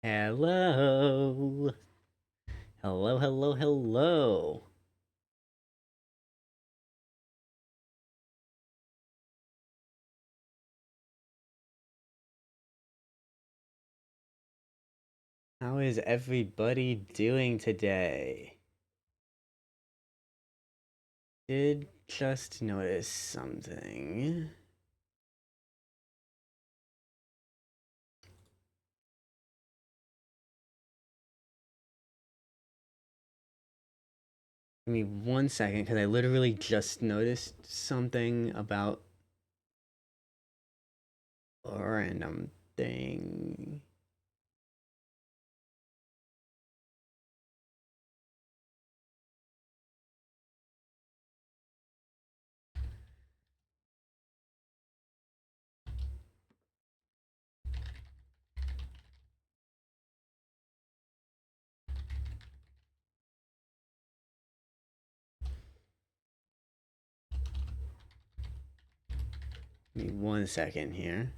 Hello. Hello, hello, hello. How is everybody doing today? Did just notice something. Give me 1 second, because I literally just noticed something about a random thing. Give me 1 second here.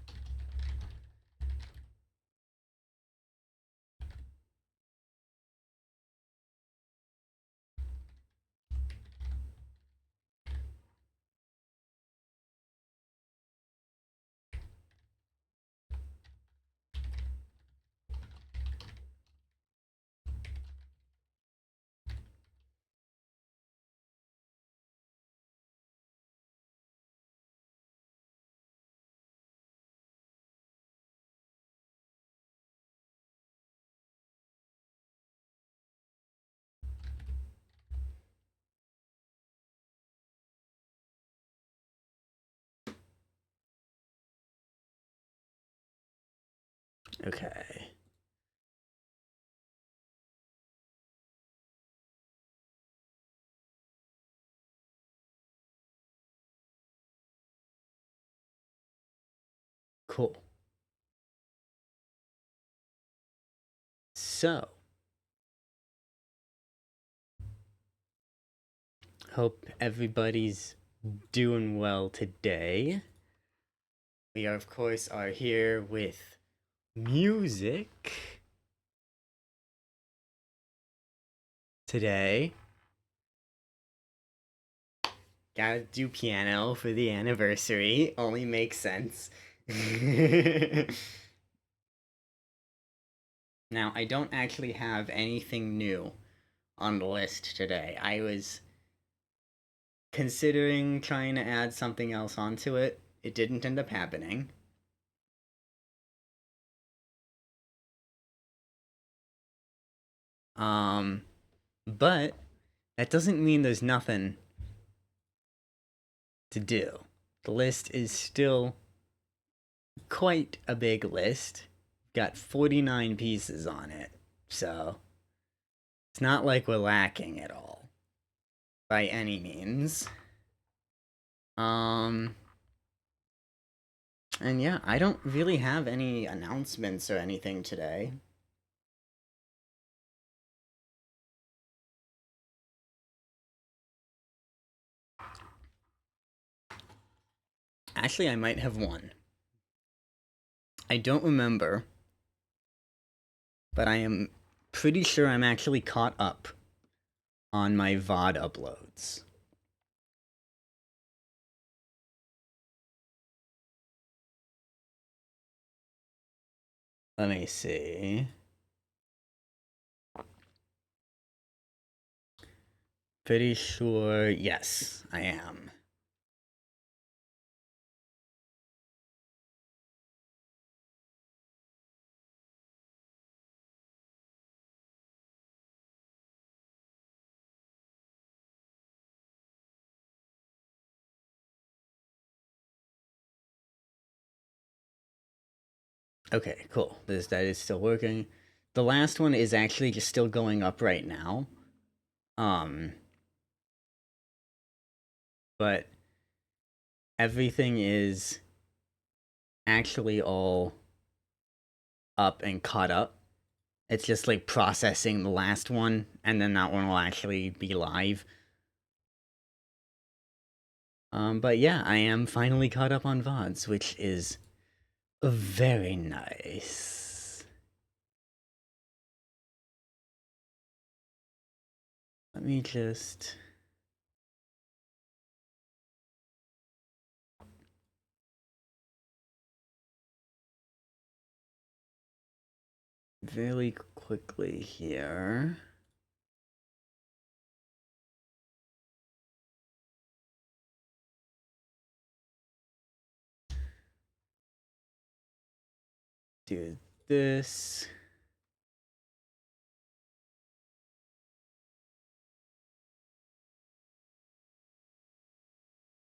Okay. Cool. So, hope everybody's doing well today. We are, of course, are here with music today. Gotta do piano for the anniversary. Only makes sense. Now, I don't actually have anything new on the list today. I was considering trying to add something else onto it. It didn't end up happening. Um, but that doesn't mean there's nothing to do. The list is still quite a big list. Got 49 pieces on it. So, it's not like we're lacking at all by any means. Um and yeah, I don't really have any announcements or anything today. Actually, I might have one. I don't remember, but I am pretty sure I'm actually caught up on my VOD uploads. Let me see. Pretty sure, yes, I am. Okay, cool. That is still working. The last one is actually just still going up right now. Um, but everything is actually all up and caught up. It's just like processing the last one, and then that one will actually be live. But yeah, I am finally caught up on VODs, which is very nice. let me just... Very quickly here. Do this.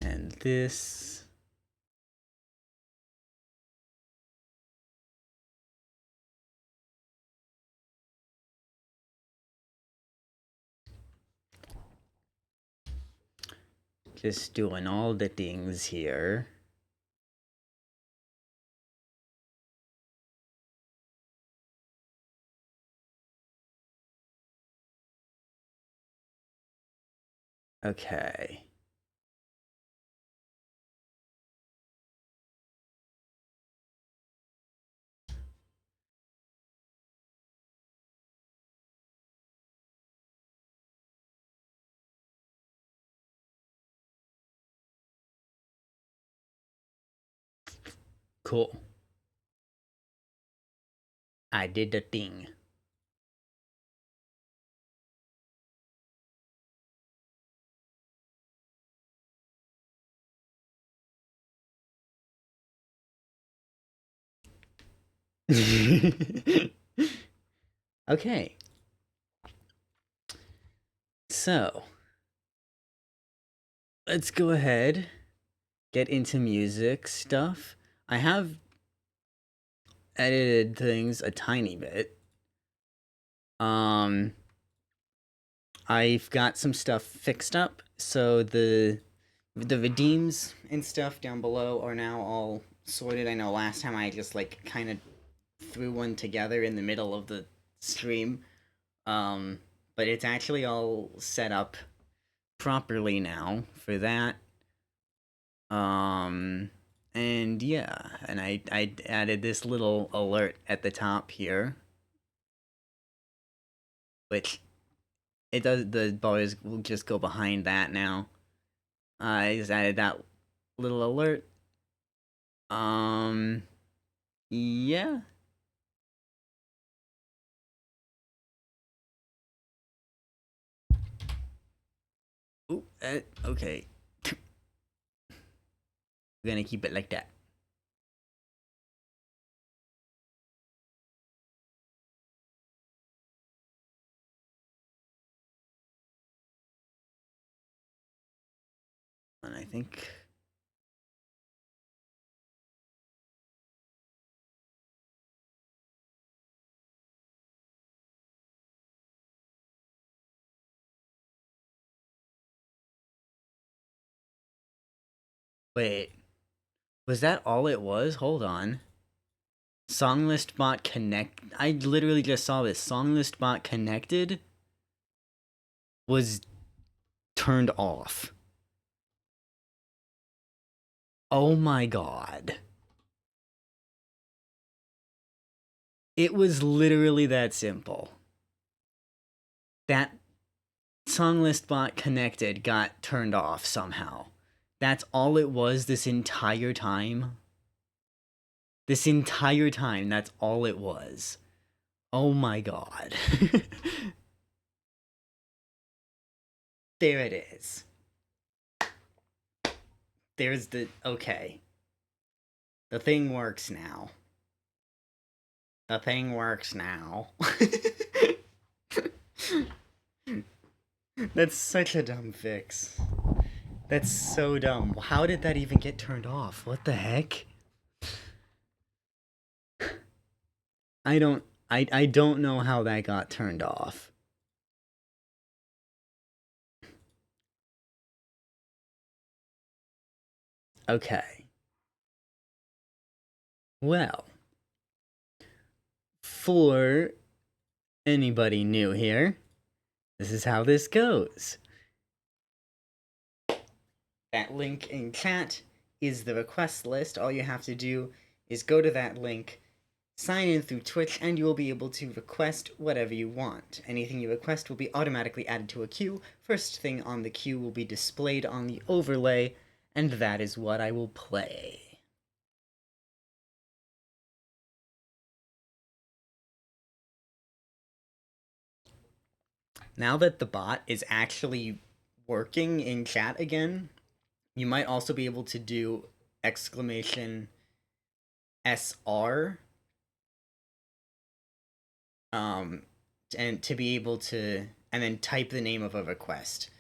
And this. Just doing all the things here. Okay. Cool. I did the thing. Okay. So, let's go ahead, get into music stuff. I have edited things a tiny bit. I've got some stuff fixed up, so the redeems and stuff down below are now all sorted. I know last time I just like kind of threw one together in the middle of the stream. But it's actually all set up properly now for that. And yeah, and I added this little alert at the top here, which it does, the bars will just go behind that now. I just added that little alert. Yeah. Ooh, okay. We're gonna keep it like that. And I think... Wait. Was that all it was? Hold on. Songlist bot connect. I literally just saw this. Songlist bot connected was turned off. Oh my god. It was literally that simple. That Songlist bot connected got turned off somehow. That's all it was this entire time. This entire time, that's all it was. Oh my god. There it is. There's the... Okay. The thing works now. The thing works now. That's such a dumb fix. That's so dumb. How did that even get turned off? What the heck? I don't know how that got turned off. Okay. Well, for anybody new here, this is how this goes. That link in chat is the request list. All you have to do is go to that link, Sign in through Twitch, and you will be able to request whatever you want. Anything you request will be automatically added to a queue. First thing on the queue will be displayed on the overlay, and that is what I will play. Now that the bot is actually working in chat again, you might also be able to do exclamation SR and to be able to and then type the name of a request,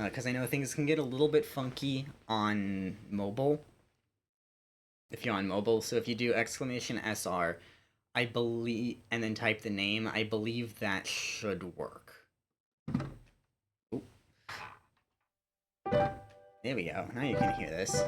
because I know things can get a little bit funky on mobile if you're on mobile. So if you do exclamation SR, I believe, and then type the name, I believe that should work. Ooh. There we go. Now you can hear this.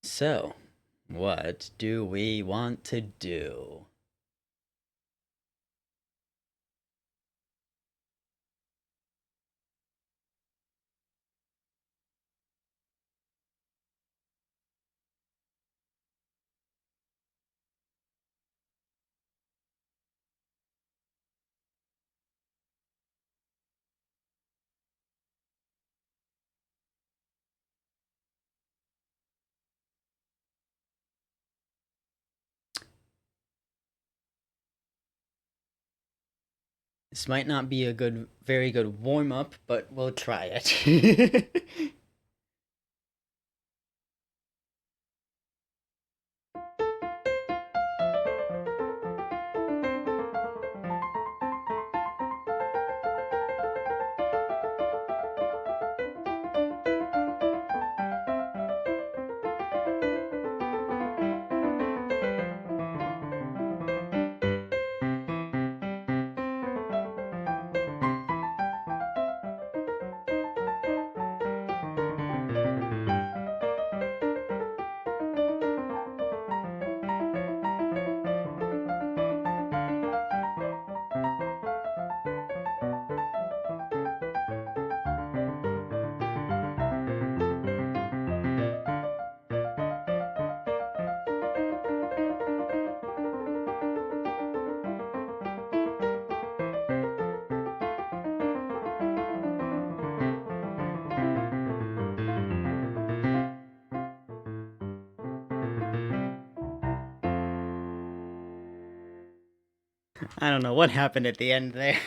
So, what do we want to do? This might not be a very good warm up, but we'll try it. I don't know what happened at the end there.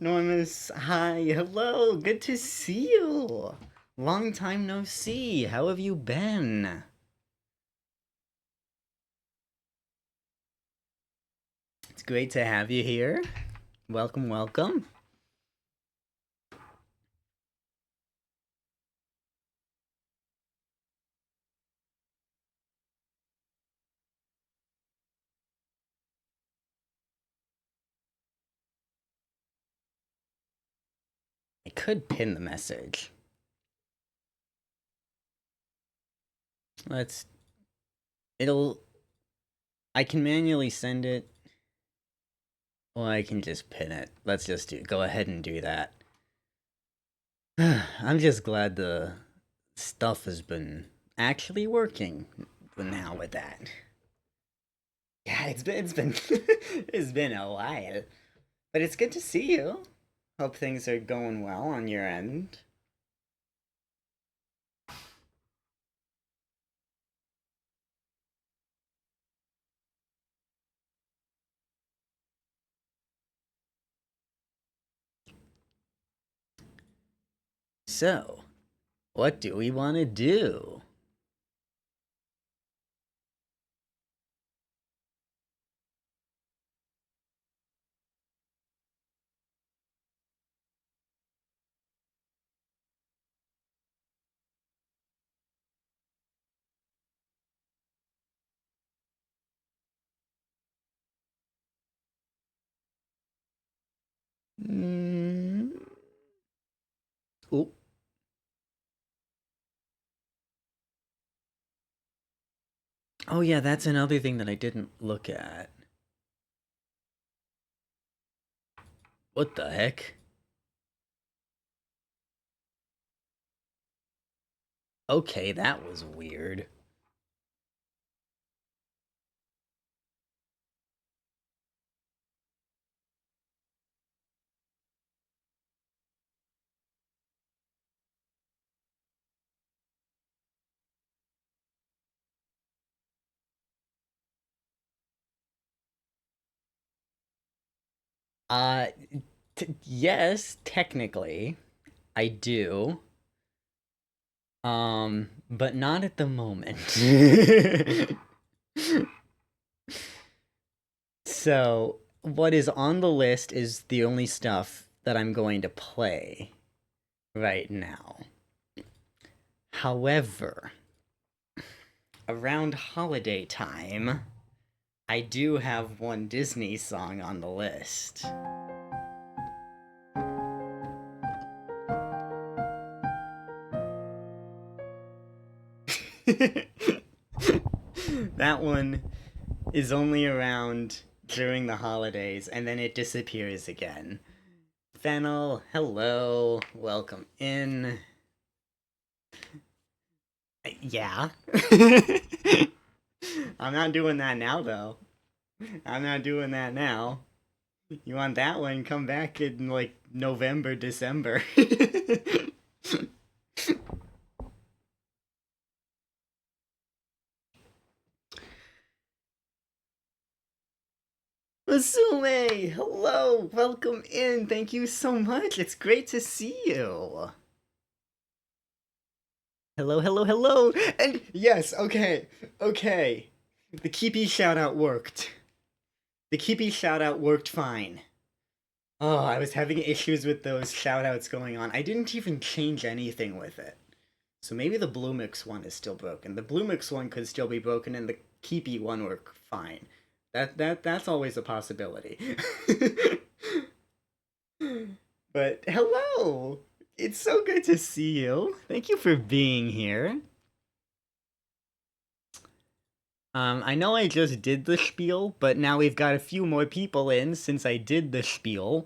Normus, hi, hello, good to see you. Long time no see. How have you been? It's great to have you here. Welcome, welcome. I could pin the message. I can manually send it, or I can just pin it. Let's just go ahead and do that. I'm just glad the stuff has been actually working now with that. Yeah, it's been it's been a while, but it's good to see you. Hope things are going well on your end. So, what do we want to do? Mm. Oh. Oh yeah, that's another thing that I didn't look at. What the heck? Okay, that was weird. Uh, yes, technically, I do. But not at the moment. So, what is on the list is the only stuff that I'm going to play right now. However, around holiday time, I do have one Disney song on the list. That one is only around during the holidays and then it disappears again. Fennel, hello, welcome in. Yeah. I'm not doing that now, though. I'm not doing that now. You want that one? Come back in like November, December. Masume, hello, welcome in. Thank you so much. It's great to see you. Hello, hello, hello. And yes, okay. The Keepy shout out worked. The Keepy shout out worked fine. Oh, I was having issues with those shout outs going on. I didn't even change anything with it. So maybe the Blue Mix one is still broken. The Blue Mix one could still be broken and the Keepy one work fine. That's always a possibility. But hello! It's so good to see you. Thank you for being here. I know I just did the spiel, but now we've got a few more people in since I did the spiel.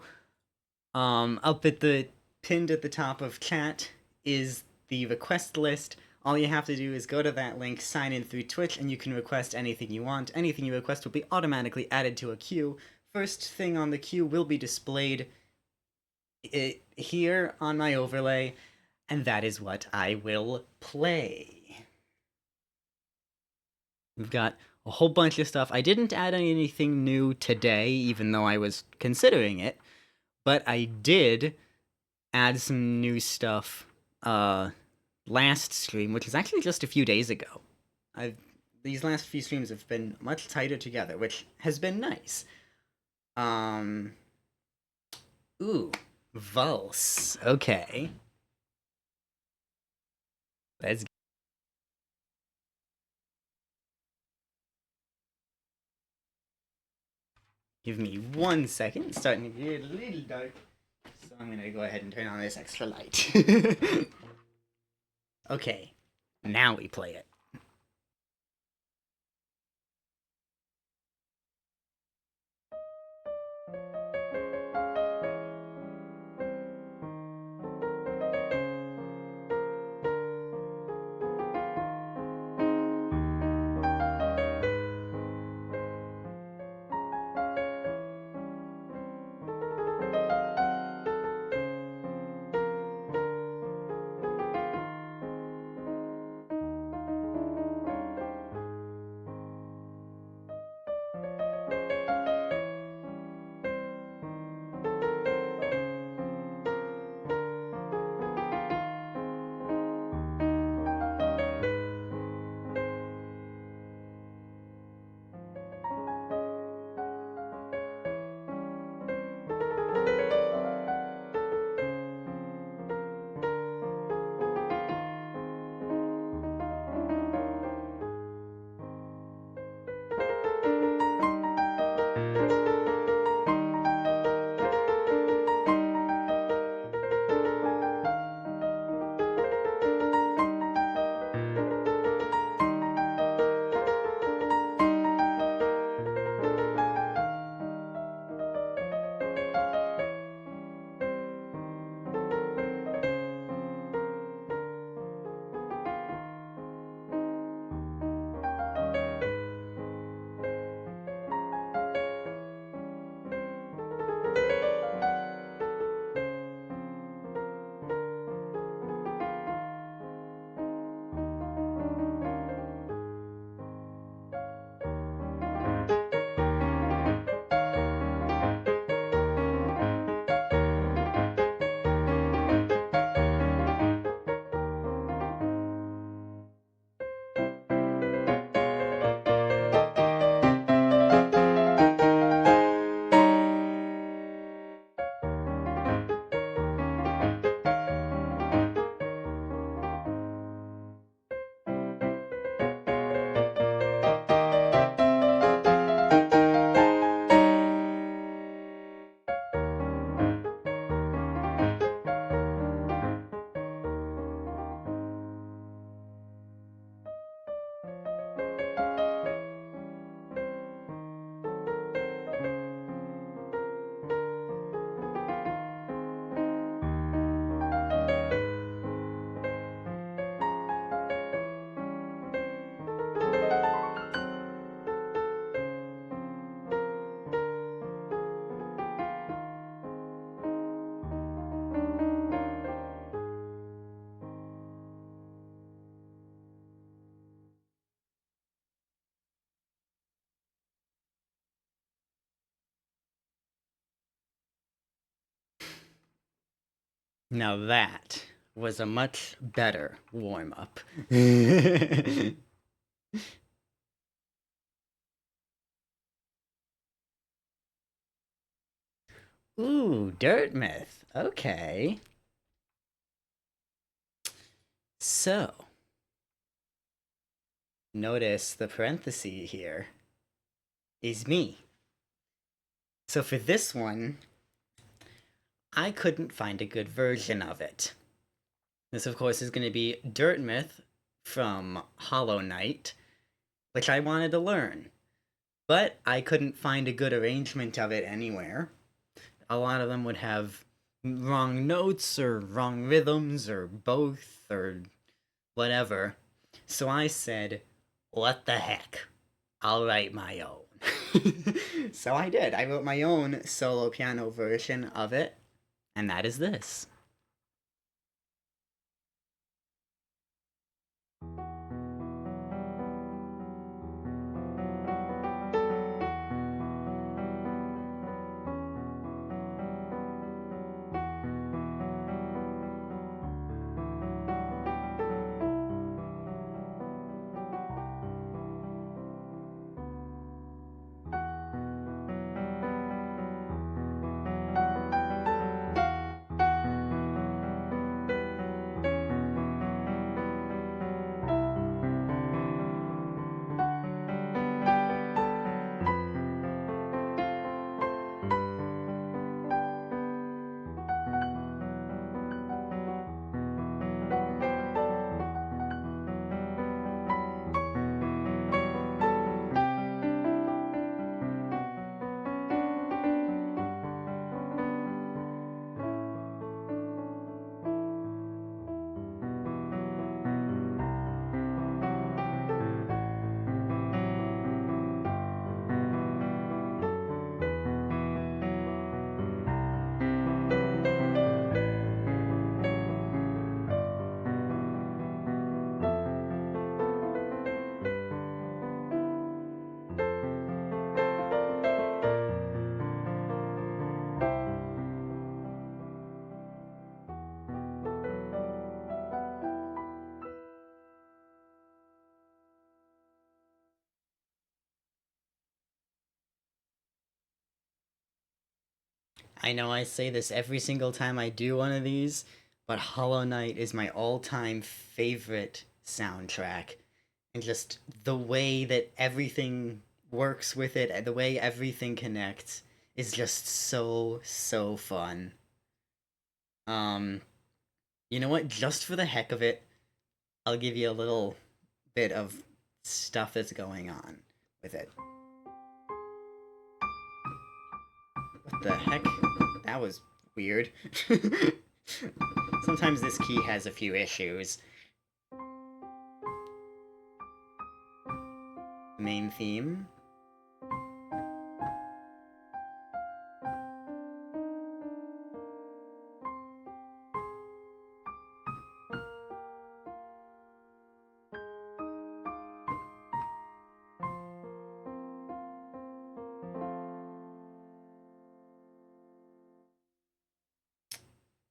Up at the pinned at the top of chat is the request list. All you have to do is go to that link, sign in through Twitch, and you can request anything you want. Anything you request will be automatically added to a queue. First thing on the queue will be displayed here on my overlay, and that is what I will play. We've got a whole bunch of stuff. I didn't add anything new today, even though I was considering it, but I did add some new stuff last stream, which is actually just a few days ago. These last few streams have been much tighter together, which has been nice. Ooh, Vulse. Okay. Let's give me 1 second. It's starting to get a little dark. So I'm gonna go ahead and turn on this extra light. Okay, now we play it. Now that was a much better warm-up. Ooh, Dirt Myth. Okay. So, notice the parenthesis here is me. So for this one, I couldn't find a good version of it. This, of course, is going to be Dirt Myth from Hollow Knight, which I wanted to learn. But I couldn't find a good arrangement of it anywhere. A lot of them would have wrong notes or wrong rhythms or both or whatever. So I said, what the heck? I'll write my own. So I did. I wrote my own solo piano version of it, and that is this. I know I say this every single time I do one of these, but Hollow Knight is my all-time favorite soundtrack. And just the way that everything works with it, the way everything connects, is just so fun. Um, you know what? Just for the heck of it, I'll give you a little bit of stuff that's going on with it. What the heck? That was weird. Sometimes this key has a few issues. Main theme.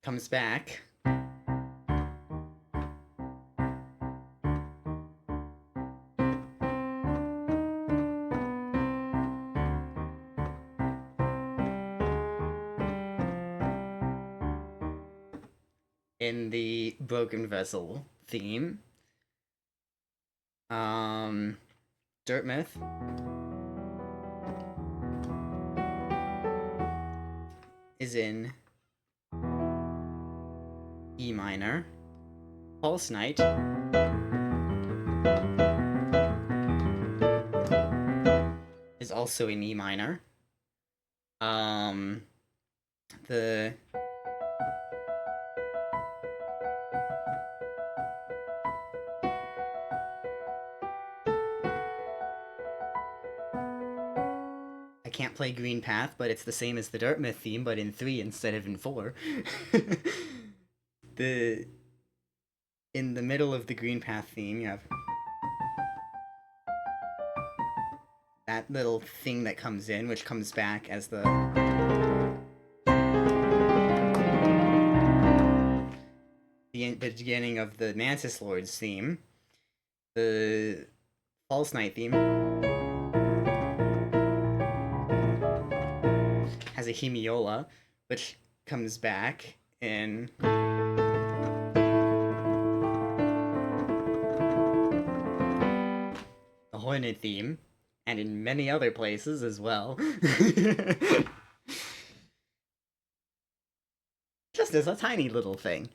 Comes back. In the Broken Vessel theme. Dirt Myth. Is in E minor. Pulse Knight is also in E minor. The I can't play Green Path, but it's the same as the Dirt Myth theme, but in 3 instead of in 4. In the middle of the Green Path theme, you have that little thing that comes in, which comes back as the beginning of the Mantis Lord's theme, the False Night theme has a hemiola, which comes back in the Hornet theme, and in many other places as well. Just as a tiny little thing.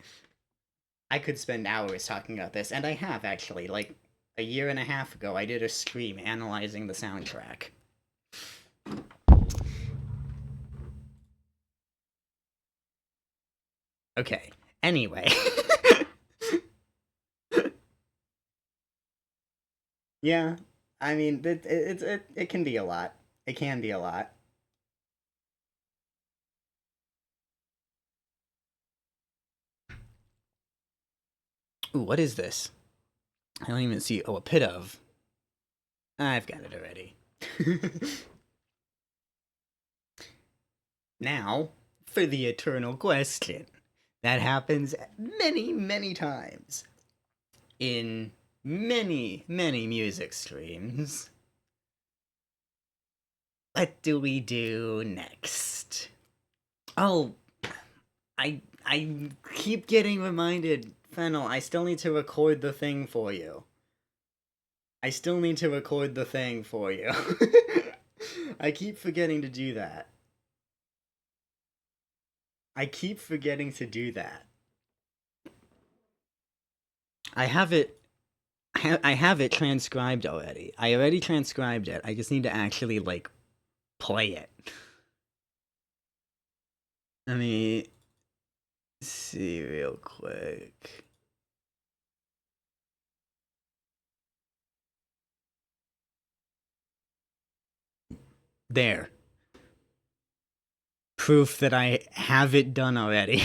I could spend hours talking about this, and I have actually. Like, a year and a half ago, I did a stream analyzing the soundtrack. Okay, anyway. Yeah, I mean, it can be a lot. It can be a lot. Ooh, what is this? I don't even see. Oh, a pit of. I've got it already. Now, for the eternal question. That happens many, many times in many, many music streams. What do we do next? Oh, I keep getting reminded, Fennel, I still need to record the thing for you. I still need to record the thing for you. I keep forgetting to do that. I keep forgetting to do that. I have it I have it transcribed already. I already transcribed it. I just need to actually like play it. Let me see real quick. There. Proof that I have it done already.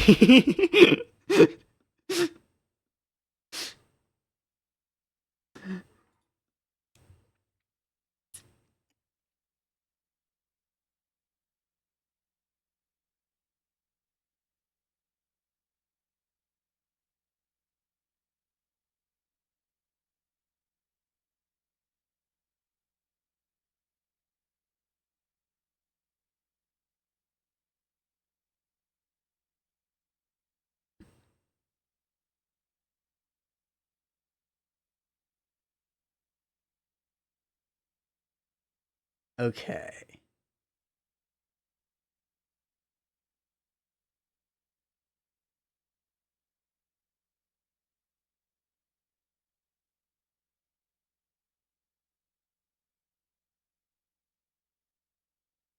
Okay.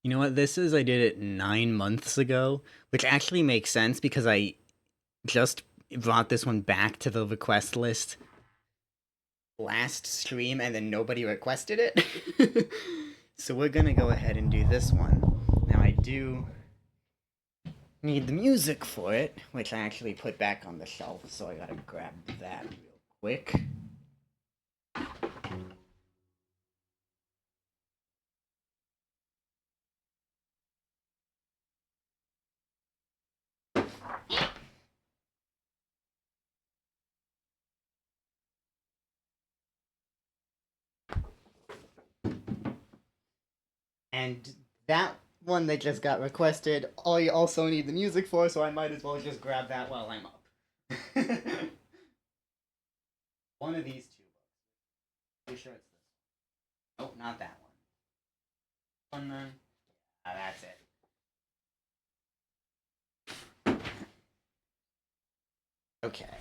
You know what this is? I did it 9 months ago, which actually makes sense because I just brought this one back to the request list last stream and then nobody requested it. So we're gonna go ahead and do this one. Now I do need the music for it, which I actually put back on the shelf, so I gotta grab that real quick. And that one that just got requested, I also need the music for, so I might as well just grab that while I'm up. One of these two books. Pretty sure it's this one. Nope, not that one. One then. Ah, that's it. Okay.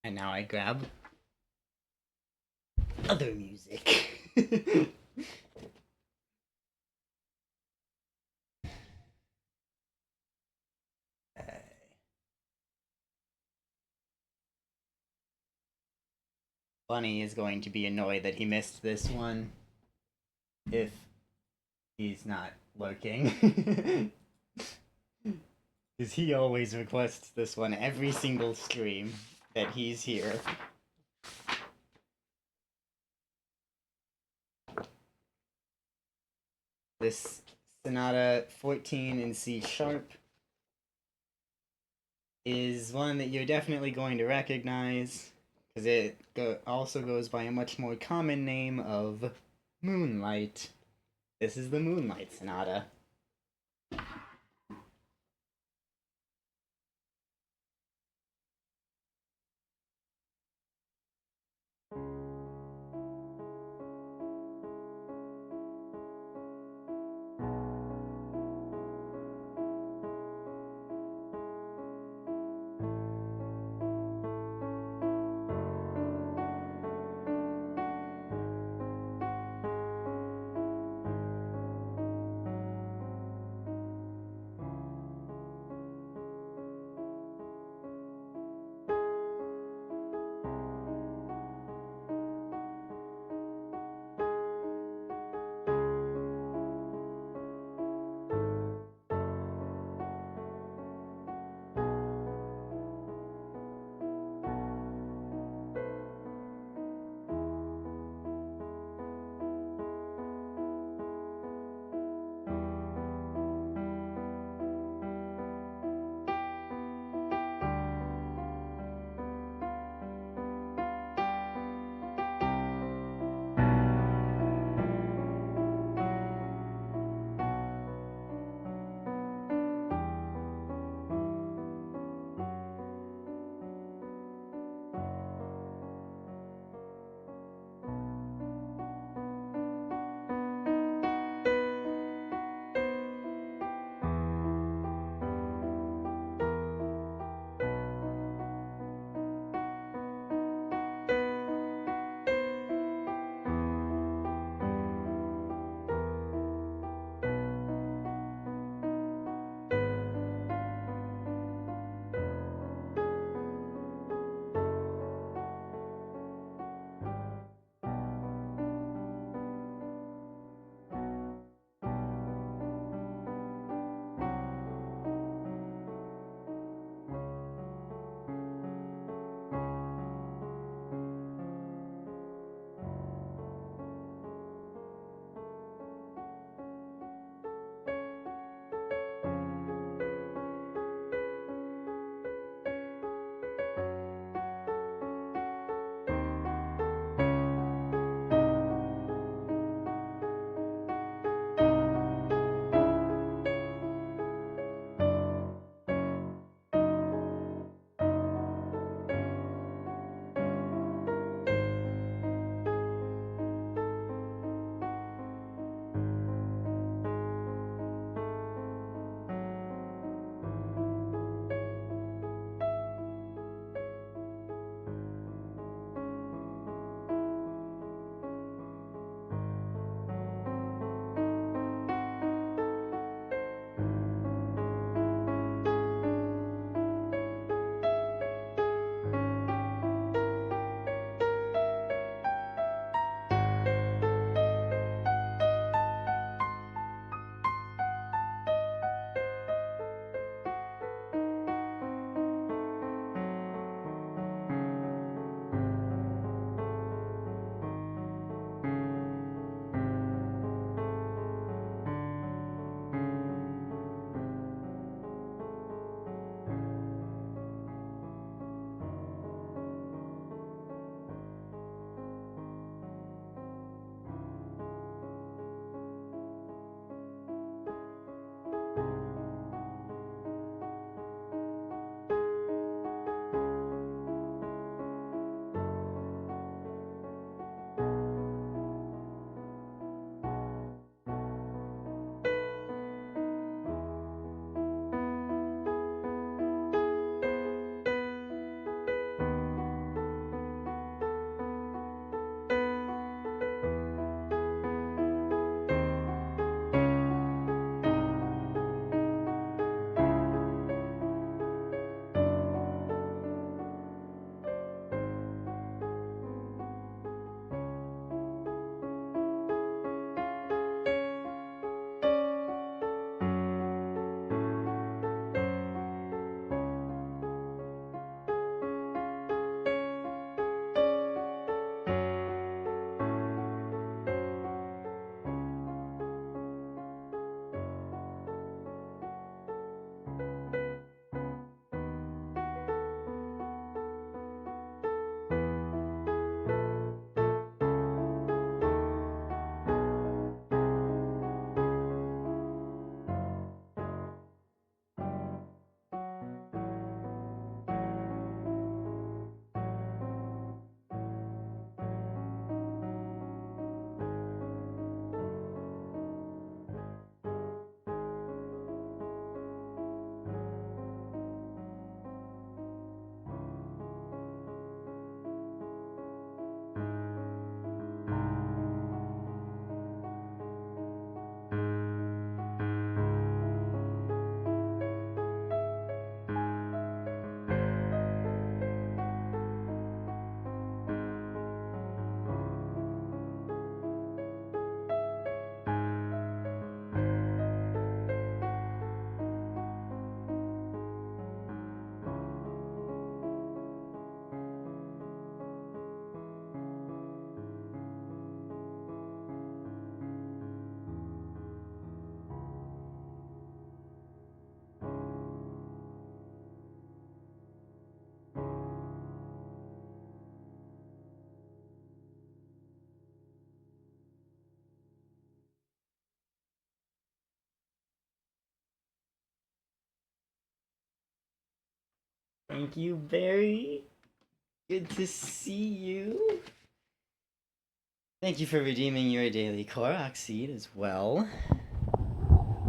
And now I grab other music. Bunny is going to be annoyed that he missed this one if he's not looking. Because he always requests this one every single stream that he's here. This Sonata 14 in C sharp is one that you're definitely going to recognize, because it also goes by a much more common name of Moonlight. This is the Moonlight Sonata. Thank you, Barry. Good to see you. Thank you for redeeming your daily Korok seed as well.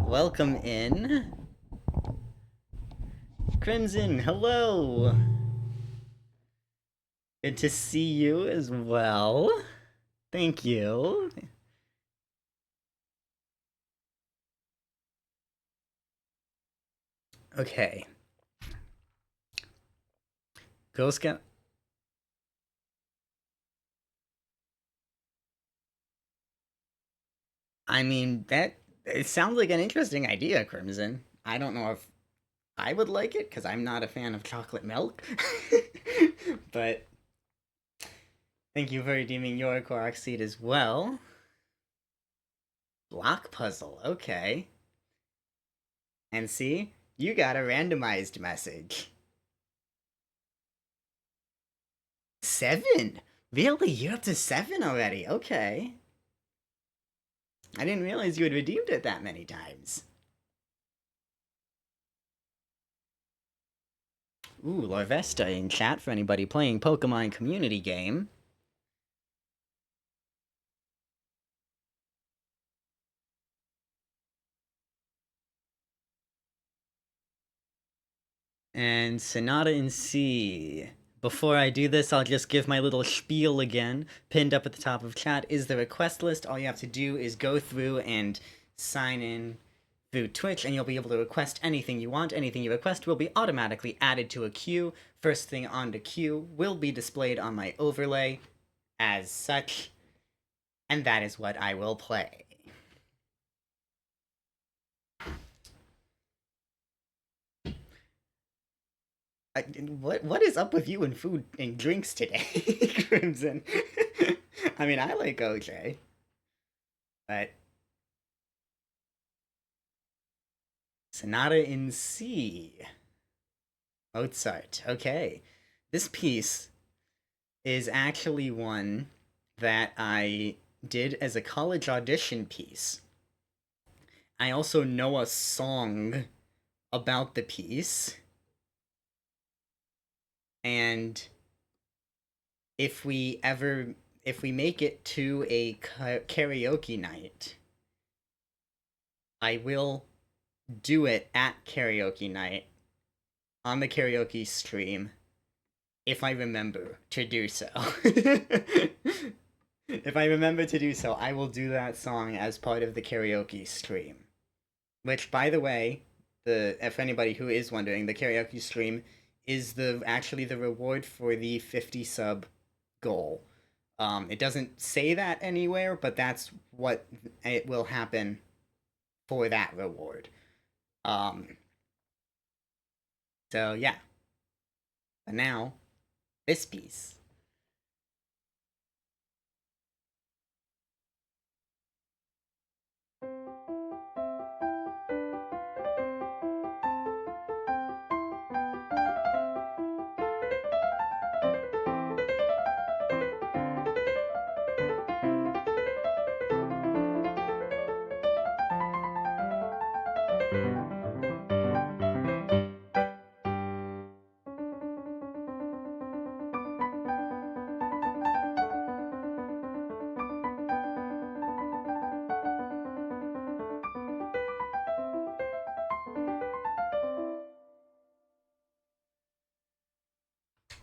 Welcome in. Crimson, hello. Good to see you as well. Thank you. Okay. Girl Scout. I mean, it sounds like an interesting idea, Crimson. I don't know if I would like it because I'm not a fan of chocolate milk. But thank you for redeeming your Korok seed as well. Block puzzle, okay. And see, you got a randomized message. 7? Really? You're up to 7 already? Okay. I didn't realize you had redeemed it that many times. Ooh, Larvesta in chat for anybody playing Pokemon community game. And Sonata in C. Before I do this, I'll just give my little spiel again. Pinned up at the top of chat is the request list. All you have to do is go through and sign in through Twitch, and you'll be able to request anything you want. Anything you request will be automatically added to a queue. First thing on the queue will be displayed on my overlay as such, and that is what I will play. What is up with you and food and drinks today, Crimson? I mean, I like OJ, but Sonata in C. Mozart. Okay, this piece is actually one that I did as a college audition piece. I also know a song about the piece. And if we make it to a karaoke night, I will do it at karaoke night on the karaoke stream if I remember to do so. If I remember to do so, I will do that song as part of the karaoke stream. Which, by the way, if anybody who is wondering, the karaoke stream is actually the reward for the 50 sub goal. It doesn't say that anywhere, but that's what it will happen for that reward. So yeah. But now, this piece.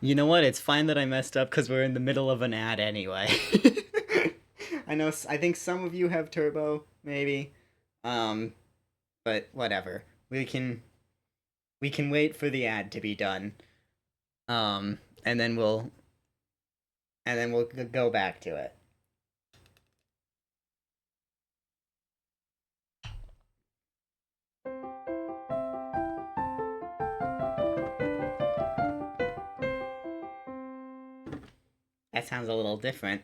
You know what? It's fine that I messed up because we're in the middle of an ad anyway. I think some of you have turbo, maybe. But whatever. We can wait for the ad to be done. And then we'll go back to it. That sounds a little different,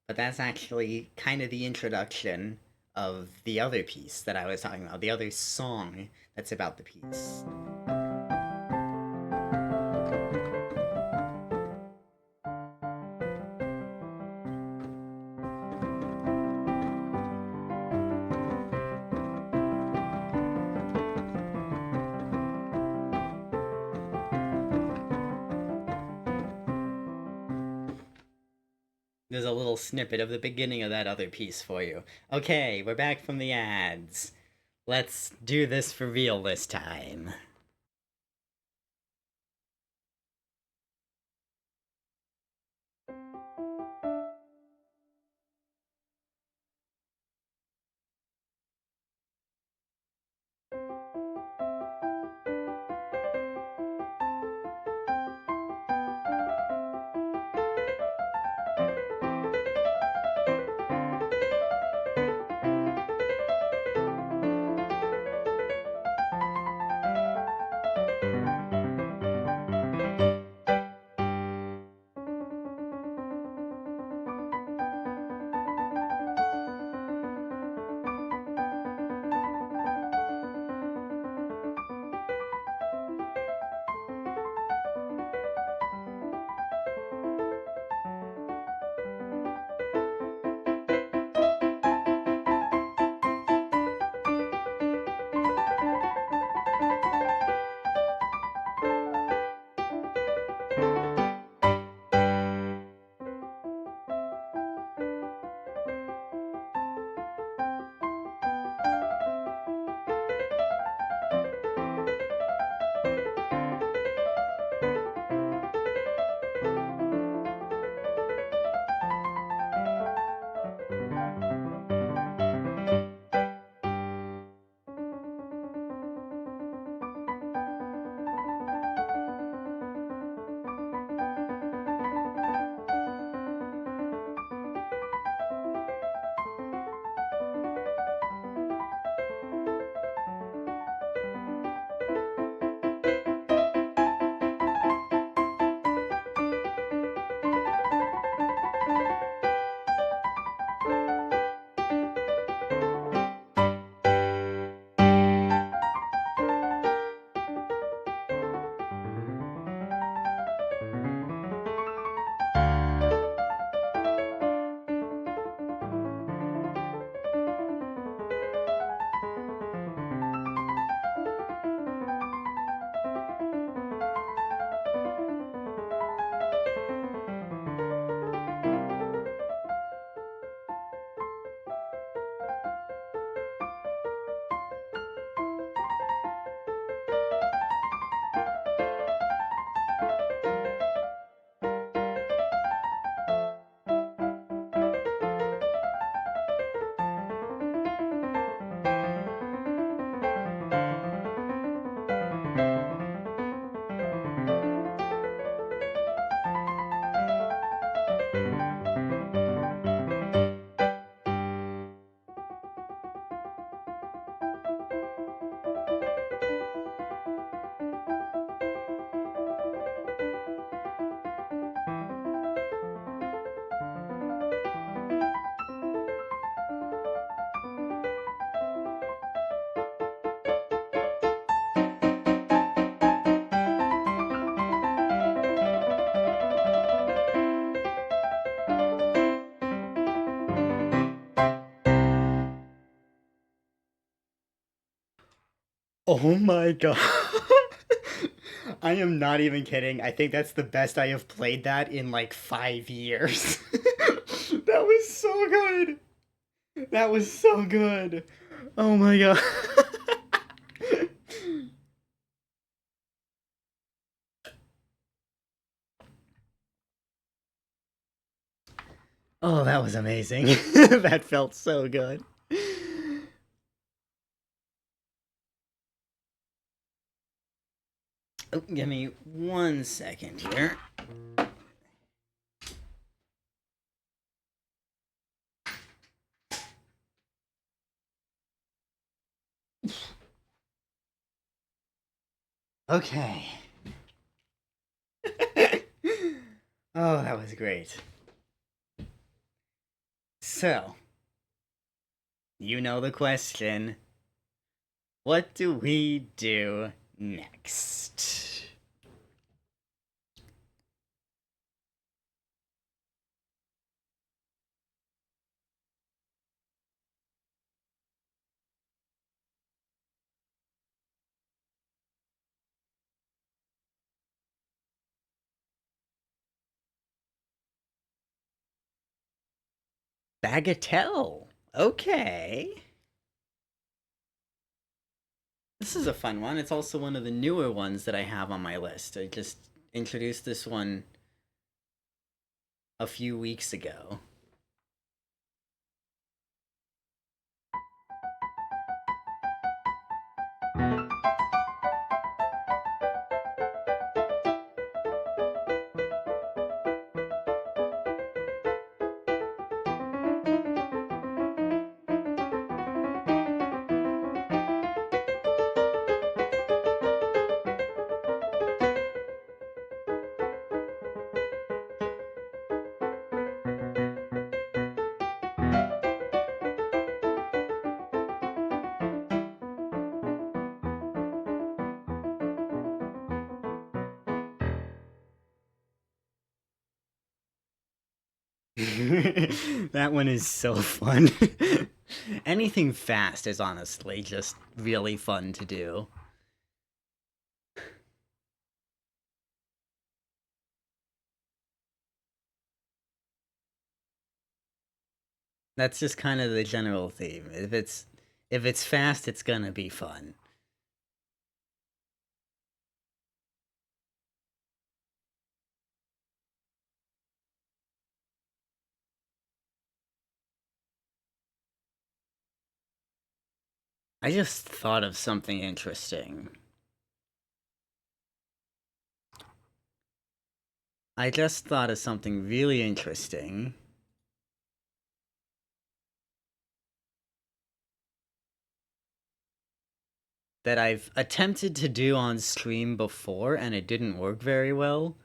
but that's actually kind of the introduction of the other piece that I was talking about, the other song that's about the piece. There's a little snippet of the beginning of that other piece for you. Okay, we're back from the ads. Let's do this for real this time. Oh my god. I am not even kidding. I think that's the best I have played that in like 5 years. That was so good. That was so good. Oh my god. Oh, that was amazing. That felt so good. Oh, give me 1 second here. Okay. Oh, that was great. So, you know the question. What do we do next? Bagatelle. Okay. This is a fun one. It's also one of the newer ones that I have on my list. I just introduced this one a few weeks ago. That one is so fun. Anything fast is honestly just really fun to do. That's just kind of the general theme. If it's fast, it's gonna be fun. I just thought of something interesting. I just thought of something really interesting. That I've attempted to do on stream before and it didn't work very well.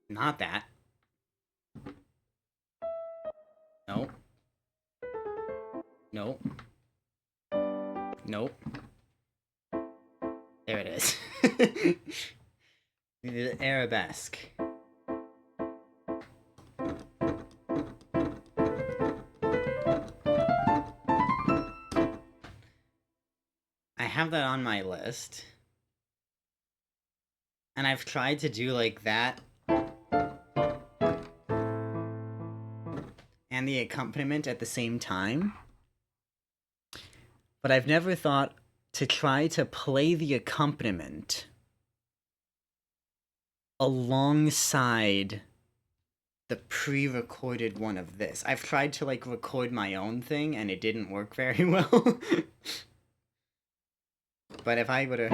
Not that. Nope. Nope. Nope. There it is. The arabesque. I have that on my list. And I've tried to do like that and the accompaniment at the same time. But I've never thought to try to play the accompaniment alongside the pre-recorded one of this. I've tried to like record my own thing and it didn't work very well. But if I would've...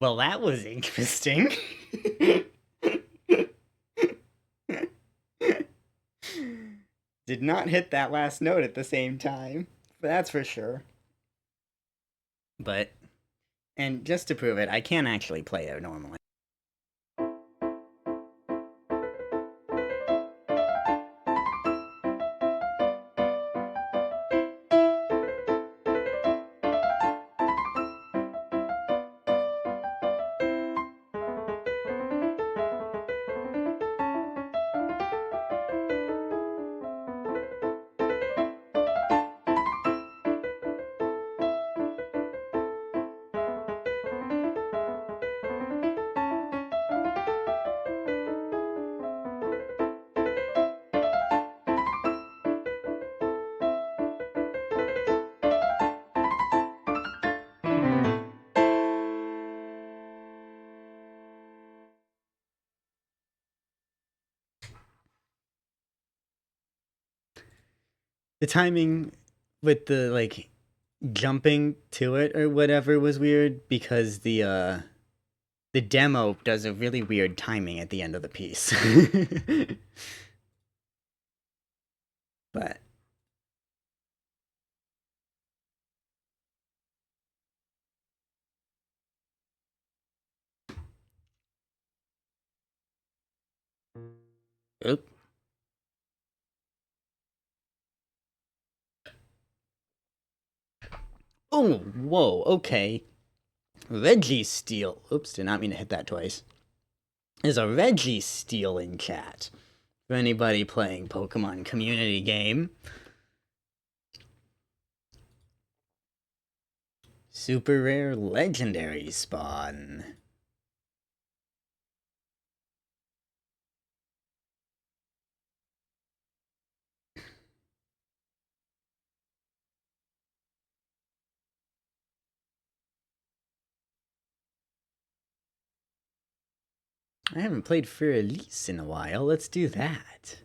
Well, that was interesting. Did not hit that last note at the same time. That's for sure. But, and just to prove it, I can actually play it normally. The timing with the like jumping to it or whatever was weird because the demo does a really weird timing at the end of the piece. But oop. Oh, whoa, okay. Registeel. Oops, did not mean to hit that twice. Is a Registeel in chat. For anybody playing Pokemon community game. Super rare legendary spawn. I haven't played Furalise in a while. Let's do that.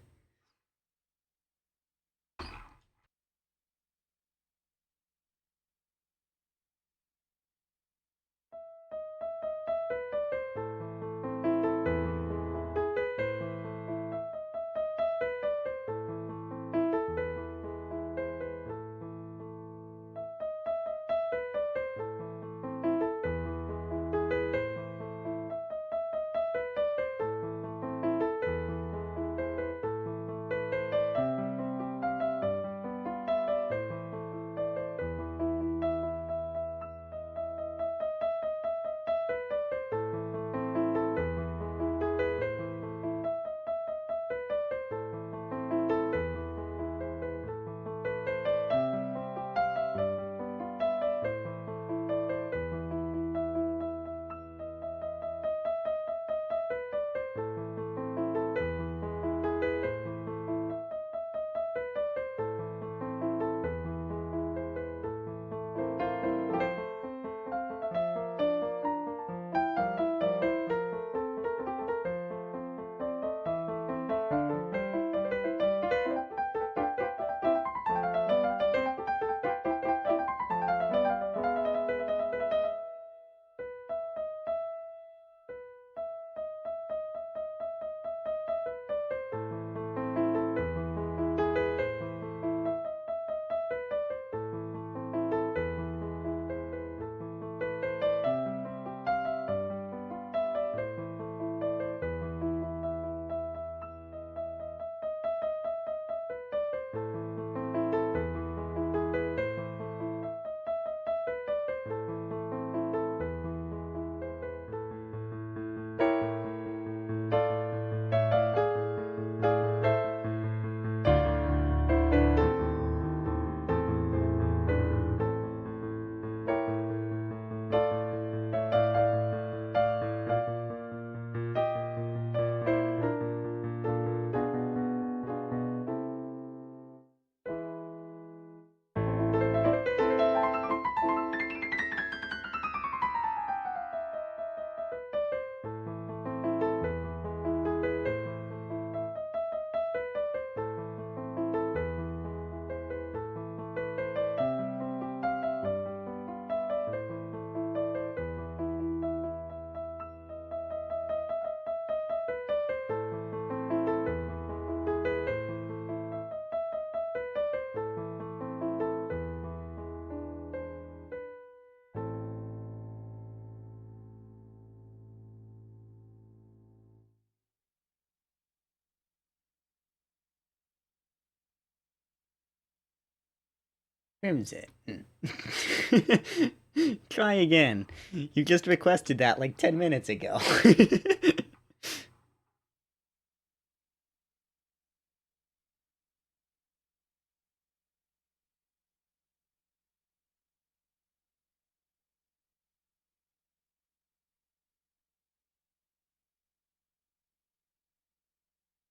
Crimson. Try again. You just requested that like 10 minutes ago.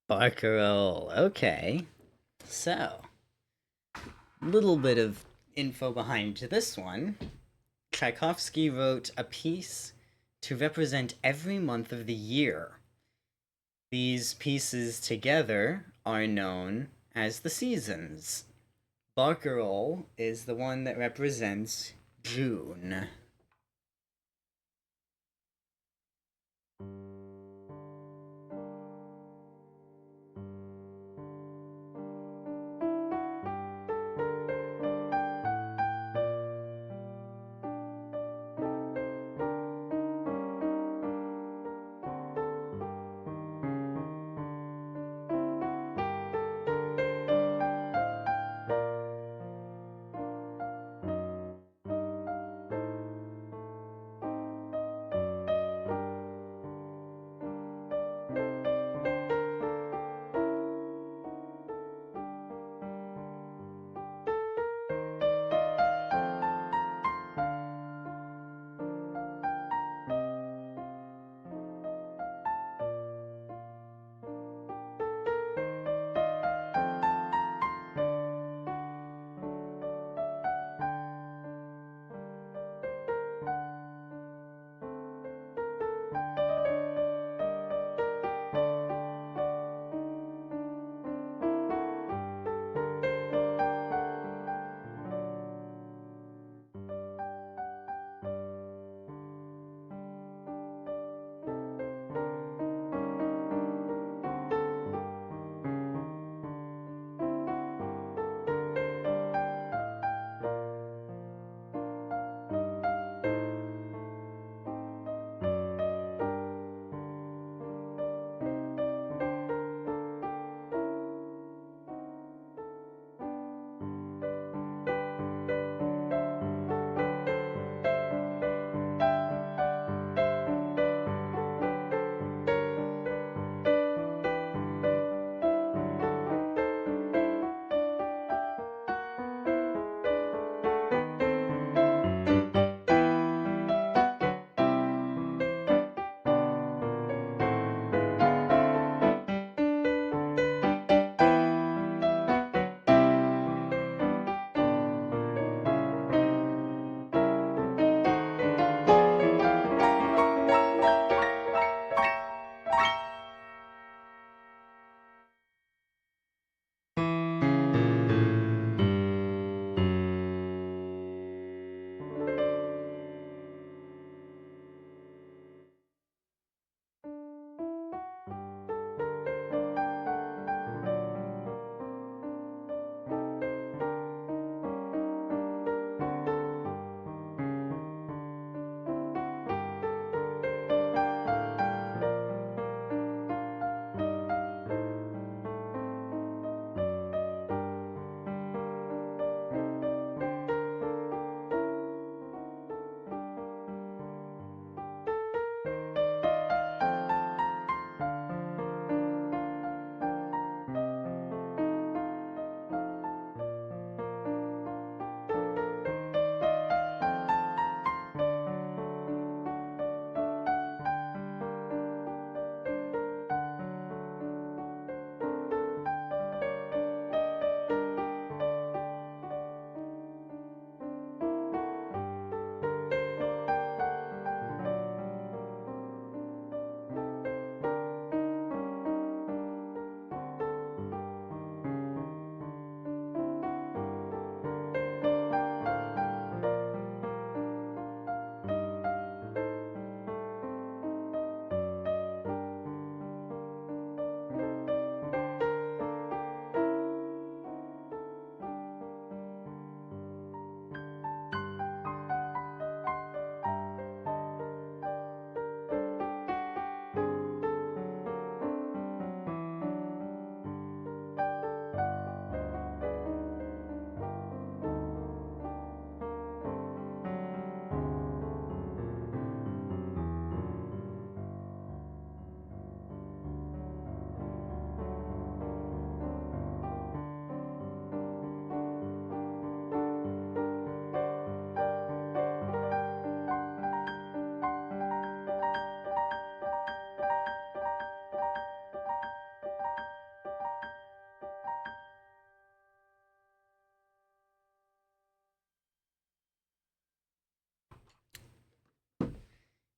Barcarolle. Okay. So, little bit of info behind this one. Tchaikovsky wrote a piece to represent every month of the year. These pieces together are known as the seasons. Barcarolle is the one that represents June.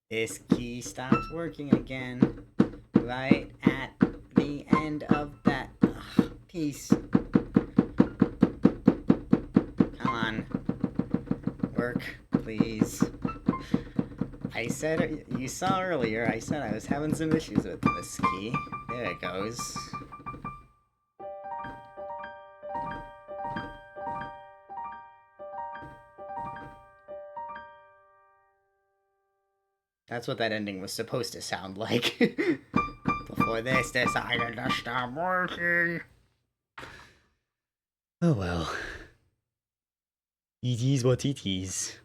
This key stops working again right at the end of that piece. Work, please. I said, you saw earlier, I said I was having some issues with this key. There it goes. That's what that ending was supposed to sound like. Before this decided to stop working. Oh well. It is what it is.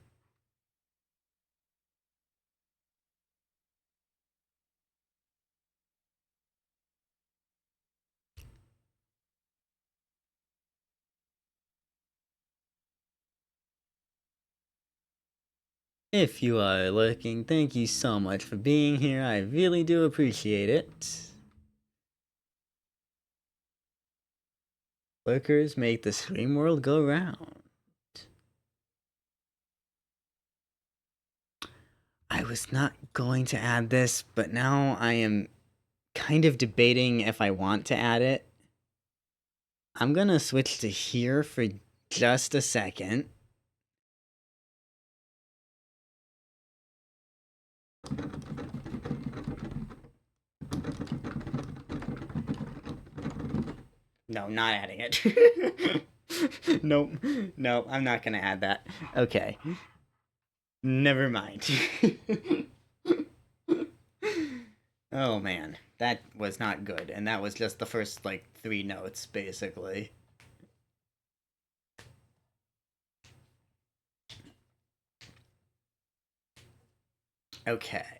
If you are lurking, thank you so much for being here. I really do appreciate it. Lurkers make the stream world go round. I was not going to add this, but now I am kind of debating if I want to add it. I'm gonna switch to here for just a second. No, not adding it. Nope. Nope, I'm not gonna add that. Okay. Never mind. Oh man, that was not good, and that was just the first, like, 3 notes, basically. Okay.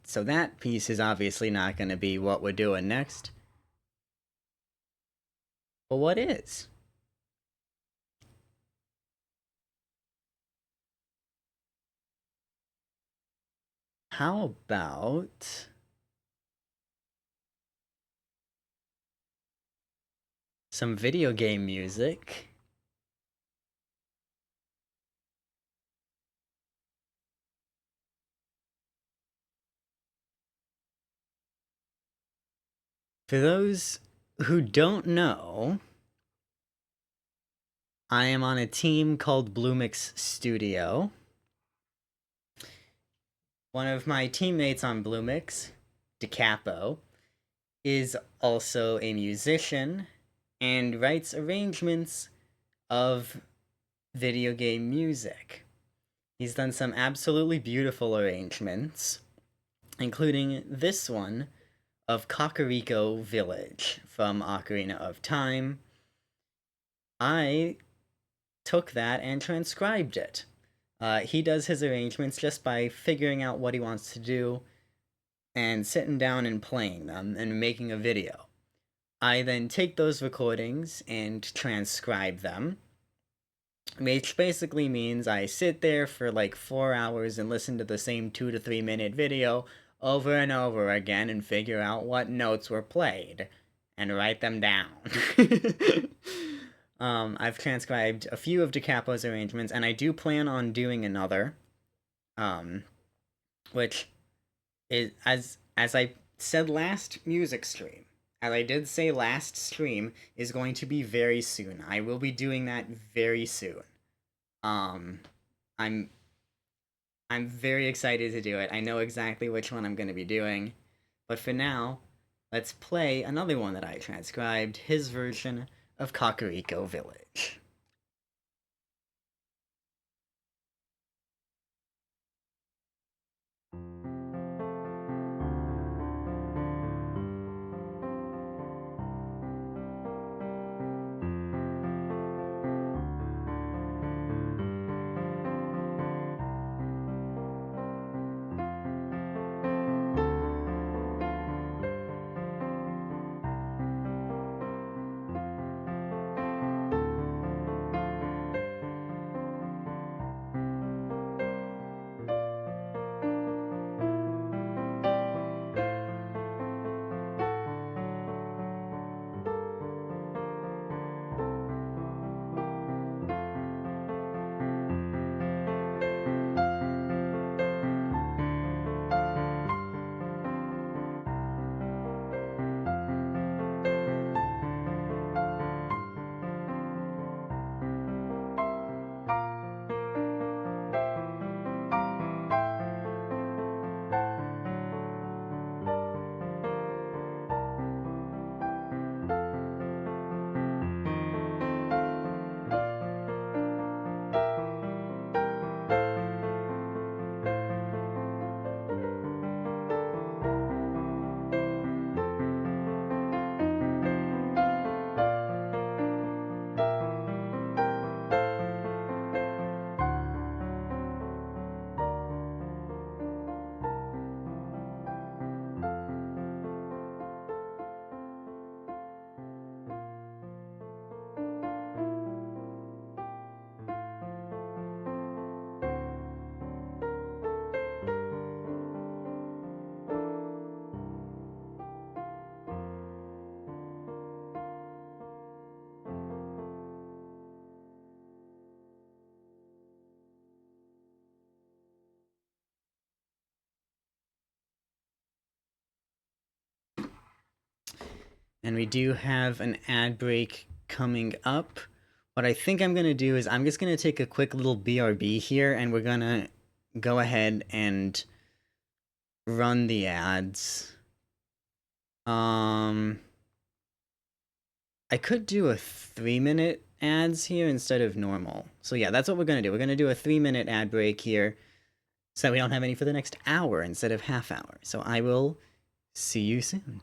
So that piece is obviously not going to be what we're doing next. But what is? How about some video game music? For those who don't know, I am on a team called Bluemix Studio. One of my teammates on Bluemix, DeCapo, is also a musician and writes arrangements of video game music. He's done some absolutely beautiful arrangements, including this one of Kakariko Village from Ocarina of Time. I took that and transcribed it. He does his arrangements just by figuring out what he wants to do and sitting down and playing them and making a video. I then take those recordings and transcribe them, which basically means I sit there for like 4 hours and listen to the same 2 to 3 minute video over and over again and figure out what notes were played and write them down. I've transcribed a few of DeCapo's arrangements, and I do plan on doing another, which is, as I said last music stream, as I did say last stream, is going to be very soon. I will be doing that very soon. I'm very excited to do it. I know exactly which one I'm going to be doing. But for now, let's play another one that I transcribed, his version of Kakariko Village. And we do have an ad break coming up. What I think I'm going to do is I'm just going to take a quick little BRB here, and we're going to go ahead and run the ads. I could do a 3-minute ads here instead of normal. So yeah, that's what we're going to do. We're going to do a 3-minute ad break here so we don't have any for the next hour instead of half hour. So I will see you soon.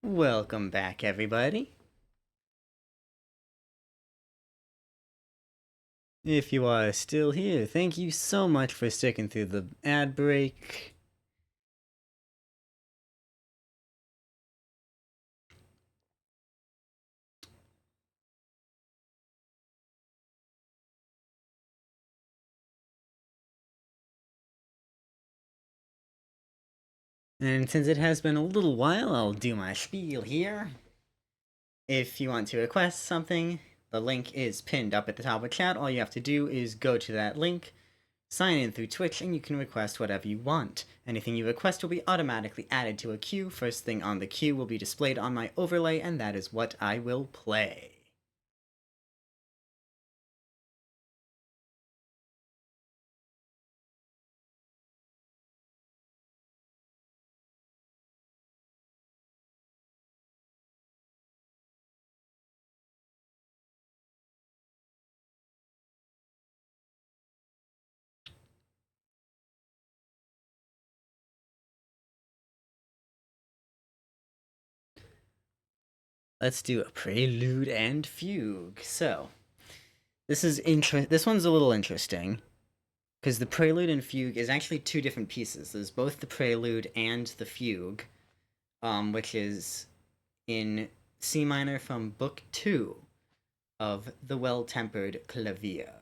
Welcome back, everybody. If you are still here, thank you so much for sticking through the ad break. And since it has been a little while, I'll do my spiel here. If you want to request something, the link is pinned up at the top of the chat. All you have to do is go to that link, sign in through Twitch, and you can request whatever you want. Anything you request will be automatically added to a queue. First thing on the queue will be displayed on my overlay, and that is what I will play. Let's do a prelude and fugue. So, this one's a little interesting because the prelude and fugue is actually two different pieces. There's both the prelude and the fugue, which is in C minor from Book 2 of The Well-Tempered Clavier.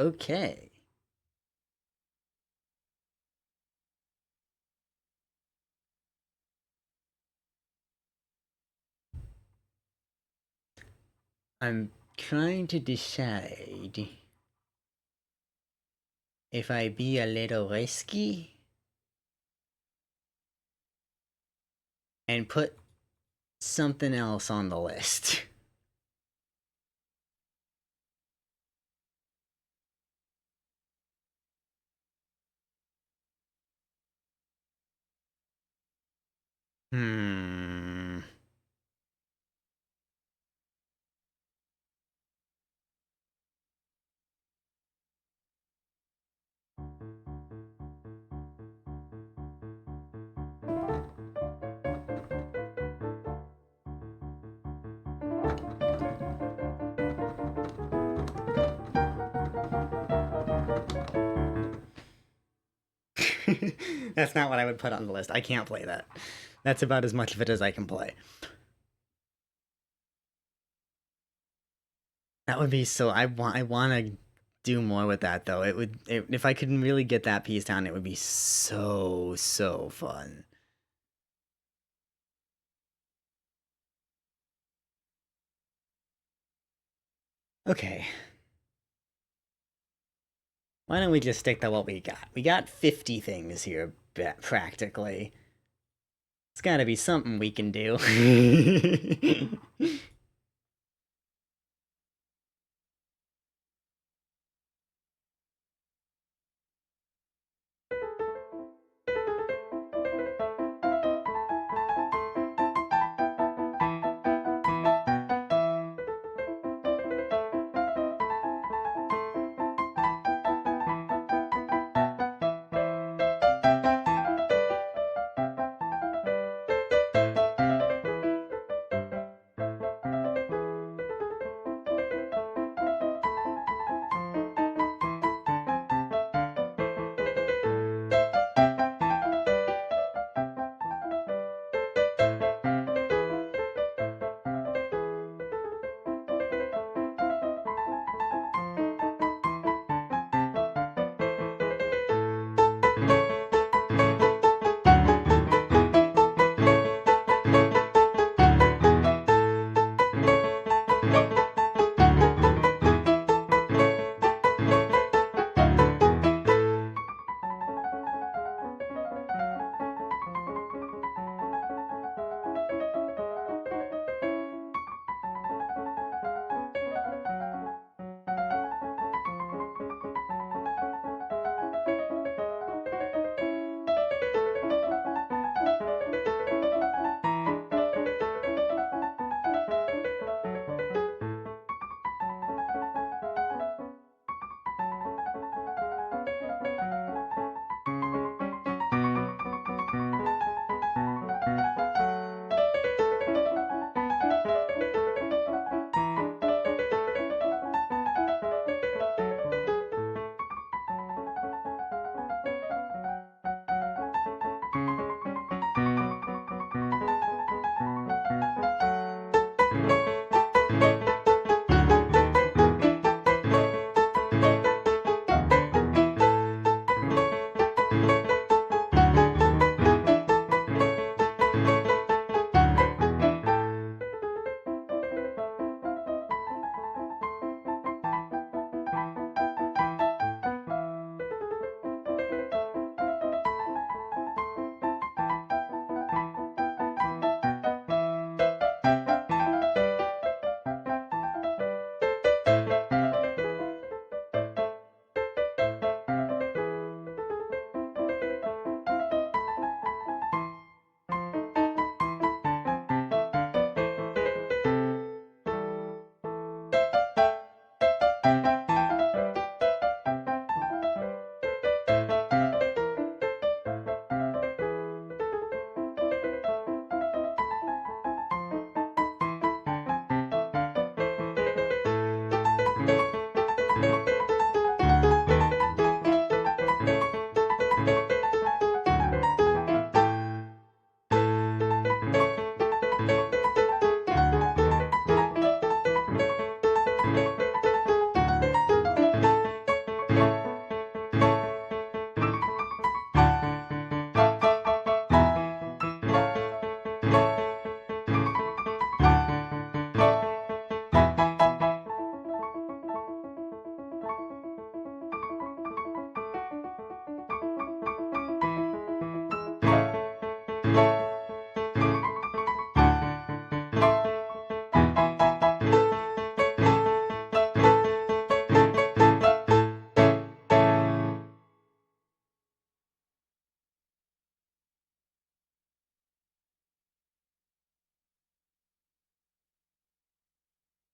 Okay. I'm trying to decide if I be a little risky and put something else on the list. Hmm. That's not what I would put on the list. I can't play that. That's about as much of it as I can play. That would be so. I want to do more with that though. If I could really get that piece down, it would be so fun. Okay. Why don't we just stick to what we got? We got 50 things here, practically. It's gotta be something we can do.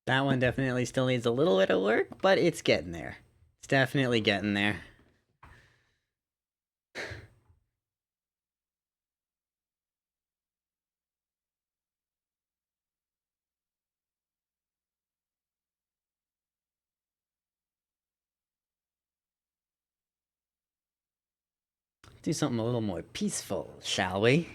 That one definitely still needs a little bit of work, but it's getting there. It's definitely getting there. Do something a little more peaceful, shall we?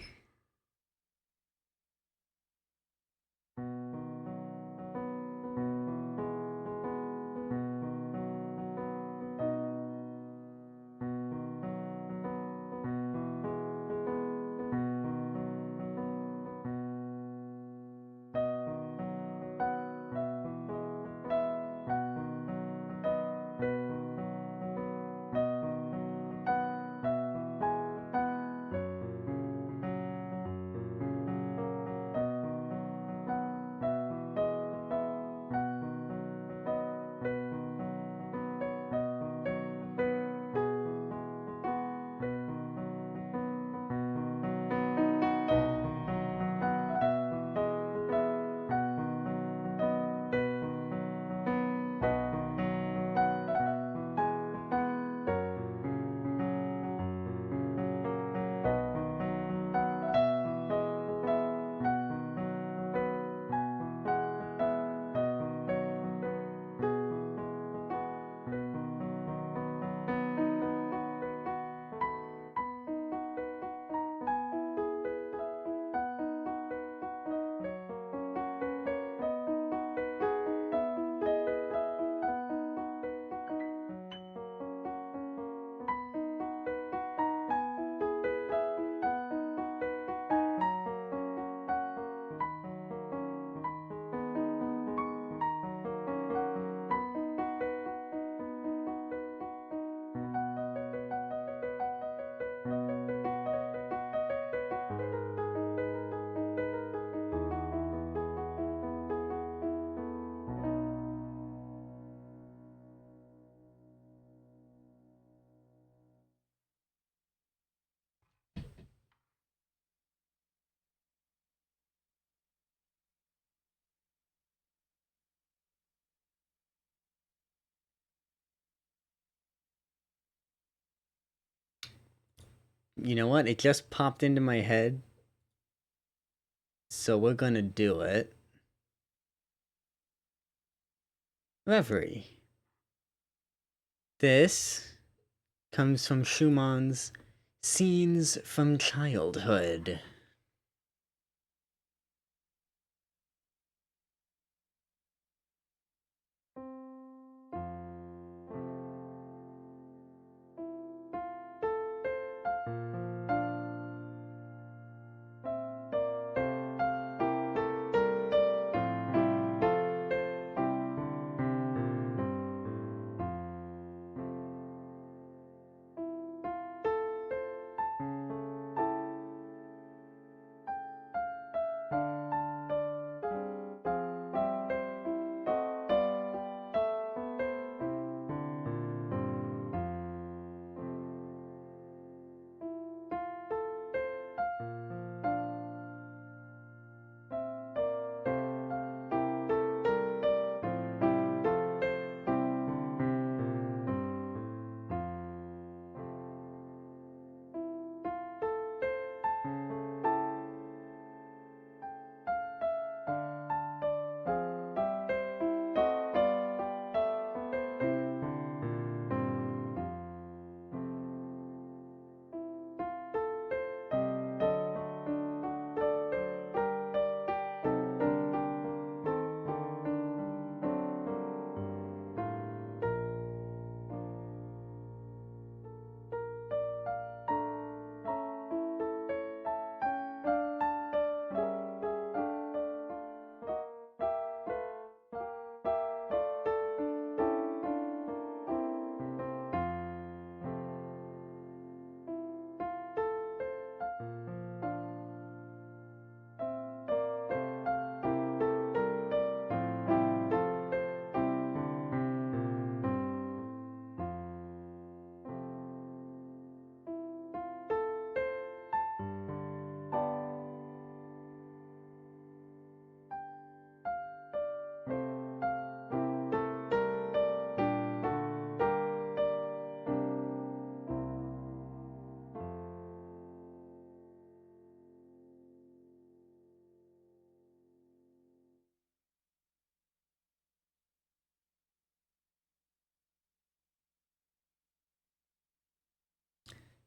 You know what? It just popped into my head. So we're gonna do it. Reverie. This comes from Schumann's Scenes from Childhood.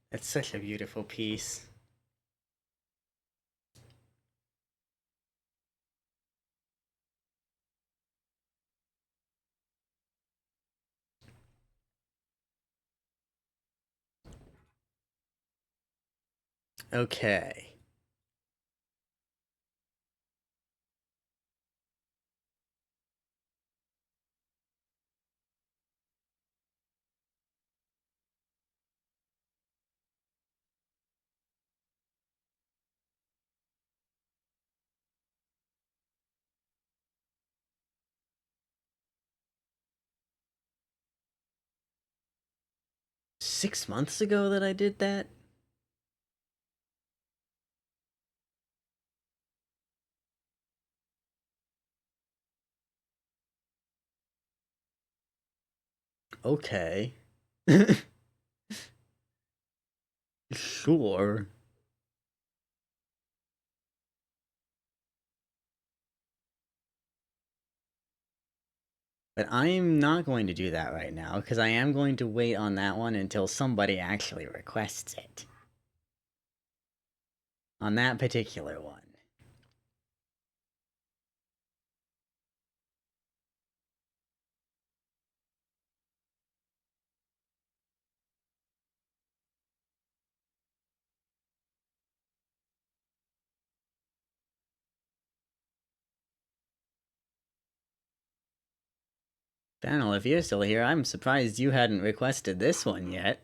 It's such a beautiful piece. Okay. $6 months ago that I did that? Okay. Sure. But I'm not going to do that right now, because I am going to wait on that one until somebody actually requests it. On that particular one. Daniel, if you're still here, I'm surprised you hadn't requested this one yet.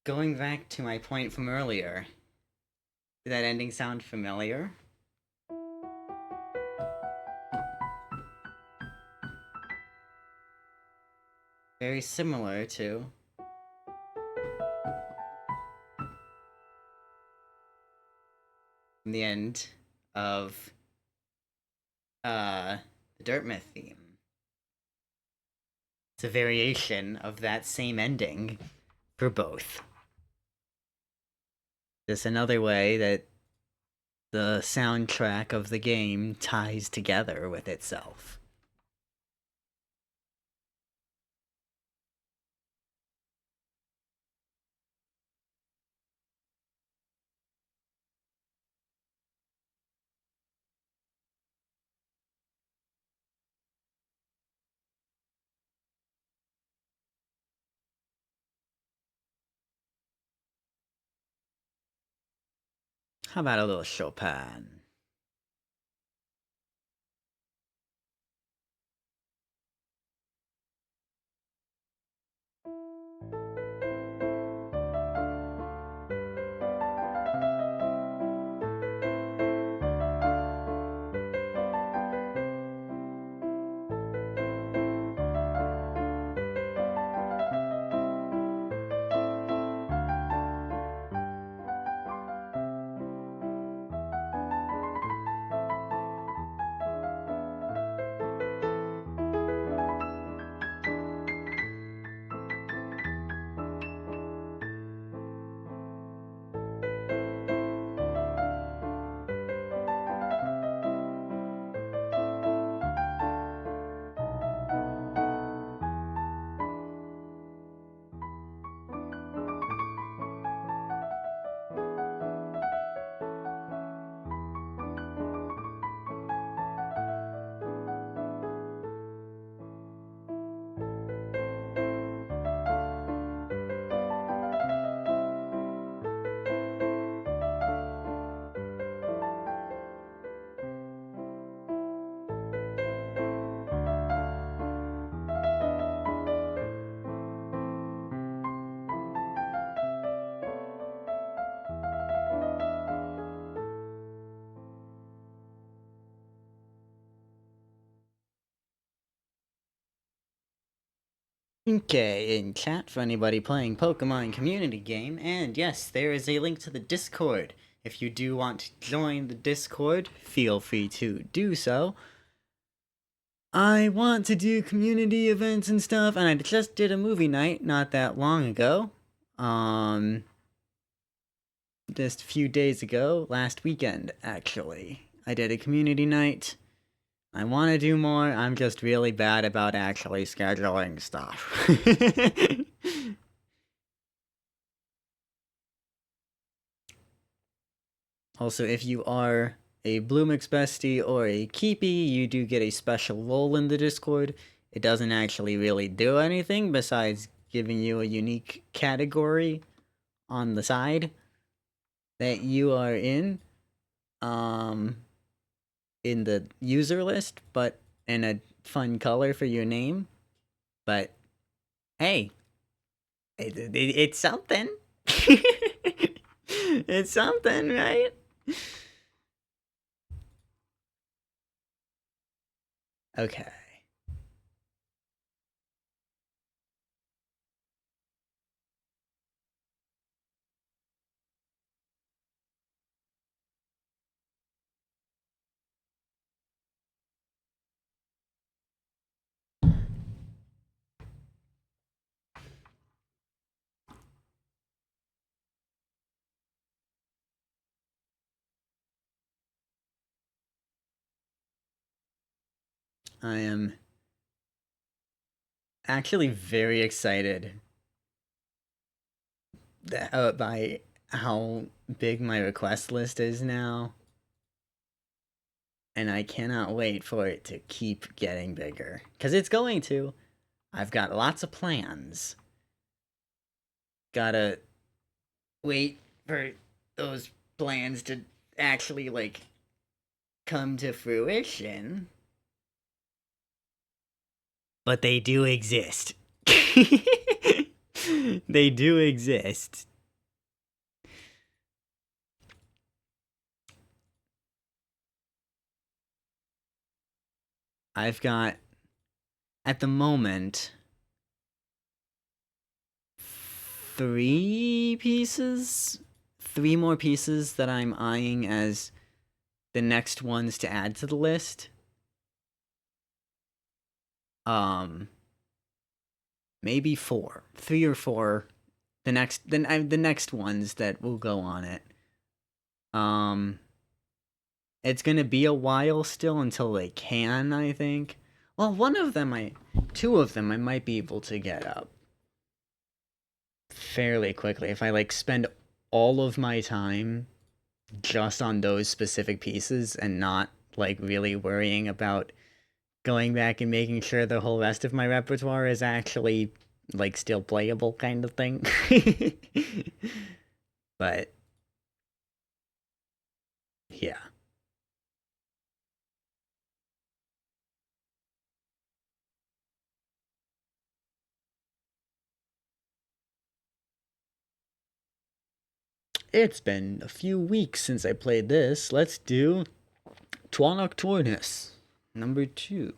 Going back to my point from earlier, did that ending sound familiar? Very similar to the end of the Dartmouth theme. It's a variation of that same ending for both. Just another way that the soundtrack of the game ties together with itself. How about a little Chopin? Okay, in chat for anybody playing Pokemon community game, and yes, there is a link to the Discord. If you do want to join the Discord, feel free to do so. I want to do community events and stuff, and I just did a movie night not that long ago. Just a few days ago, last weekend, actually. I did a community night. I want to do more, I'm just really bad about actually scheduling stuff. Also, if you are a Bloomix bestie or a Keepy, you do get a special role in the Discord. It doesn't actually really do anything besides giving you a unique category on the side that you are in the user list, but in a fun color for your name. But hey, it's something. It's something, right? Okay. I am actually very excited by how big my request list is now. And I cannot wait for it to keep getting bigger. Because it's going to. I've got lots of plans. Gotta wait for those plans to actually, like, come to fruition. But they do exist. They do exist. I've got, at the moment, 3 more pieces that I'm eyeing as the next ones to add to the list. Maybe four, 3 or 4. The next ones that will go on it. It's gonna be a while still until they can, I think. Well, two of them I might be able to get up fairly quickly if I like spend all of my time just on those specific pieces and not like really worrying about going back and making sure the whole rest of my repertoire is actually like still playable kind of thing. But yeah. It's been a few weeks since I played this. Let's do Tuan Nocturnus, number 2.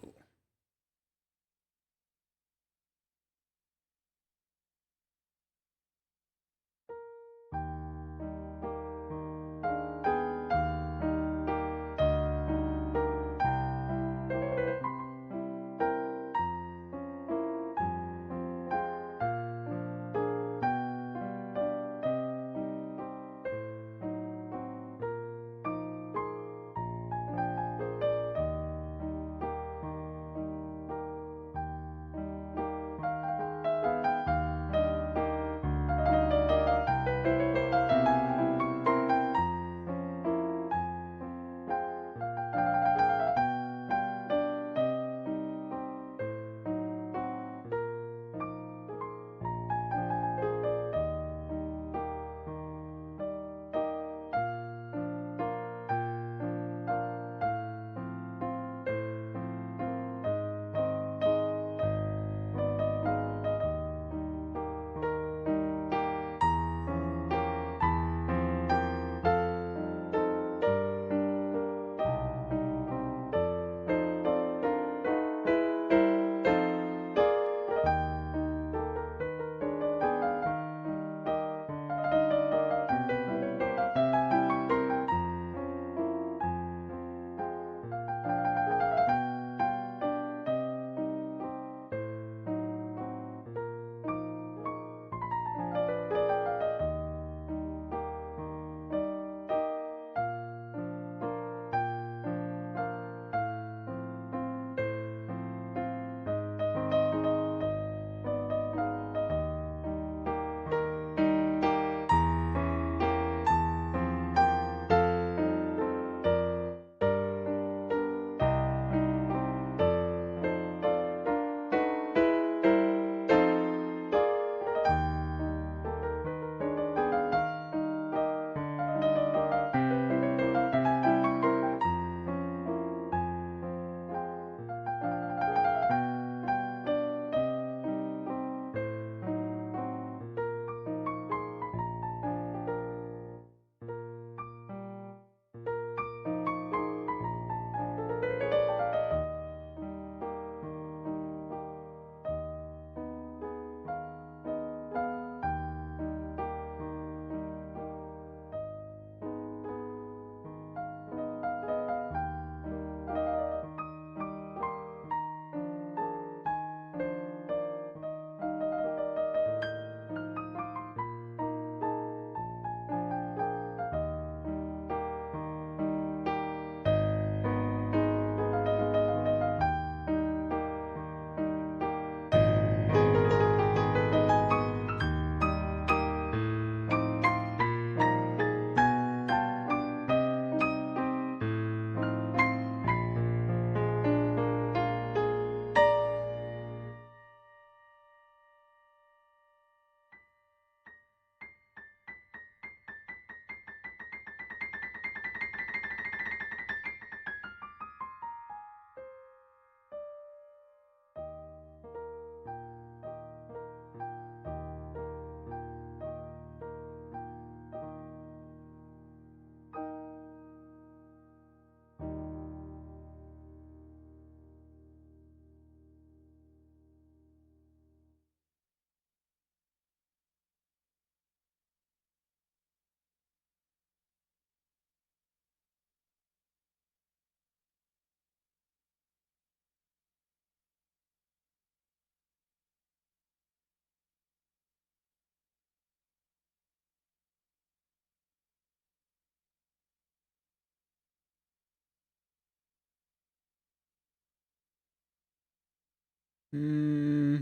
Hmm.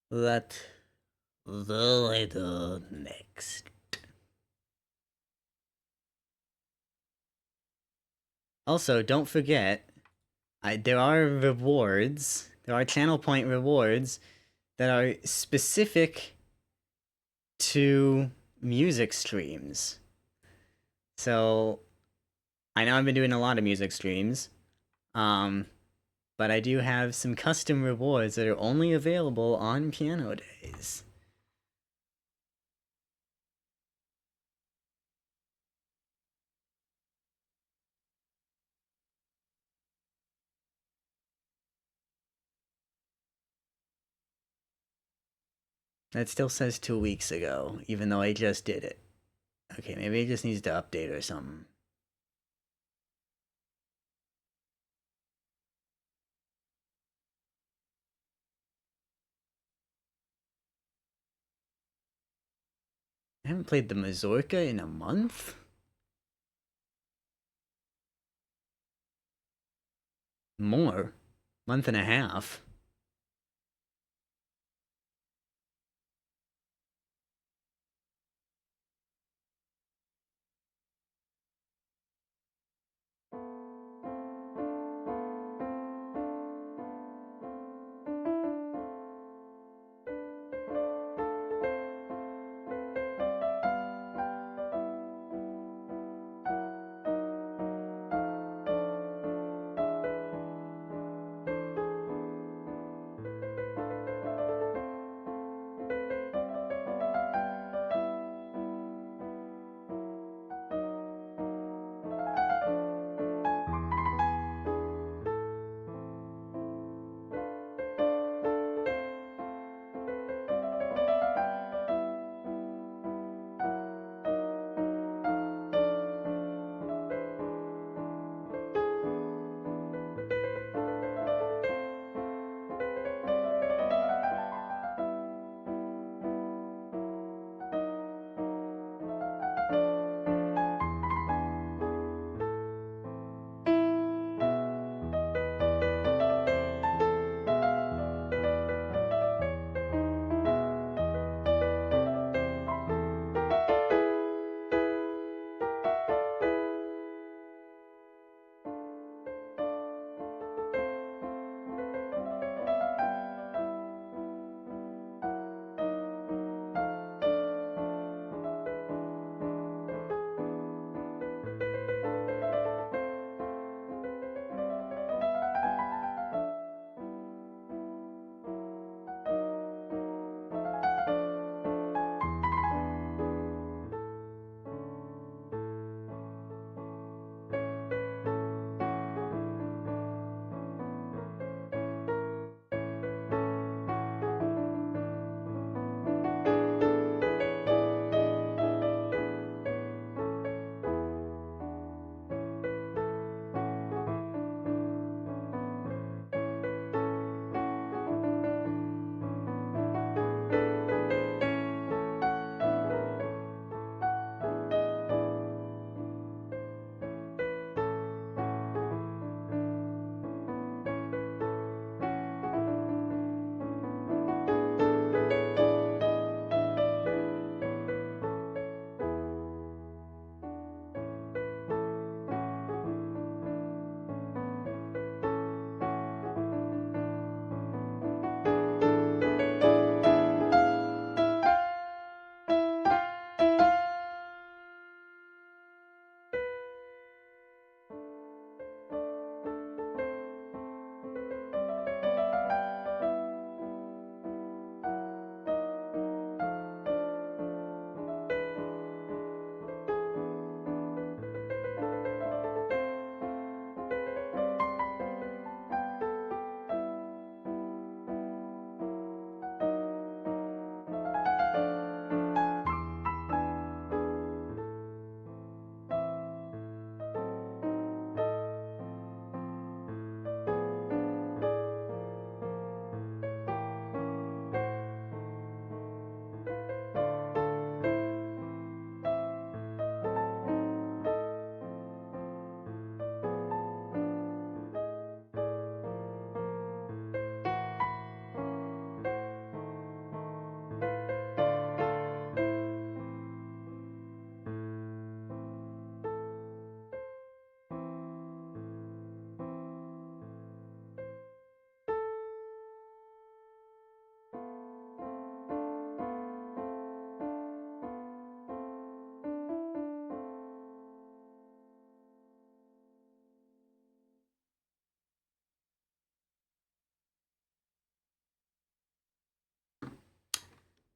What will I do next? Also, don't forget, there are rewards. There are channel point rewards that are specific to music streams. So, I know I've been doing a lot of music streams, um, but I do have some custom rewards that are only available on Piano Days. That still says 2 weeks ago, even though I just did it. Okay, maybe it just needs to update or something. I haven't played the Mazurka in a month? More. Month and a half.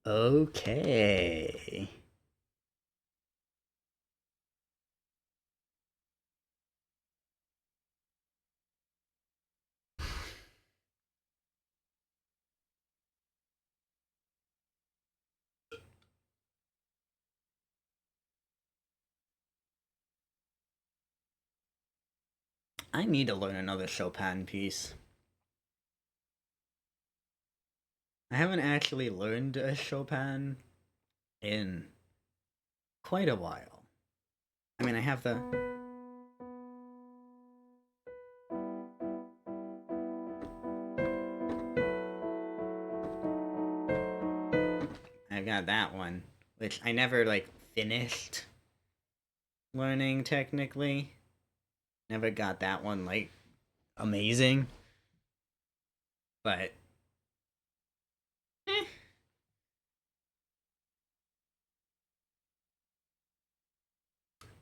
Okay. I need to learn another Chopin piece. I haven't actually learned a Chopin in quite a while. I mean, I have the. I've got that one, which I never, like, finished learning technically. Never got that one, like, amazing. But. Eh.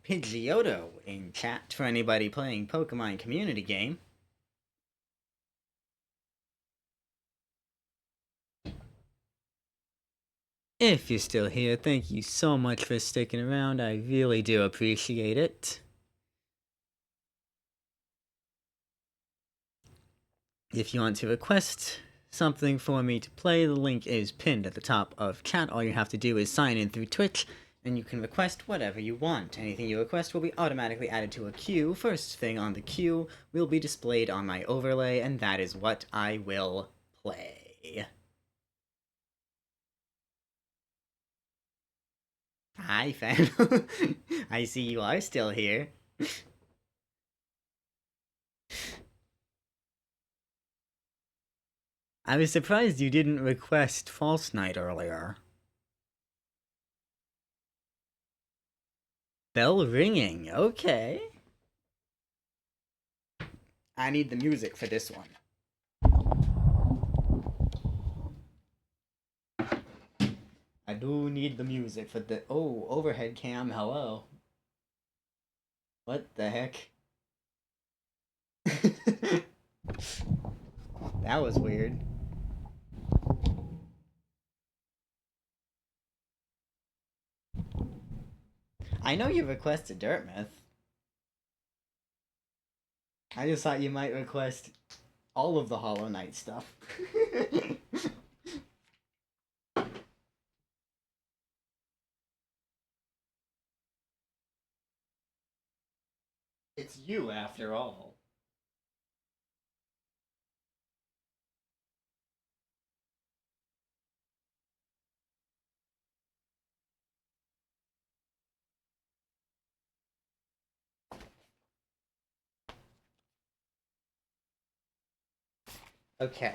Pidgeotto in chat for anybody playing Pokemon community game. If you're still here, thank you so much for sticking around. I really do appreciate it. If you want to request something for me to play, the link is pinned at the top of chat. All you have to do is sign in through Twitch, and you can request whatever you want. Anything you request will be automatically added to a queue. First thing on the queue will be displayed on my overlay, and that is what I will play. Hi, fan. I see you are still here. I was surprised you didn't request False Night earlier. Bell ringing, okay. I need the music for this one. I do need the music for the. Oh, overhead cam, hello. What the heck? That was weird. I know you requested Dirtmouth. I just thought you might request all of the Hollow Knight stuff. It's you, after all. Okay.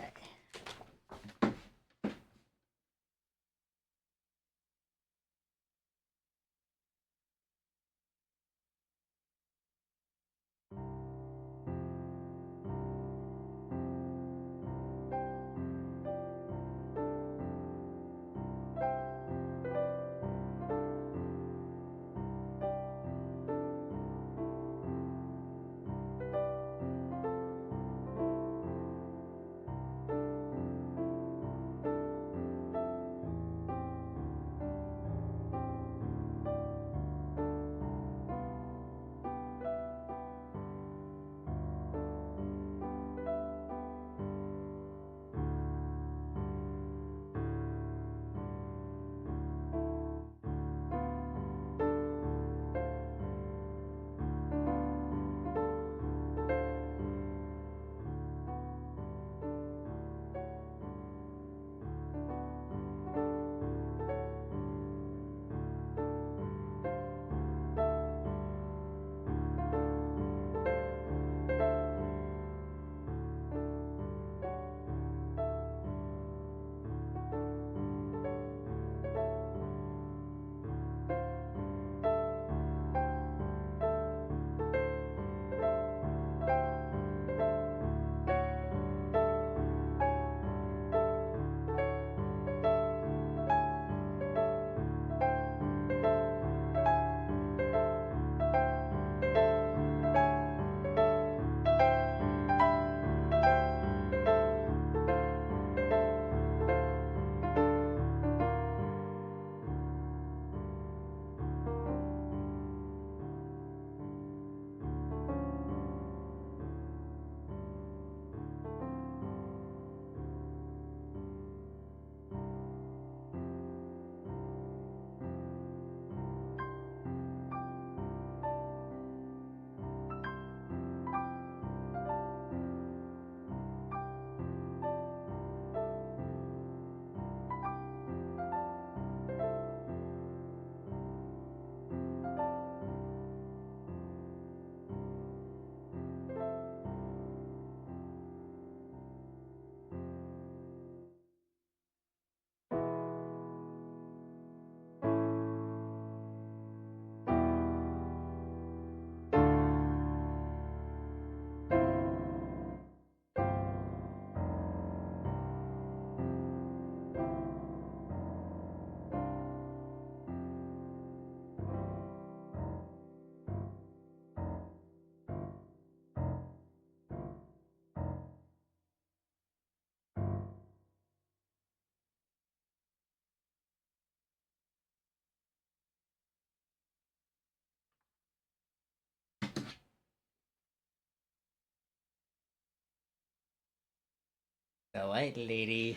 The white lady.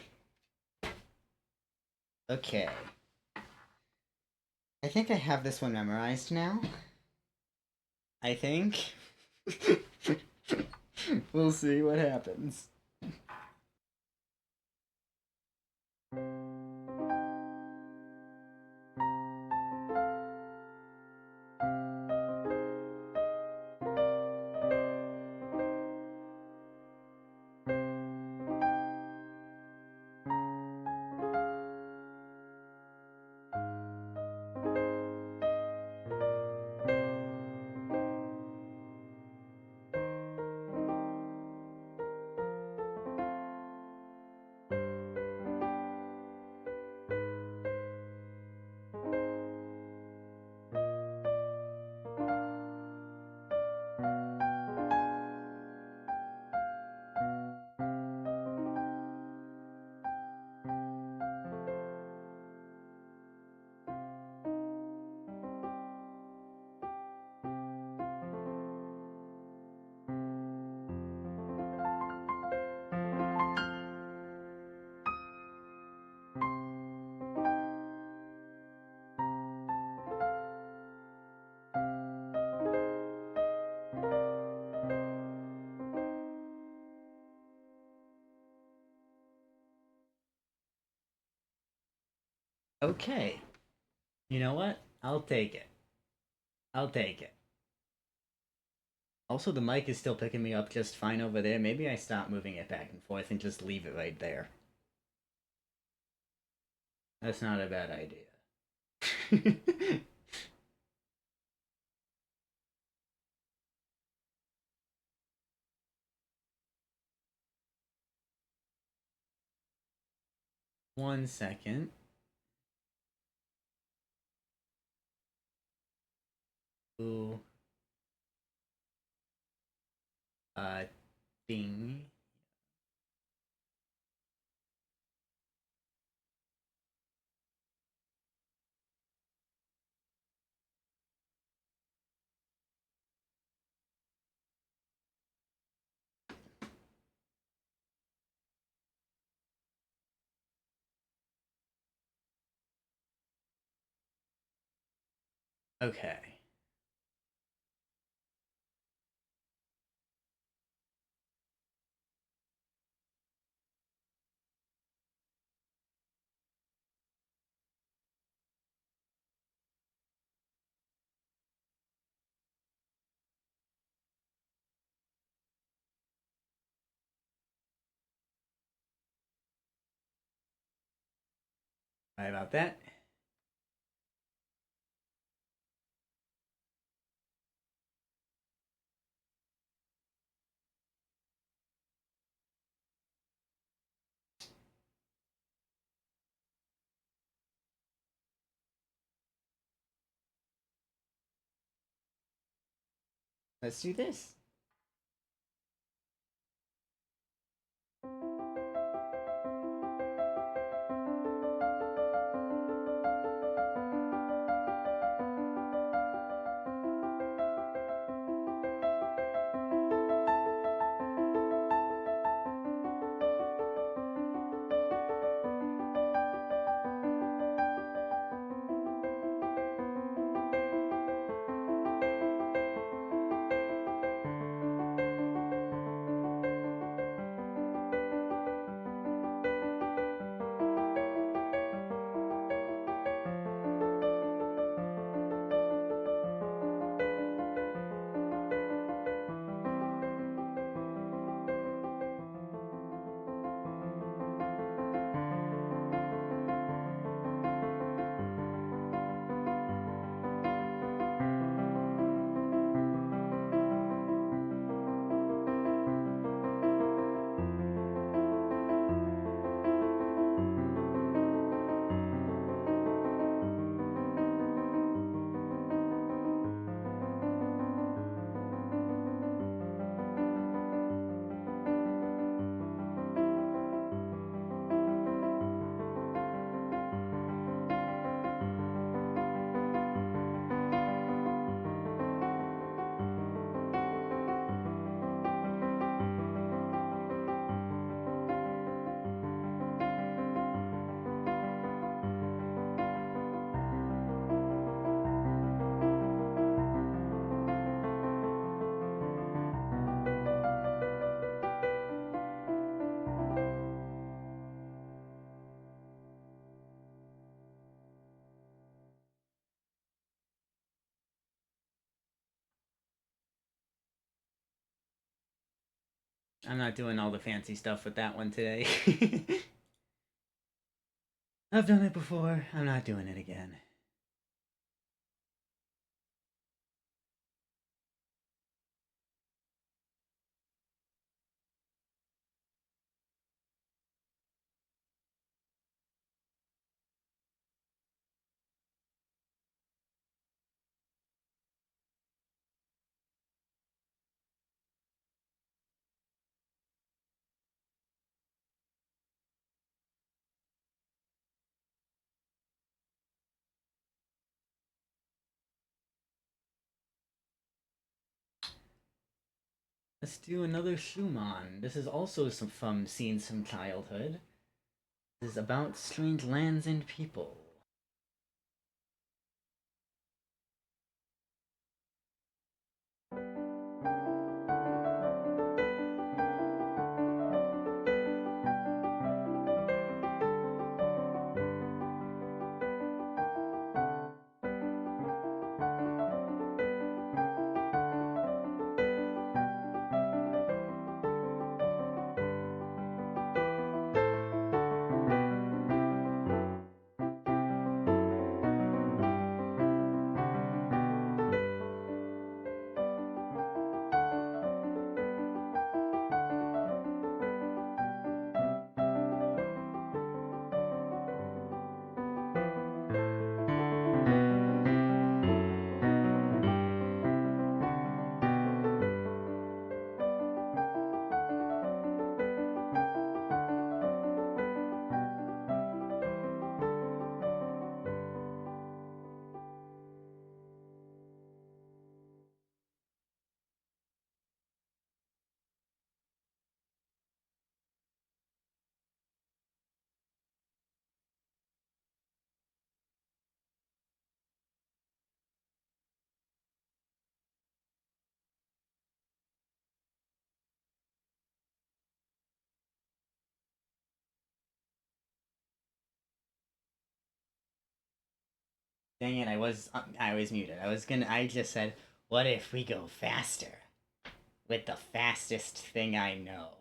Okay. I think I have this one memorized now. I think. We'll see what happens. Okay. You know what? I'll take it. I'll take it. Also, the mic is still picking me up just fine over there. Maybe I stop moving it back and forth and just leave it right there. That's not a bad idea. One second. Ooh. Ding. Okay. Sorry about that. Let's do this. I'm not doing all the fancy stuff with that one today. I've done it before. I'm not doing it again. Let's do another Schumann. This is also some from scenes from childhood. This is about strange lands and people. Dang it, I was muted. I just said, what if we go faster? With the fastest thing I know.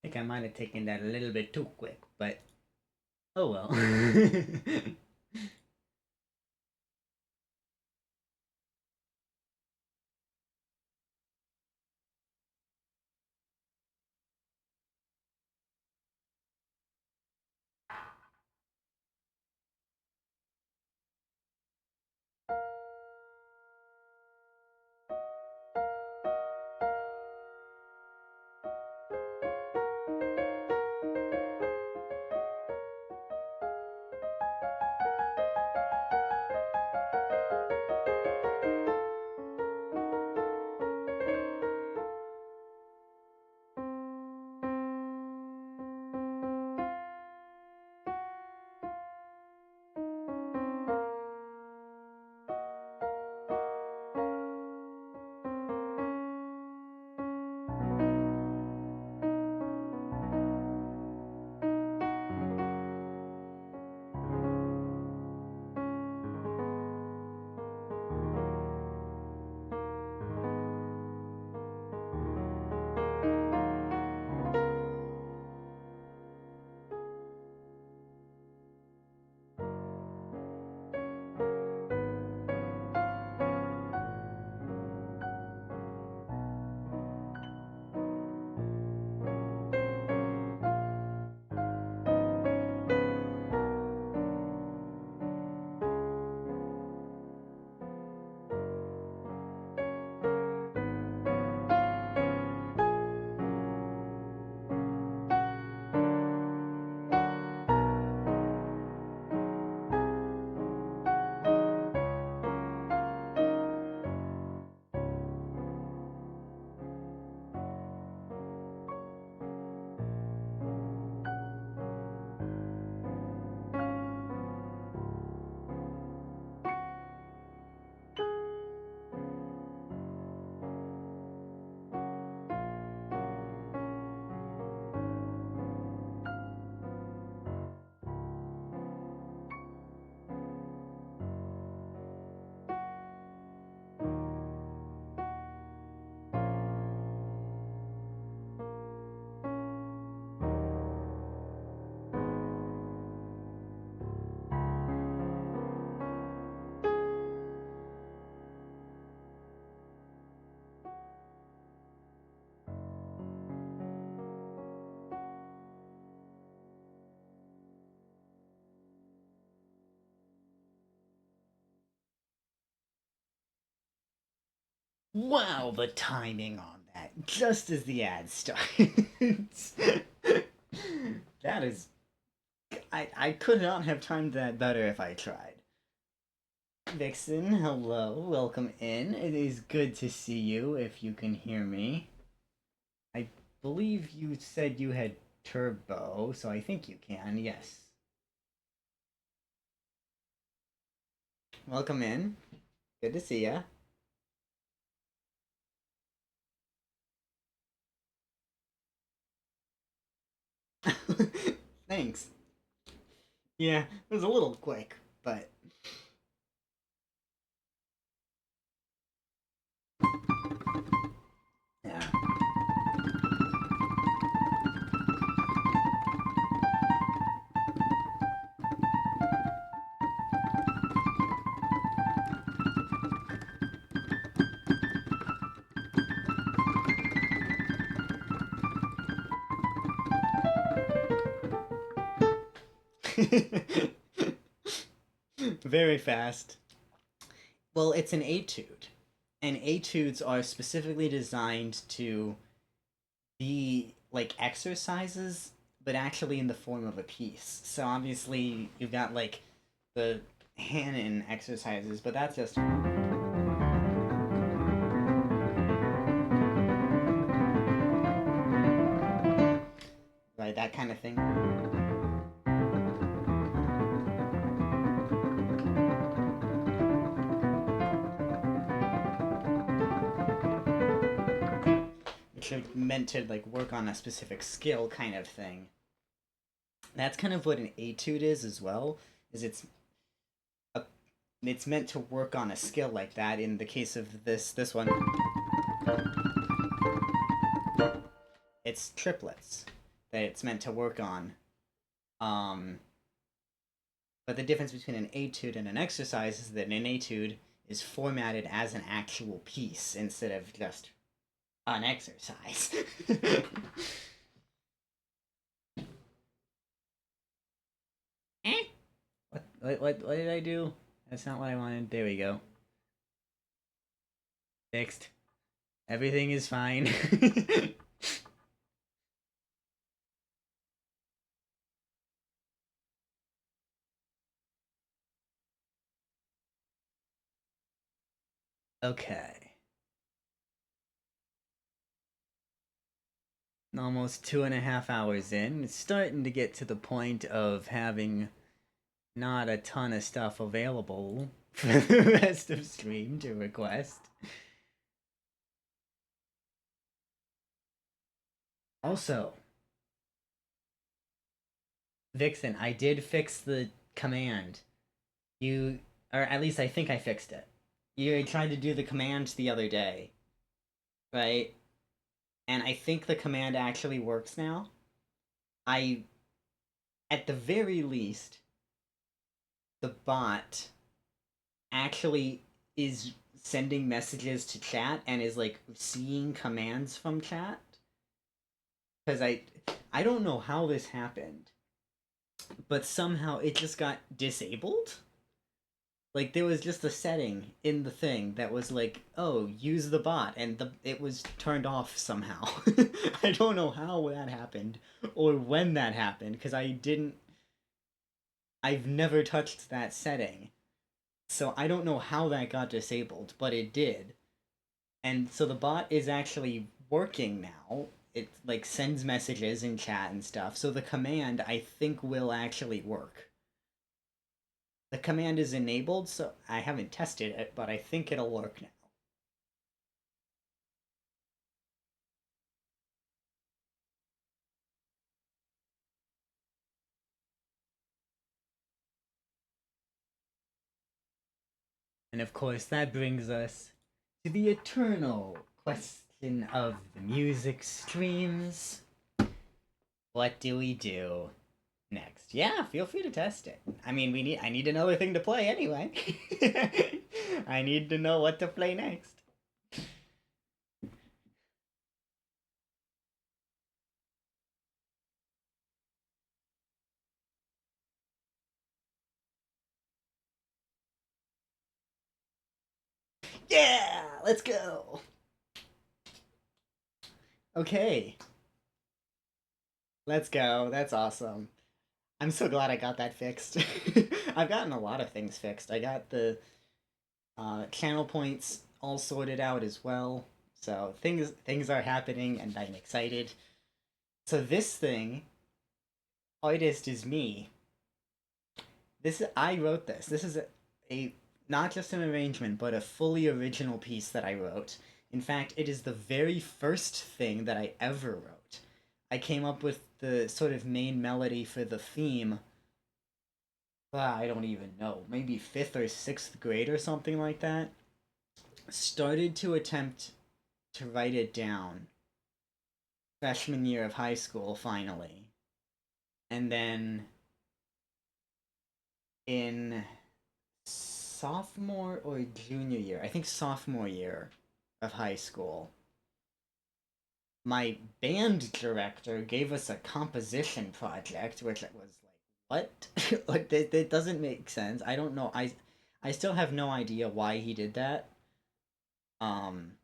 I think I might have taken that a little bit too quick, but oh well. Wow, the timing on that. Just as the ad starts. That is. I could not have timed that better if I tried. Vixen, hello, welcome in. It is good to see you if you can hear me. I believe you said you had turbo, so I think you can, yes. Welcome in. Good to see ya. Thanks. Yeah, it was a little quick, but yeah. Very fast. Well, it's an etude, and etudes are specifically designed to be like exercises, but actually in the form of a piece. So obviously you've got like the Hanon exercises, but that's just right that kind of thing. Which are meant to like work on a specific skill kind of thing. That's kind of what an etude is as well. Is a, it's meant to work on a skill like that. In the case of this one, it's triplets that it's meant to work on. Um, but the difference between an etude and an exercise is that an etude is formatted as an actual piece instead of just an exercise. Eh? What did I do? That's not what I wanted. There we go. Fixed. Everything is fine. Okay. Almost 2.5 hours in. It's starting to get to the point of having not a ton of stuff available for the rest of stream to request. Also, Vixen, I did fix the command. You, or at least I think I fixed it. You tried to do the command the other day, right? And I think the command actually works now. I, at the very least, the bot actually is sending messages to chat and is like seeing commands from chat. Because I don't know how this happened, but somehow it just got disabled. Like there was just a setting in the thing that was like, oh, use the bot, and it was turned off somehow. I don't know how that happened or when that happened because I've never touched that setting. So I don't know how that got disabled, but it did. And so the bot is actually working now. It like sends messages in chat and stuff. So the command I think will actually work. The command is enabled, so I haven't tested it, but I think it'll work now. And of course, that brings us to the eternal question of the music streams. What do we do next? Yeah, feel free to test it. I mean, I need another thing to play anyway. I need to know what to play next. Yeah, let's go. Okay, let's go. That's awesome. I'm so glad I got that fixed. I've gotten a lot of things fixed. I got the channel points all sorted out as well. So things are happening and I'm excited. So this thing, artist is me. I wrote this. This is a not just an arrangement, but a fully original piece that I wrote. In fact, it is the very first thing that I ever wrote. I came up with the sort of main melody for the theme. I don't even know, maybe fifth or sixth grade or something like that. Started to attempt to write it down freshman year of high school finally. And then in sophomore or junior year, I think sophomore year of high school, my band director gave us a composition project, which was like, what? Like that doesn't make sense. I don't know. I still have no idea why he did that. Um,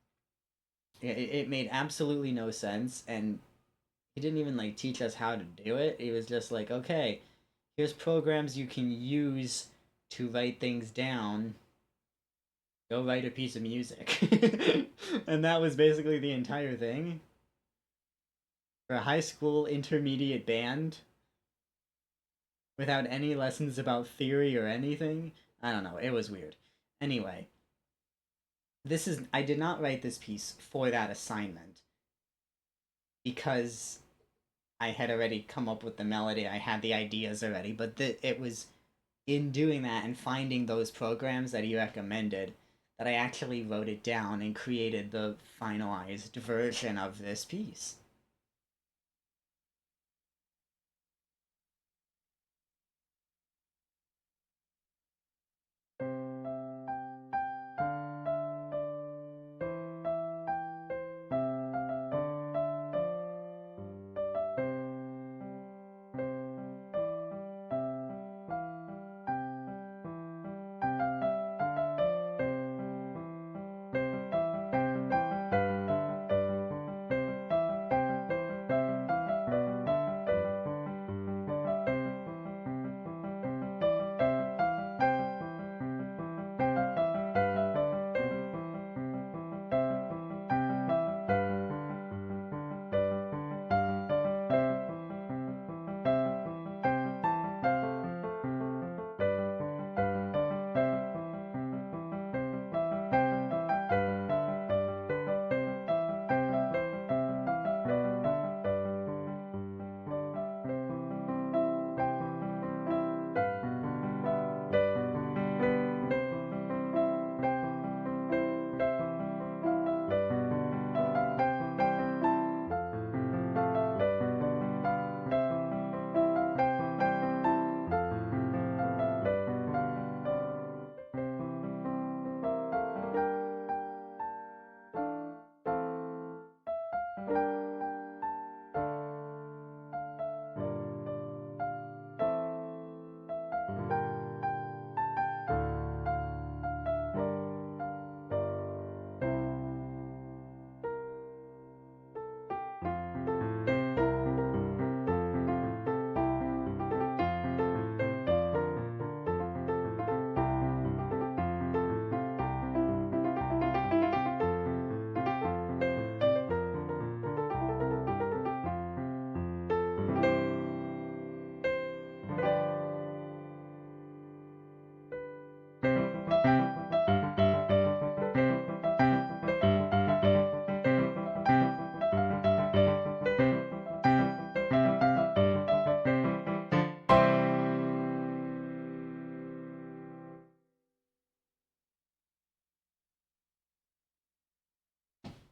it made absolutely no sense, and he didn't even like teach us how to do it. He was just like, okay, here's programs you can use to write things down. Go write a piece of music. And that was basically the entire thing. For a high school intermediate band without any lessons about theory or anything. I don't know, it was weird. Anyway, I did not write this piece for that assignment because I had already come up with the melody. I had the ideas already, but it was in doing that and finding those programs that he recommended that I actually wrote it down and created the finalized version of this piece.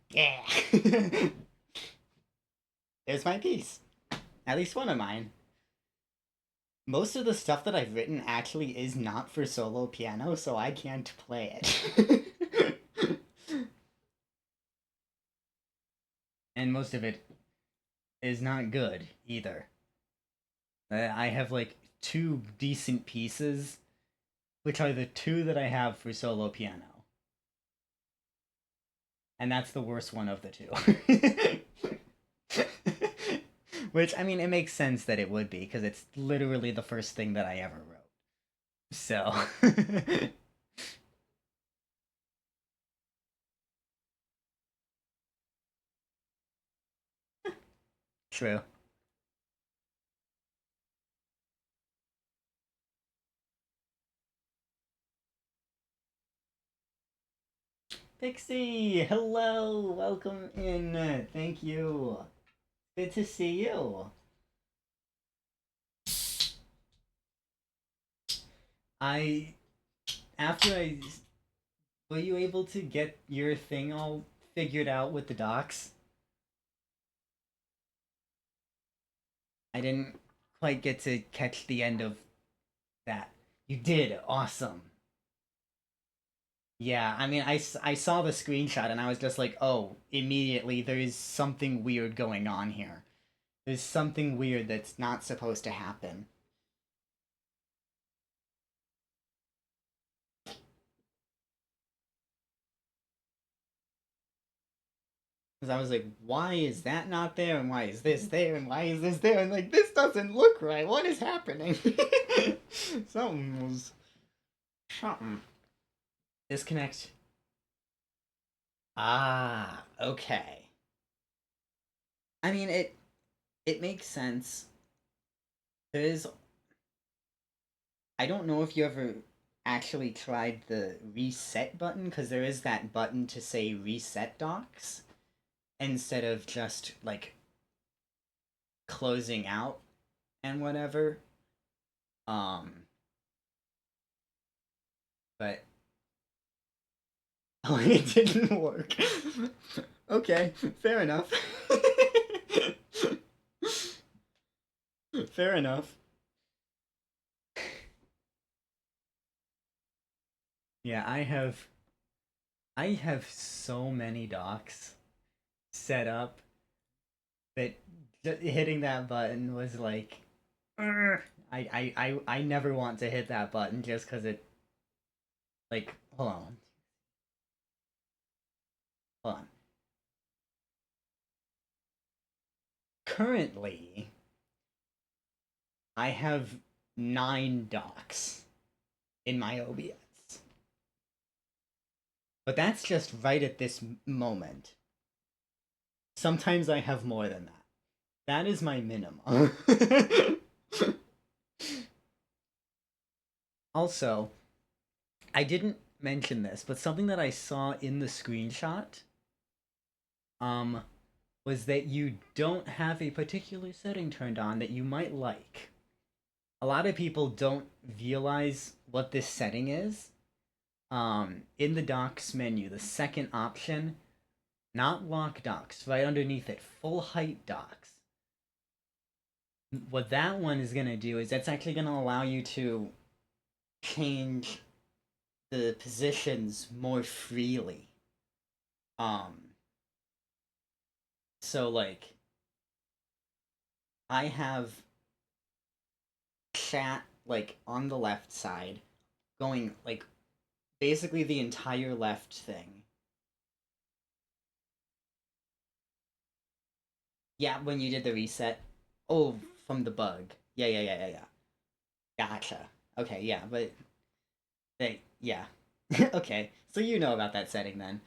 Yeah. There's my piece. At least one of mine. Most of the stuff that I've written actually is not for solo piano, so I can't play it. And most of it is not good either. I have like two decent pieces, which are the two that I have for solo piano. And that's the worst one of the two. Which, I mean, it makes sense that it would be, because it's literally the first thing that I ever wrote. So. True. Pixie, hello, welcome in. Thank you. Good to see you. I after I were you able to get your thing all figured out with the docs? I didn't quite get to catch the end of that. You did. Awesome. Yeah, I mean, I saw the screenshot and I was just like, oh, immediately there is something weird going on here. There's something weird that's not supposed to happen. Because I was like, why is that not there? And why is this there? And why is this there? And like, this doesn't look right. What is happening? Something was. Something. Disconnect. Ah, okay. I mean, it makes sense. There is. I don't know if you ever actually tried the reset button, because there is that button to say reset docs instead of just like closing out and whatever. Um, but oh, it didn't work. Okay, fair enough. Fair enough. Yeah, I have so many docs set up that hitting that button was like, "Ugh." I never want to hit that button just because it, like, hold on. Currently, I have 9 docs in my OBS, but that's just right at this moment. Sometimes I have more than that. That is my minimum. Also, I didn't mention this, but something that I saw in the screenshot um was that you don't have a particular setting turned on that you might like. A lot of people don't realize what this setting is. In the docs menu, the second option, not lock docs, right underneath it, full height docs. What that one is going to do is that's actually going to allow you to change the positions more freely. Um, so like I have chat like on the left side, going like basically the entire left thing. Yeah, when you did the reset. Oh, from the bug. Yeah, yeah, yeah, yeah, yeah. Gotcha. Okay, yeah, but yeah. Okay, so you know about that setting then.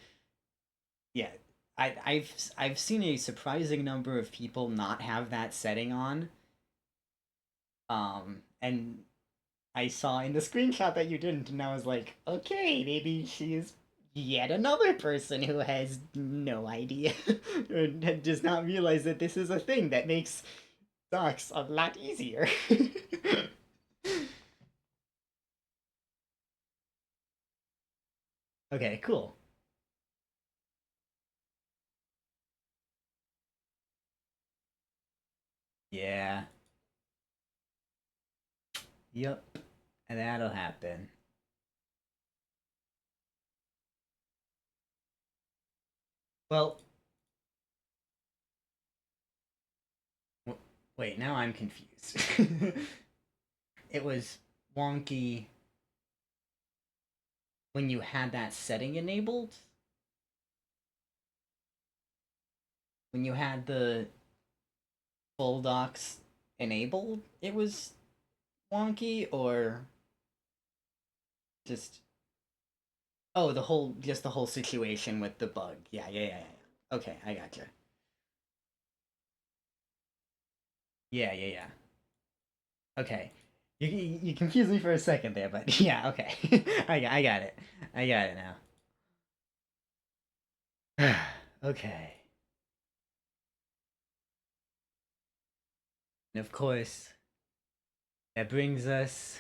Yeah, I've seen a surprising number of people not have that setting on. And I saw in the screenshot that you didn't, and I was like, okay, maybe she is yet another person who has no idea or does not realize that this is a thing that makes docs a lot easier. Okay, cool. Yeah. Yep. And that'll happen. Well, wait, now I'm confused. It was wonky when you had that setting enabled? when you had the full docs enabled, it was wonky, or just oh, the whole situation with the bug. Yeah, yeah, yeah, yeah. Okay, I gotcha. Yeah, yeah, yeah. Okay. You confused me for a second there, but yeah, okay. I got it. I got it now. Okay. And of course, that brings us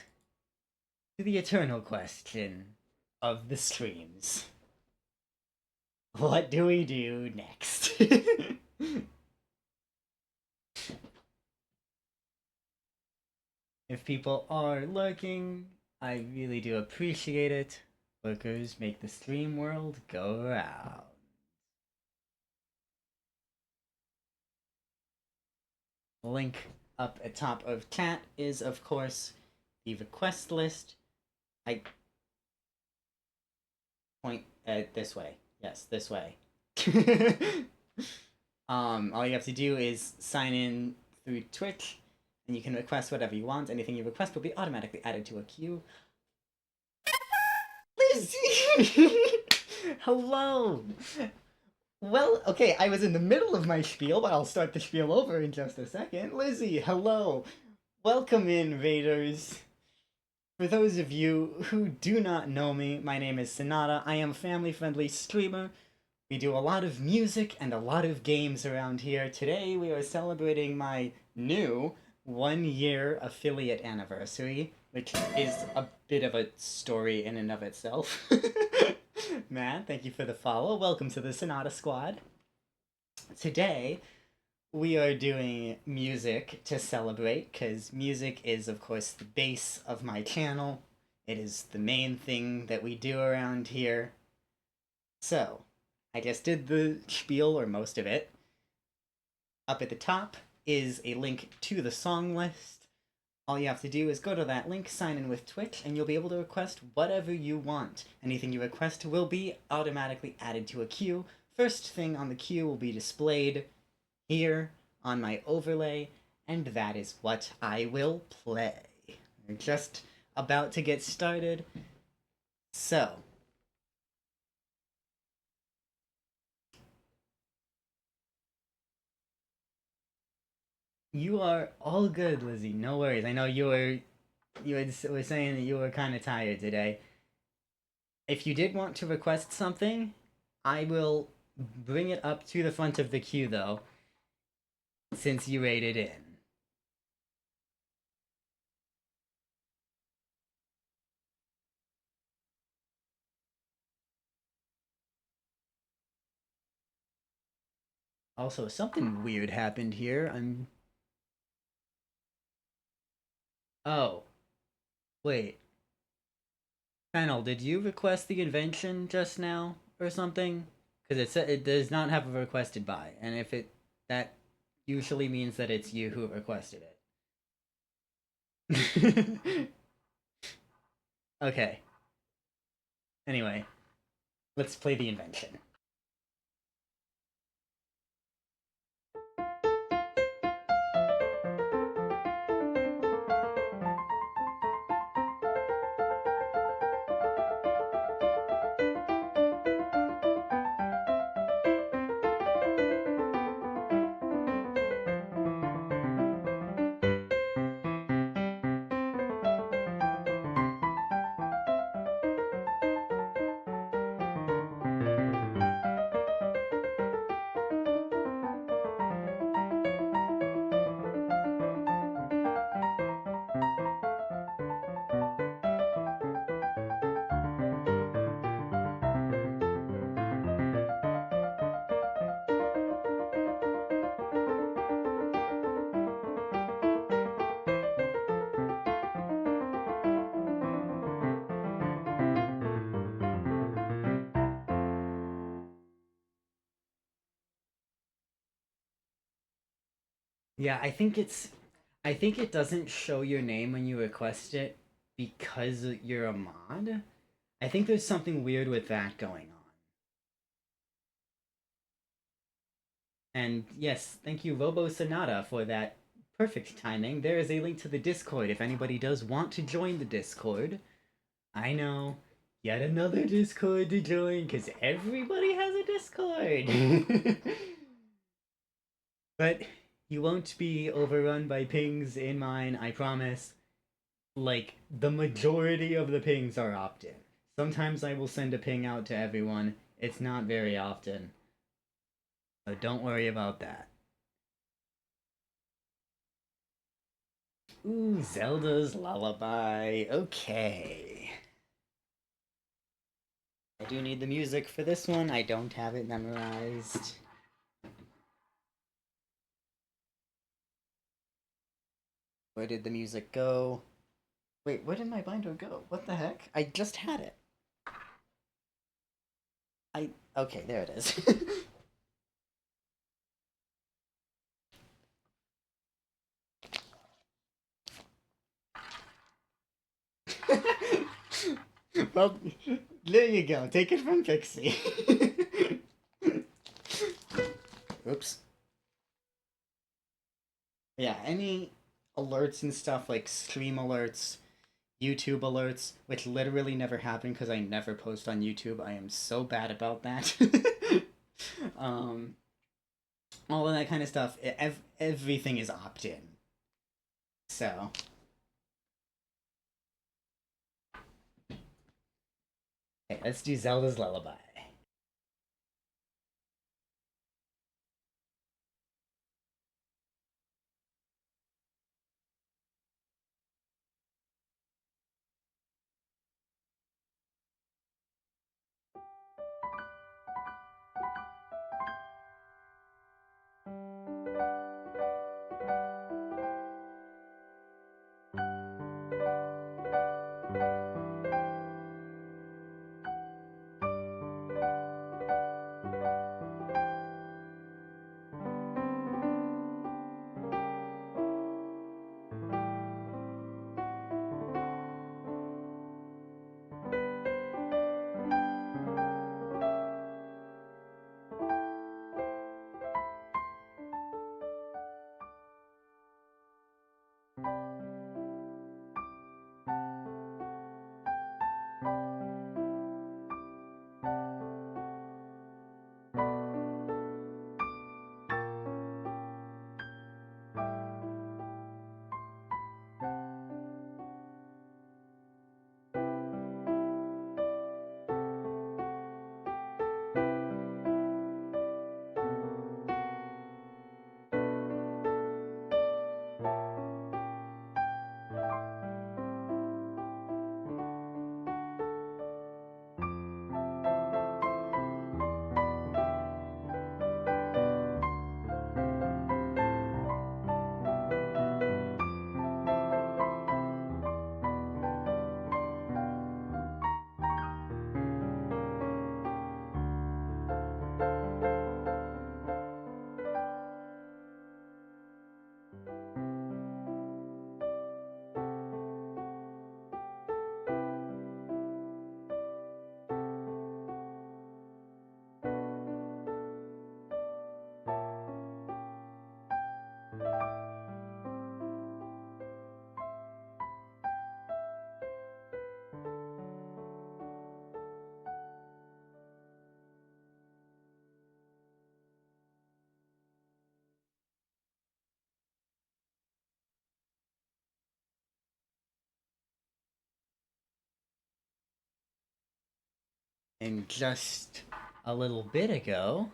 to the eternal question of the streams. What do we do next? If people are lurking, I really do appreciate it. Lurkers make the stream world go round. The link up at top of chat is, of course, the request list. I point this way. Yes, this way. All you have to do is sign in through Twitch, and you can request whatever you want. Anything you request will be automatically added to a queue. Lizzie! Hello! Well, okay, I was in the middle of my spiel, but I'll start the spiel over in just a second. Lizzie, hello! Welcome in, Raiders! For those of you who do not know me, my name is Sonata. I am a family-friendly streamer. We do a lot of music and a lot of games around here. Today we are celebrating my new 1 year affiliate anniversary, which is a bit of a story in and of itself. Matt, thank you for the follow. Welcome to the Sonata Squad. Today we are doing music to celebrate, because music is, of course, the base of my channel. It is the main thing that we do around here. So, I just did the spiel, or most of it. Up at the top is a link to the song list. All you have to do is go to that link, sign in with Twitch, and you'll be able to request whatever you want. Anything you request will be automatically added to a queue. First thing on the queue will be displayed here on my overlay, and that is what I will play. We're just about to get started. So, you are all good, Lizzie. No worries. I know were saying that you were kind of tired today. If you did want to request something, I will bring it up to the front of the queue, though, since you rated in. Also, something weird happened here. Oh, wait. Fennel, did you request the invention just now or something? Because it does not have a requested by, and if it that usually means that it's you who requested it. Okay. Anyway, let's play the invention. Yeah, I think it doesn't show your name when you request it because you're a mod. I think there's something weird with that going on. And yes, thank you, Robo Sonata, for that perfect timing. There is a link to the Discord if anybody does want to join the Discord. I know, yet another Discord to join, because everybody has a Discord. But you won't be overrun by pings in mine, I promise. Like, the majority of the pings are opt in. Sometimes I will send a ping out to everyone. It's not very often. So don't worry about that. Ooh, Zelda's Lullaby. Okay. I do need the music for this one. I don't have it memorized. Where did the music go? Wait, where did my binder go? What the heck? I just had it. Okay, there it is. Well, there you go. Take it from Pixie. Oops. Yeah, any alerts and stuff like stream alerts, YouTube alerts, which literally never happen because I never post on YouTube. I am so bad about that. um, all of that kind of stuff. Everything is opt in. So, okay, let's do Zelda's Lullaby. And just a little bit ago,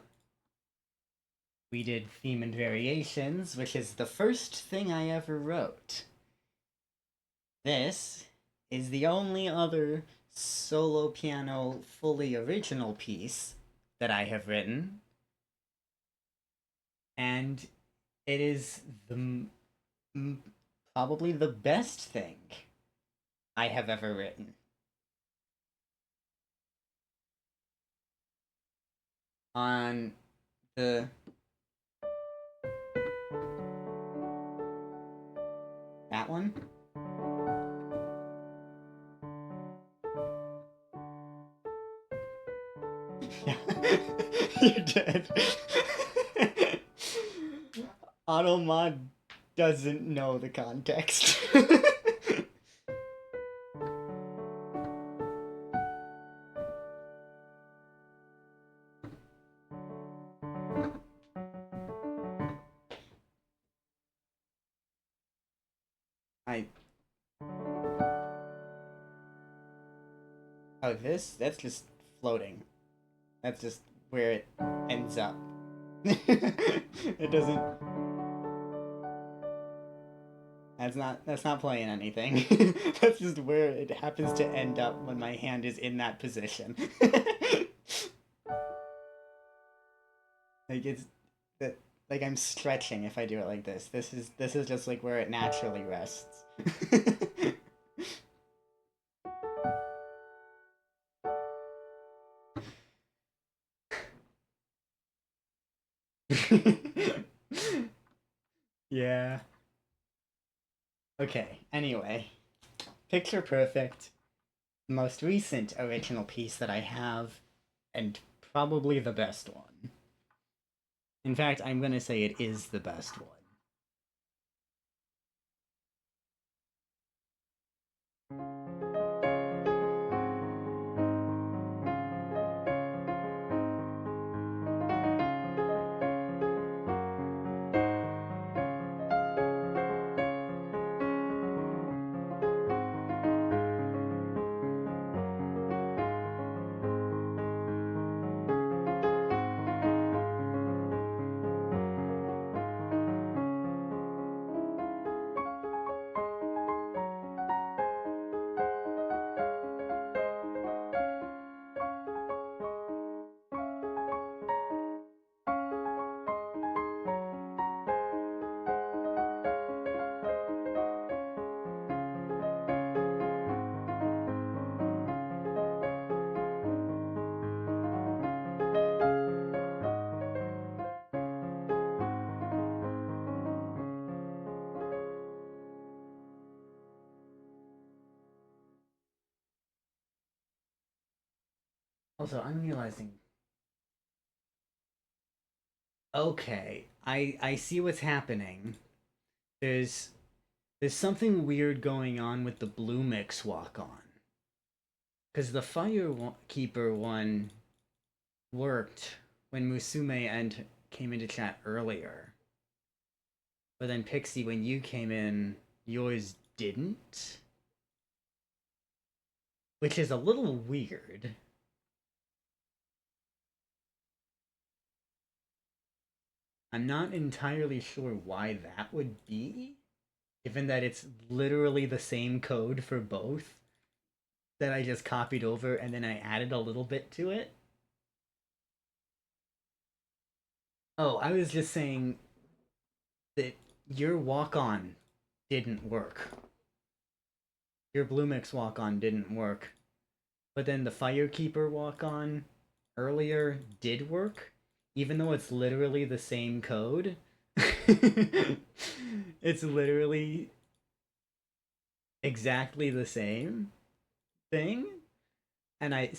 we did Theme and Variations, which is the first thing I ever wrote. This is the only other solo piano fully original piece that I have written, and it is probably the best thing I have ever written. On the that one? Yeah. You're dead. AutoMod doesn't know the context. I Oh, that's just floating. That's just where it ends up. It doesn't that's not playing anything. That's just where it happens to end up when my hand is in that position. Like it's that like I'm stretching if I do it like this. This is just like where it naturally rests. Yeah. Okay, anyway. Picture Perfect, most recent original piece that I have, and probably the best one. In fact, I'm gonna say it is the best one. Also, I'm realizing. Okay, I see what's happening. There's there's something weird going on with the Blue Mix walk on. Because the Firekeeper one worked when Musume and came into chat earlier. But then Pixie, when you came in, yours didn't. Which is a little weird. I'm not entirely sure why that would be, given that it's literally the same code for both that I just copied over and then I added a little bit to it. Oh, I was just saying that your walk on didn't work. Your Blue Mix walk on didn't work. But then the Firekeeper walk on earlier did work, even though it's literally the same code. It's literally exactly the same thing. And I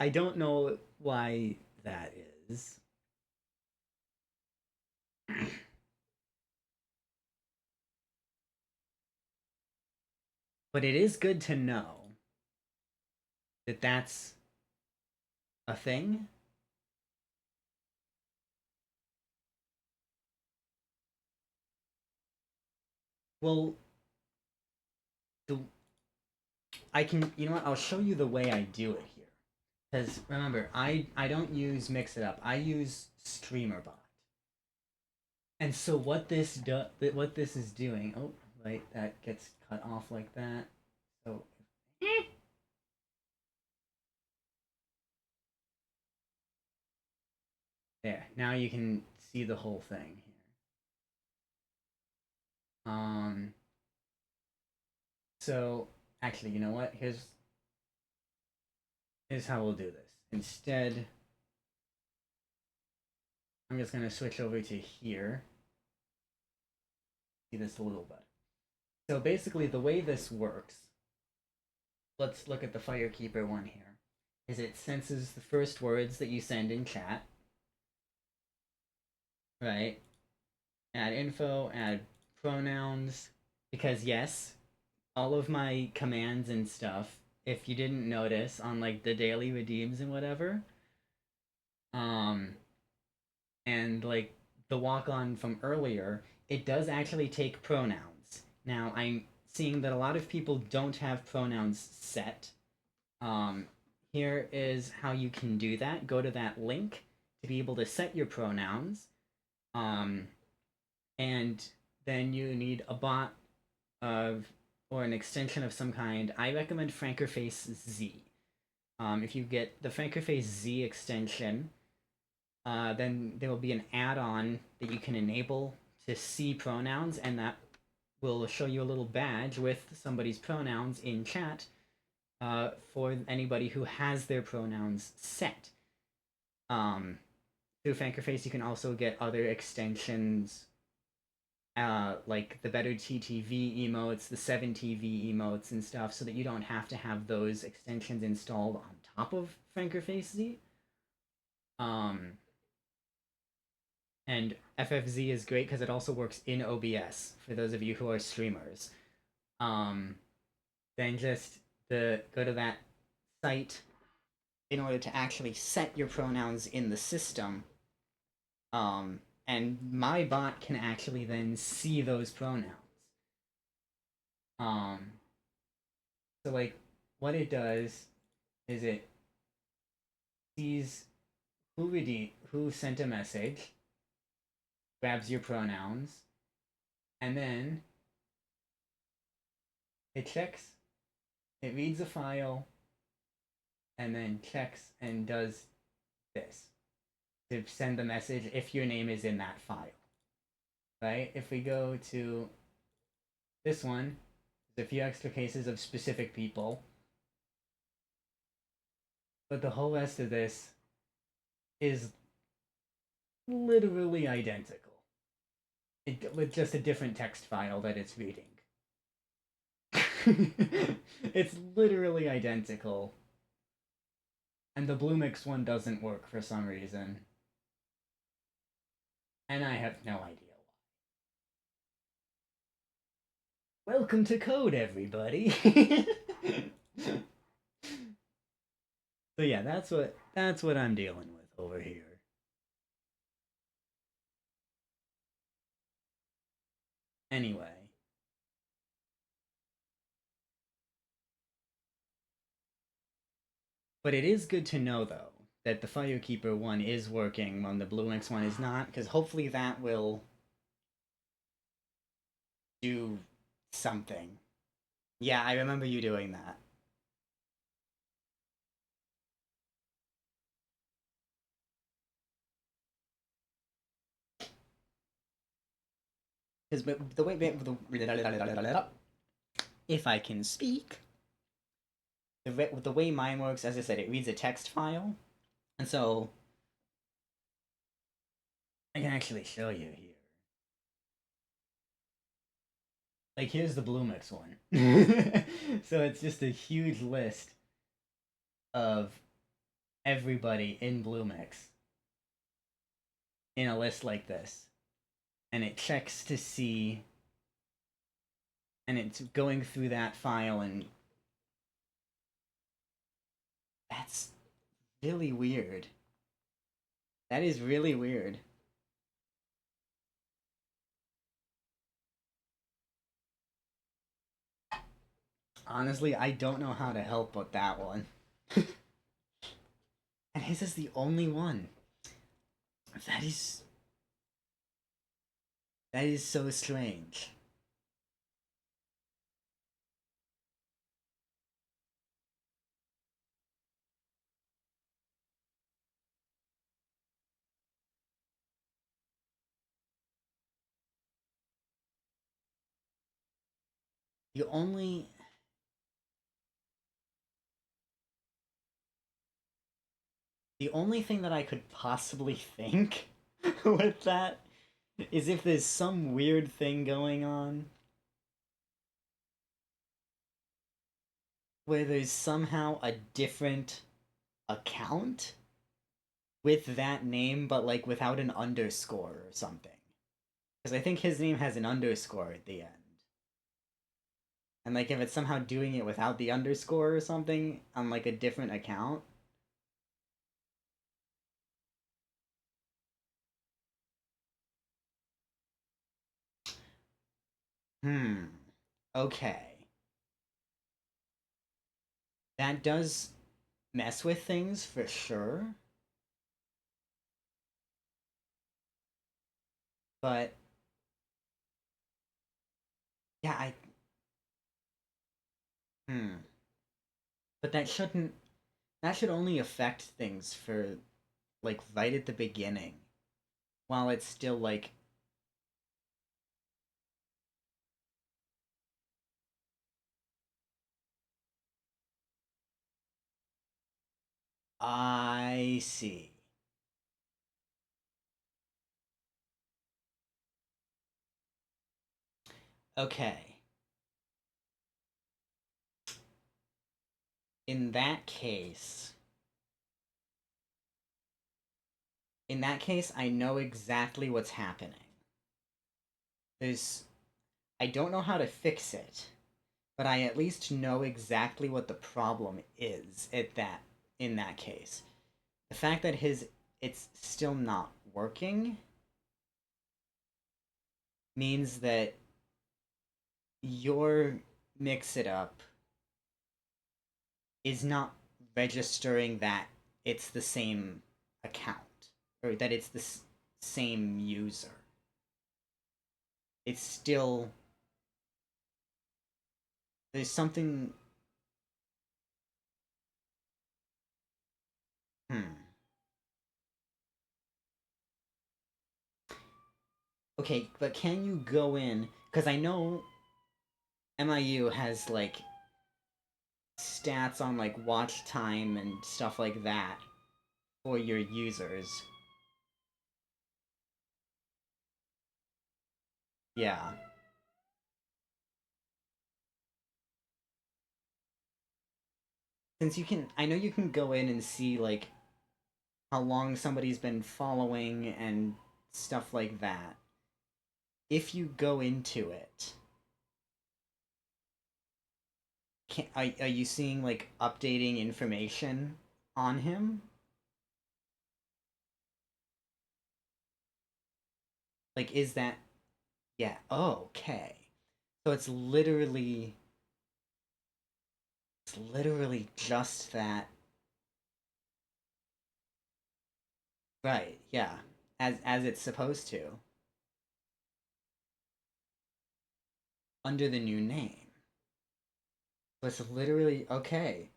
don't know why that is. But it is good to know that that's a thing. Well, the I can, you know what? I'll show you the way I do it here. Because remember, I don't use Mix It Up. I use StreamerBot. And so what this is doing? Oh, right, that gets cut off like that. So there. Now you can see the whole thing here. Um. So actually, you know what? Here's how we'll do this. Instead, I'm just gonna switch over to here. See this a little bit. So basically, the way this works. Let's look at the Firekeeper one here. Is it senses the first words that you send in chat, right? Add info, add pronouns, because yes, all of my commands and stuff, if you didn't notice on like the daily redeems and whatever, um, and like the walk on from earlier, it does actually take pronouns. Now I'm seeing that a lot of people don't have pronouns set. Um, Here is how you can do that. Go to that link to be able to set your pronouns. Um, and then you need a bot of or an extension of some kind. I recommend Frankerface Z. If you get the Frankerface Z extension, then there will be an add-on that you can enable to see pronouns, and that will show you a little badge with somebody's pronouns in chat for anybody who has their pronouns set. Through Frankerface, you can also get other extensions like the better TTV emotes, the 7TV emotes, and stuff, so that you don't have to have those extensions installed on top of Frankerface Z. Um, and FFZ is great because it also works in OBS for those of you who are streamers. Um, then just go to that site in order to actually set your pronouns in the system. And my bot can actually then see those pronouns. Um, so like what it does is it sees who sent a message, grabs your pronouns, and then it checks, it reads a file, and then checks and does this to send the message if your name is in that file. Right? If we go to this one, there's a few extra cases of specific people, but the whole rest of this is literally identical. With just a different text file that it's reading. It's literally identical. And the Bluemix one doesn't work for some reason. And I have no idea why. Welcome to Code, everybody. So yeah, that's what I'm dealing with over here. Anyway, but it is good to know though that the Firekeeper one is working when the Bluemix one is not, because hopefully that will do something. Yeah, I remember you doing that. Because the way if I can speak, the way mine works, as I said, it reads a text file, and so I can actually show you here. Like here's the Bluemix one. So it's just a huge list of everybody in Bluemix in a list like this, and it checks to see, and it's going through that file, and that's really weird. That is really weird. Honestly, I don't know how to help with that one. And his is the only one. That is that is so strange. The only the only thing that I could possibly think with that is if there's some weird thing going on where there's somehow a different account with that name, but like without an underscore or something. Because I think his name has an underscore at the end. And like if it's somehow doing it without the underscore or something on like a different account. Hmm. Okay. That does mess with things for sure. But yeah, hmm. But that should only affect things for like right at the beginning while it's still like I see. Okay. In that case, I know exactly what's happening. There's I don't know how to fix it, but I at least know exactly what the problem is at that in that case. The fact that his it's still not working means that your mix it up is not registering that it's the same account or that it's the same user. It's still there's something. Hmm. Okay, but can you go in? Because I know MIU has like stats on like watch time and stuff like that for your users. Yeah. Since you can, I know you can go in and see like how long somebody's been following and stuff like that. If you go into it, are you seeing like updating information on him? Like, is that. Yeah, oh, okay. So it's literally just that. Right, yeah. As it's supposed to. Under the new name. So it's literally okay.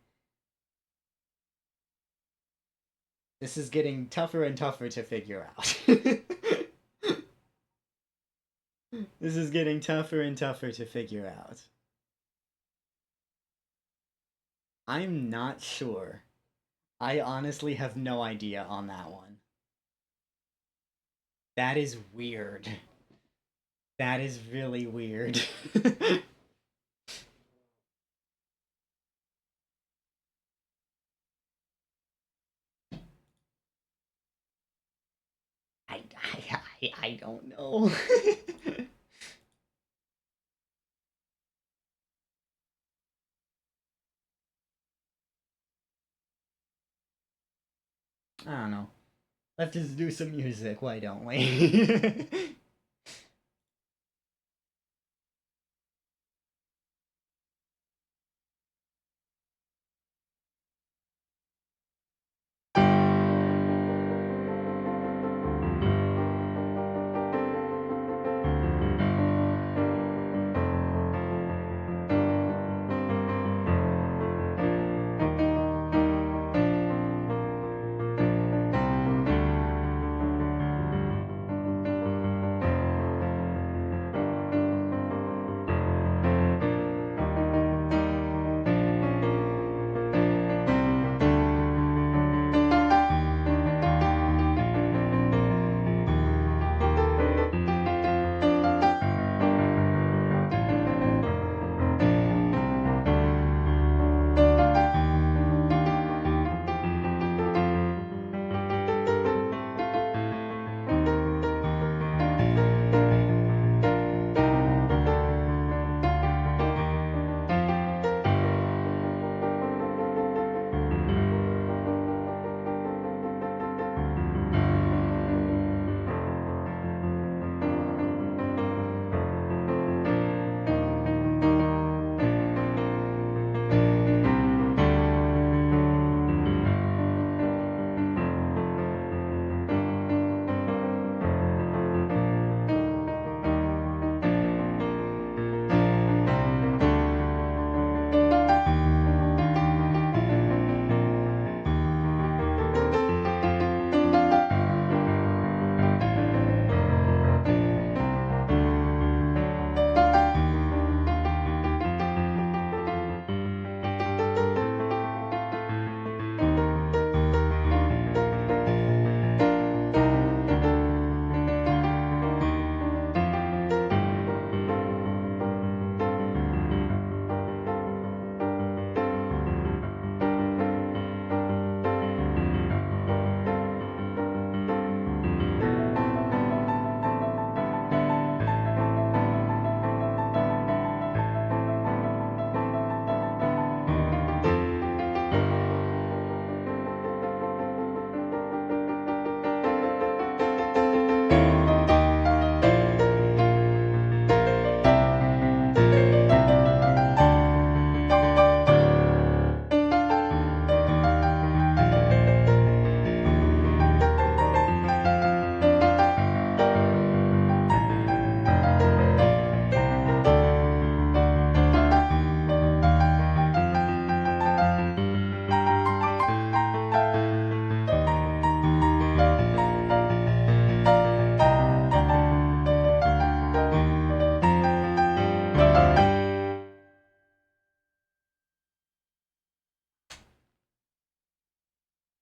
This is getting tougher and tougher to figure out. This is getting tougher and tougher to figure out. I'm not sure. I honestly have no idea on that one. That is weird. That is really weird. I don't know. I don't know. Let's just do some music, why don't we?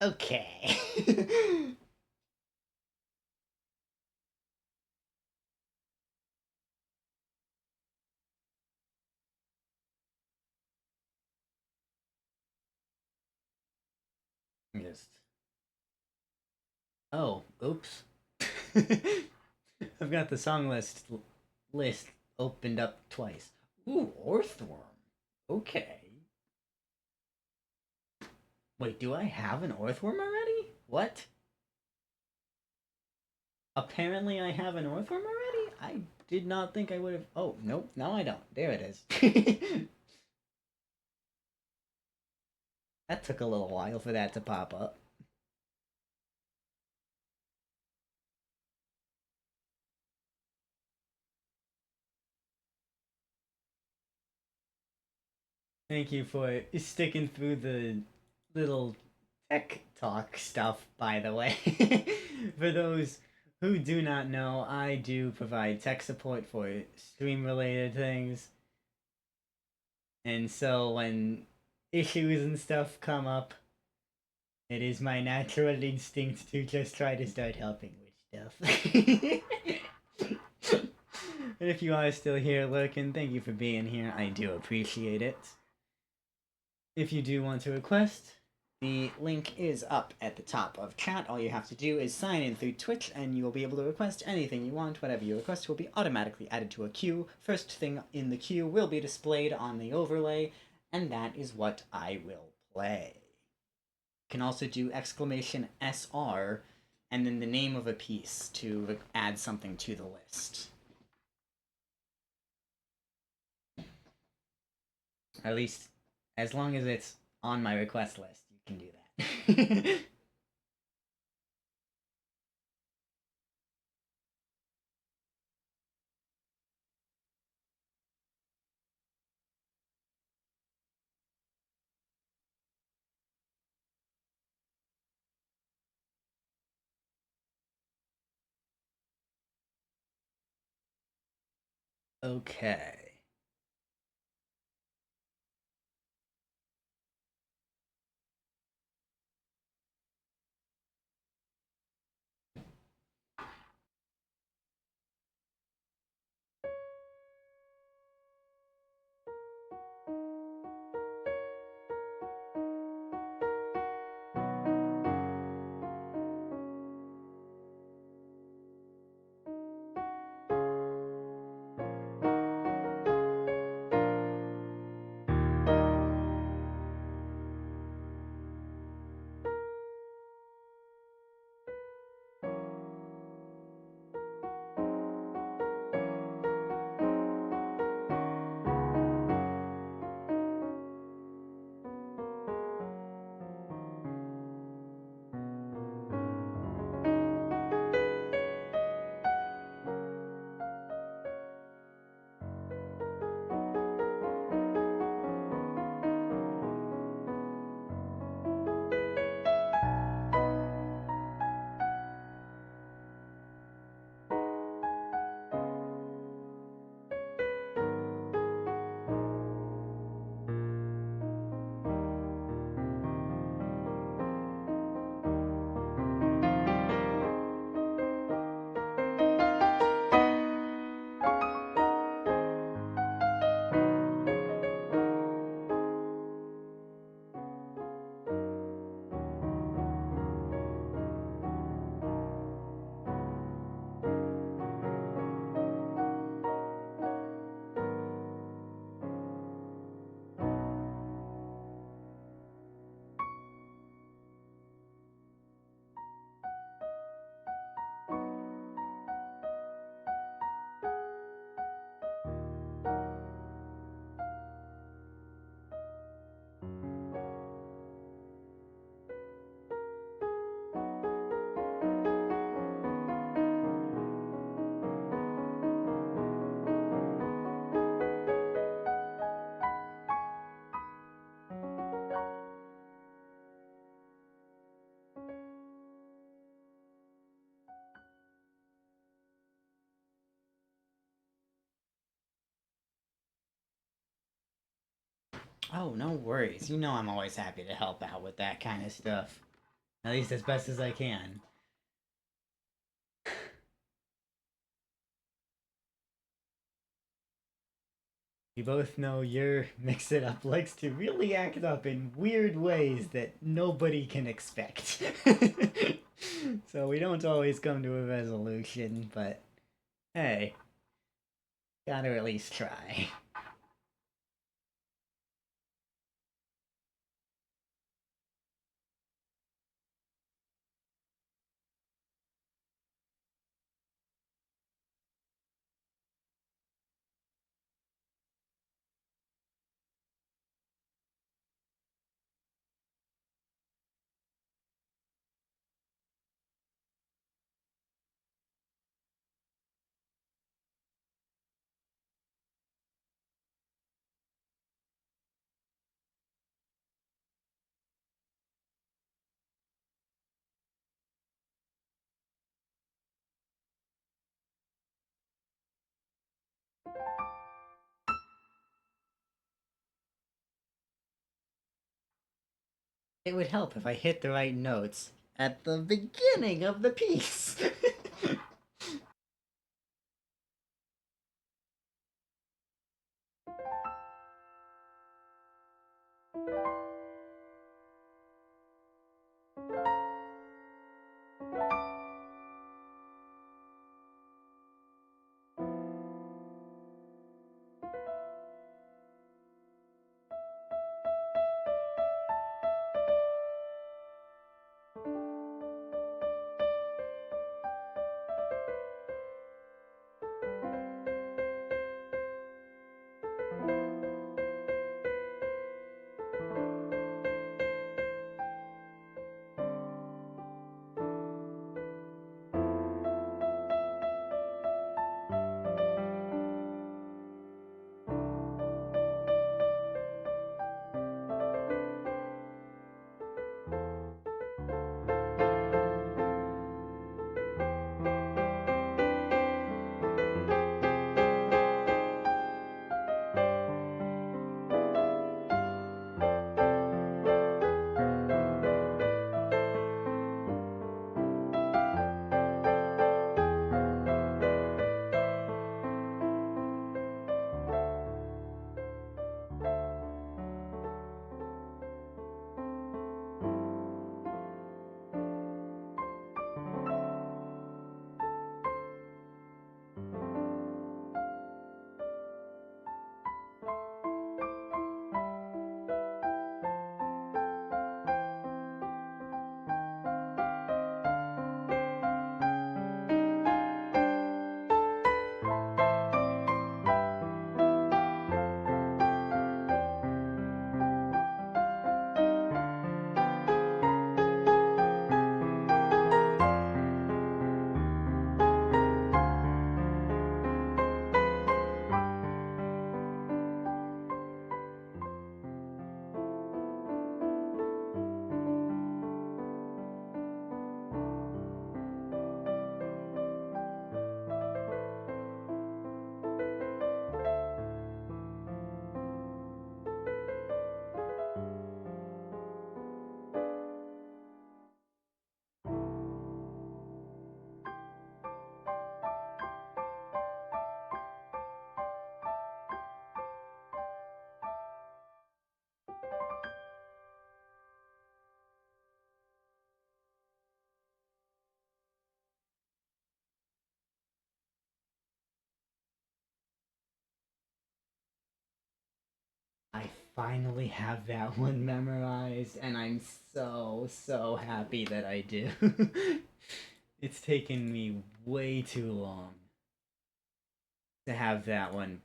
Okay. Just. Oh, oops. I've got the song list opened up twice. Ooh, Orthworm. Okay. Wait, do I have an Orthworm already? What? Apparently I have an Orthworm already? I did not think I would have. Oh, nope, now I don't. There it is. That took a little while for that to pop up. Thank you for sticking through the little tech talk stuff, by the way. For those who do not know, I do provide tech support for stream related things. And so when issues and stuff come up, it is my natural instinct to just try to start helping with stuff. And if you are still here lurking, thank you for being here. I do appreciate it. If you do want to request, the link is up at the top of chat. All you have to do is sign in through Twitch, and you will be able to request anything you want. Whatever you request will be automatically added to a queue. First thing in the queue will be displayed on the overlay, and that is what I will play. You can also do exclamation SR and then the name of a piece to add something to the list. At least, as long as it's on my request list, you can do that. Okay. Oh, no worries. You know I'm always happy to help out with that kind of stuff. At least as best as I can. We both know your Mix It Up likes to really act up in weird ways that nobody can expect. So we don't always come to a resolution, but hey, gotta at least try. It would help if I hit the right notes at the beginning of the piece. I finally have that one memorized, and I'm so happy that I do. It's taken me way too long to have that one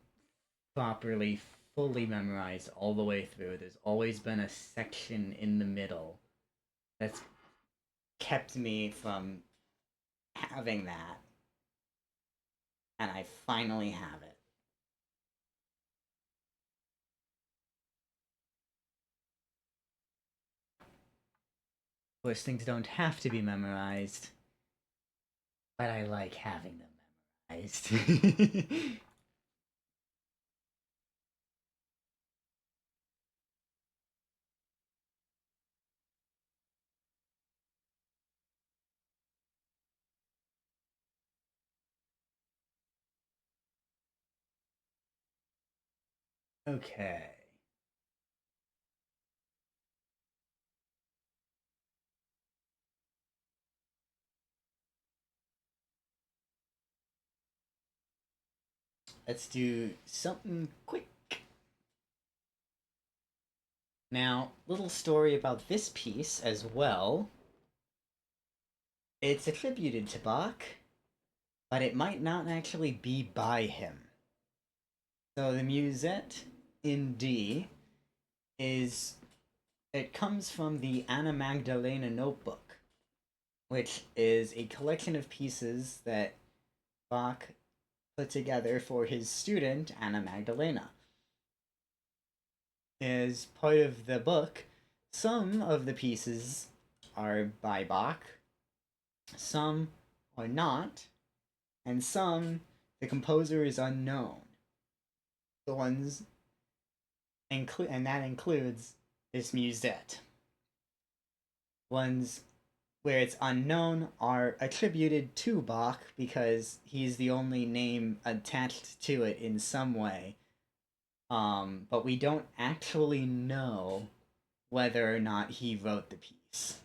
properly, fully memorized all the way through. There's always been a section in the middle that's kept me from having that, and I finally have it. Of course, things don't have to be memorized, but I like having them memorized. Okay. Let's do something quick. Now, little story about this piece as well. It's attributed to Bach, but it might not actually be by him. So the musette in D is it comes from the Anna Magdalena notebook, which is a collection of pieces that Bach put together for his student Anna Magdalena. As part of the book, some of the pieces are by Bach, some are not, and some the composer is unknown. The ones and that includes this musette. Ones where it's unknown are attributed to Bach because he's the only name attached to it in some way. But we don't actually know whether or not he wrote the piece.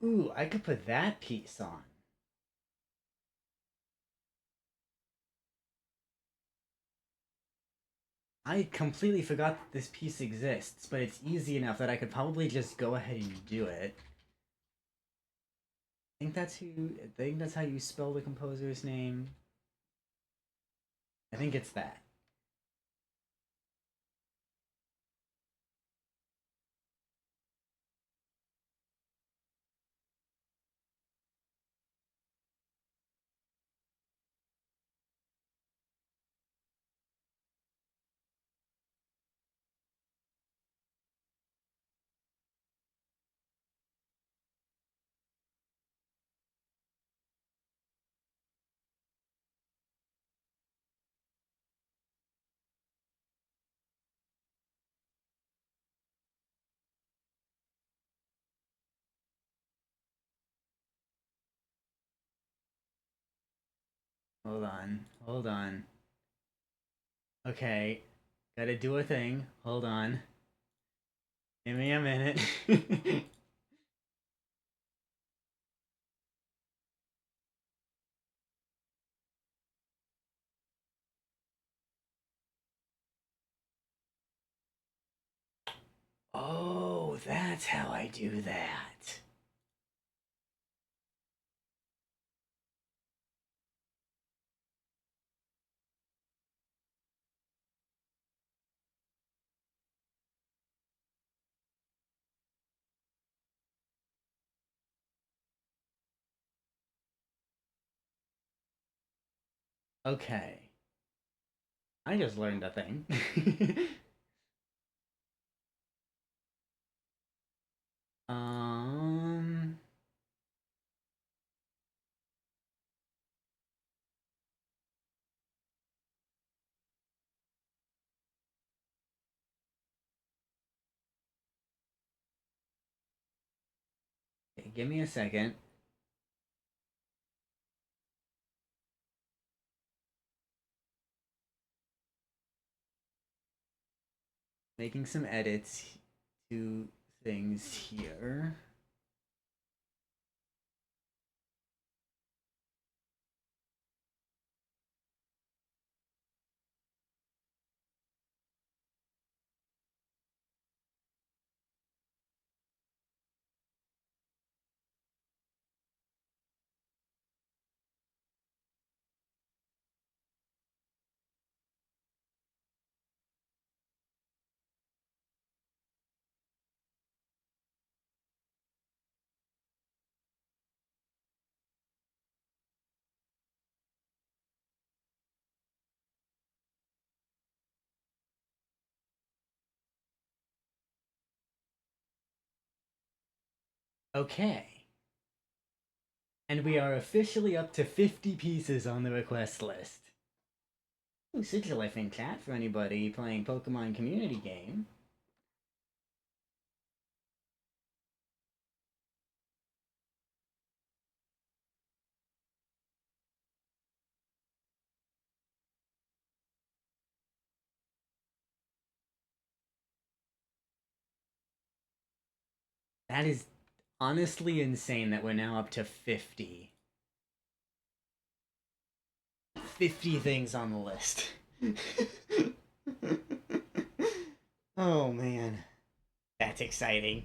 Ooh, I could put that piece on. I completely forgot that this piece exists, but it's easy enough that I could probably just go ahead and do it. I think that's how you spell the composer's name. I think it's that. Hold on. Hold on. Okay. Gotta do a thing. Hold on. Give me a minute. Oh, that's how I do that. Okay. I just learned a thing. um. Okay, give me a second. Making some edits to things here. Okay. And we are officially up to 50 pieces on the request list. Ooh, Sigilif in chat for anybody playing Pokemon community game. That is honestly insane that we're now up to 50. 50 things on the list. Oh man. That's exciting.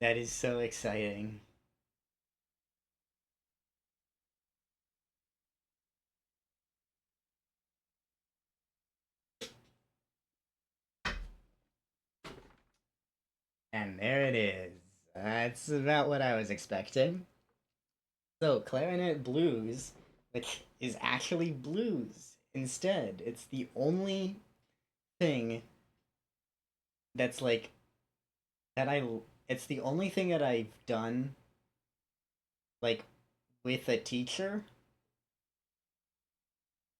That is so exciting. And there it is. That's about what I was expecting. So, Clarinet Blues, which is actually blues instead. It's the only thing that's like that I it's the only thing that I've done like with a teacher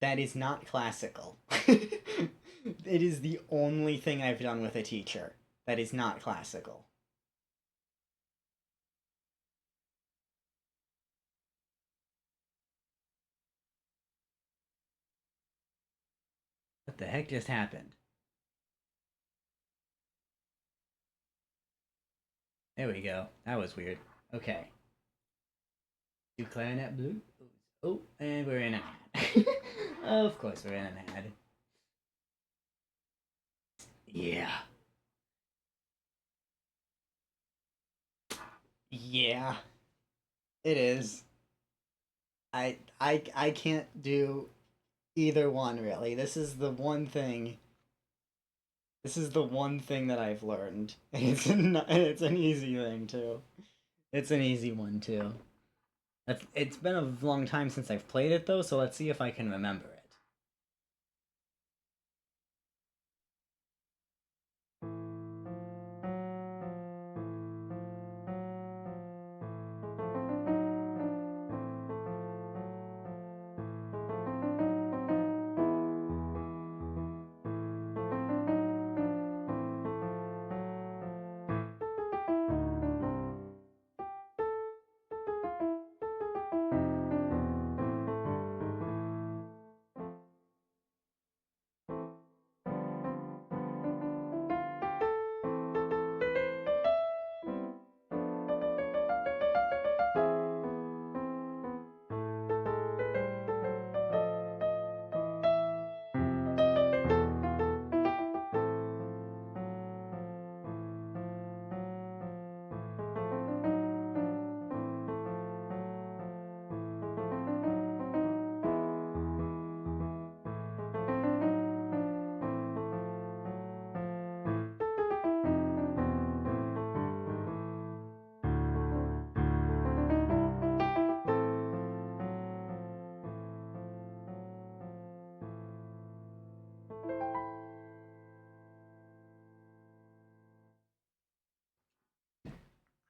that is not classical. It is the only thing I've done with a teacher that is not classical. What the heck just happened? There we go. That was weird. Okay. Do clarinet blue? Oh, and we're in an ad. Of course we're in an ad. Yeah. Yeah. It is. I can't do either one really. This is the one thing that I've learned. And it's an easy thing too. It's an easy one too. It's been a long time since I've played it though, so let's see if I can remember it.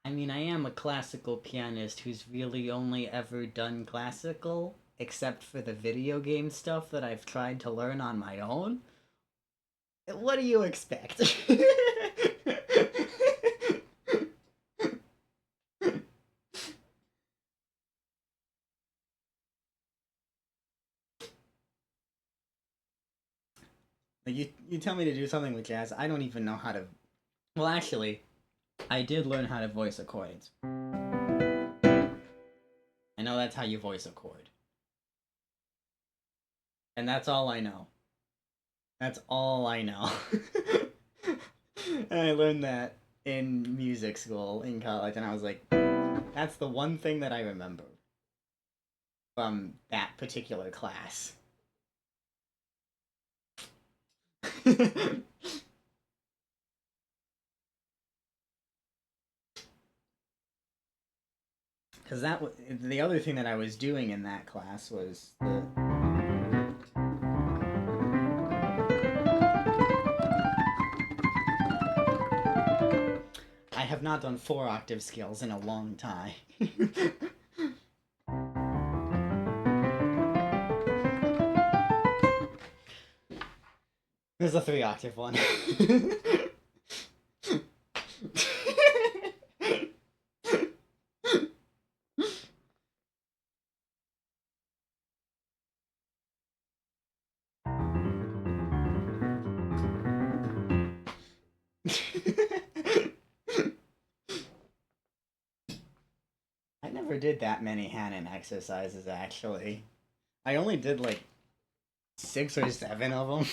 I mean, I am a classical pianist who's really only ever done classical, except for the video game stuff that I've tried to learn on my own. What do you expect? Like you tell me to do something with jazz, I don't even know how to. Well, actually, I did learn how to voice a chord. I know that's how you voice a chord, and that's all I know. That's all I know. And I learned that in music school in college, and I was like, that's the one thing that I remember from that particular class. Because the other thing that I was doing in that class was I have not done 4-octave scales in a long time. There's a 3-octave one. I never did that many Hanon exercises, actually. I only did like 6 or 7 of them.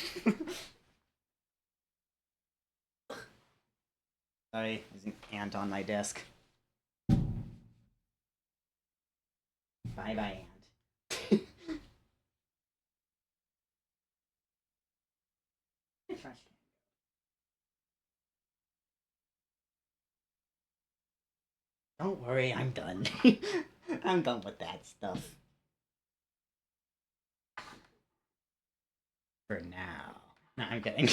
Sorry, there's an ant on my desk. Bye bye, ant. Don't worry, I'm done. I'm done with that stuff. For now. No, I'm kidding.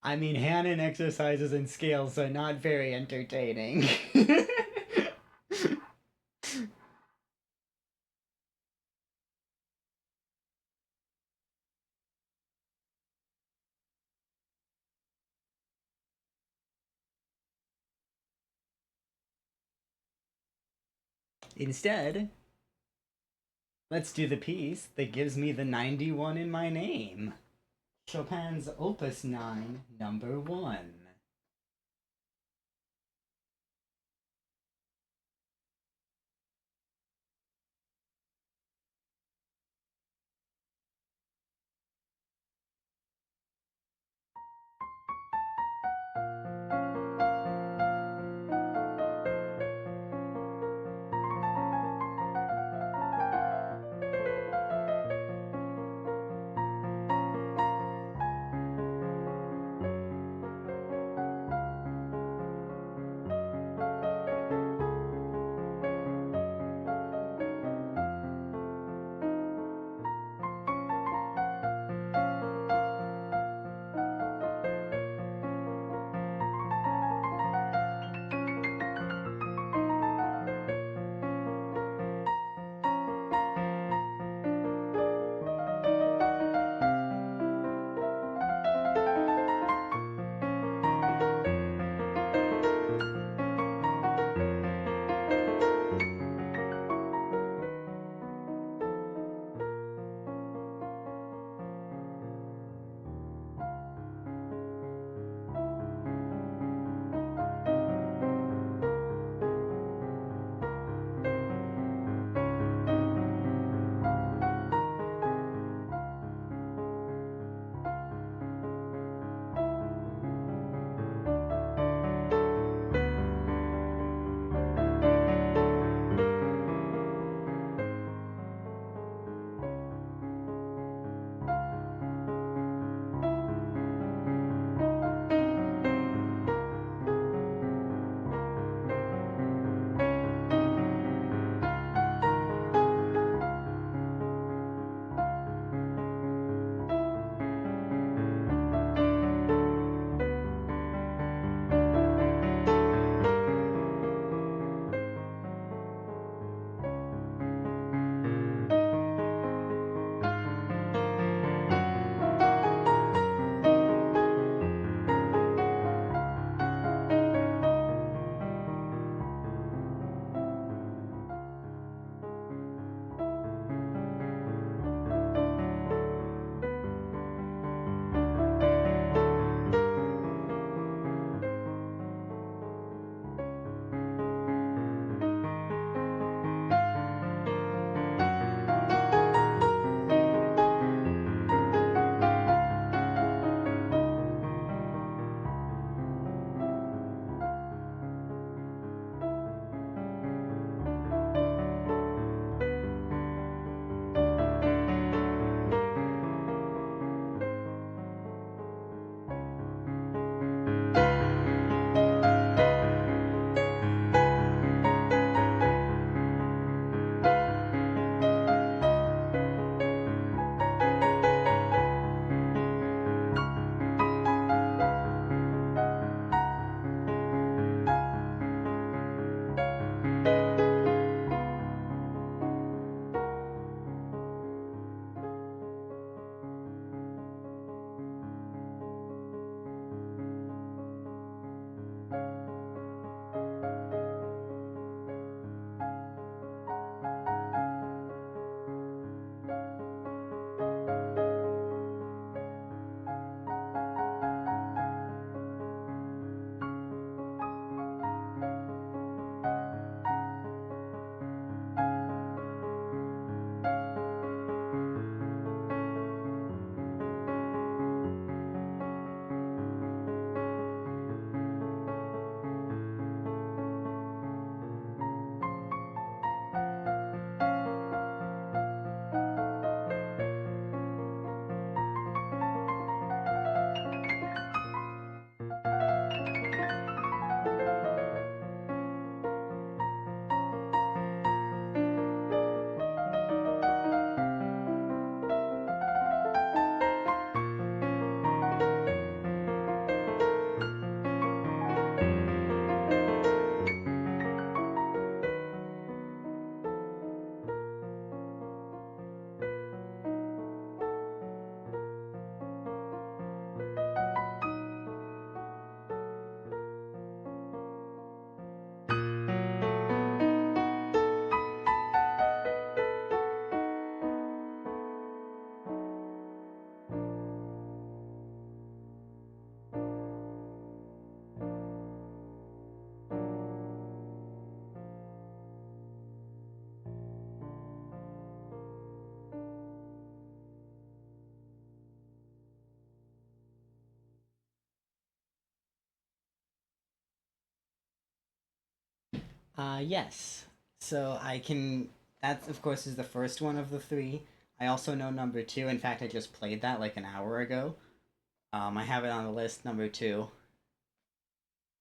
I mean, Hanon exercises and scales are not very entertaining. Instead, let's do the piece that gives me the 91 in my name. Chopin's Opus 9, number 1. Yes. So I can. That, of course, is the first one of the three. I also know number two. In fact, I just played that like an hour ago. I have it on the list, number two.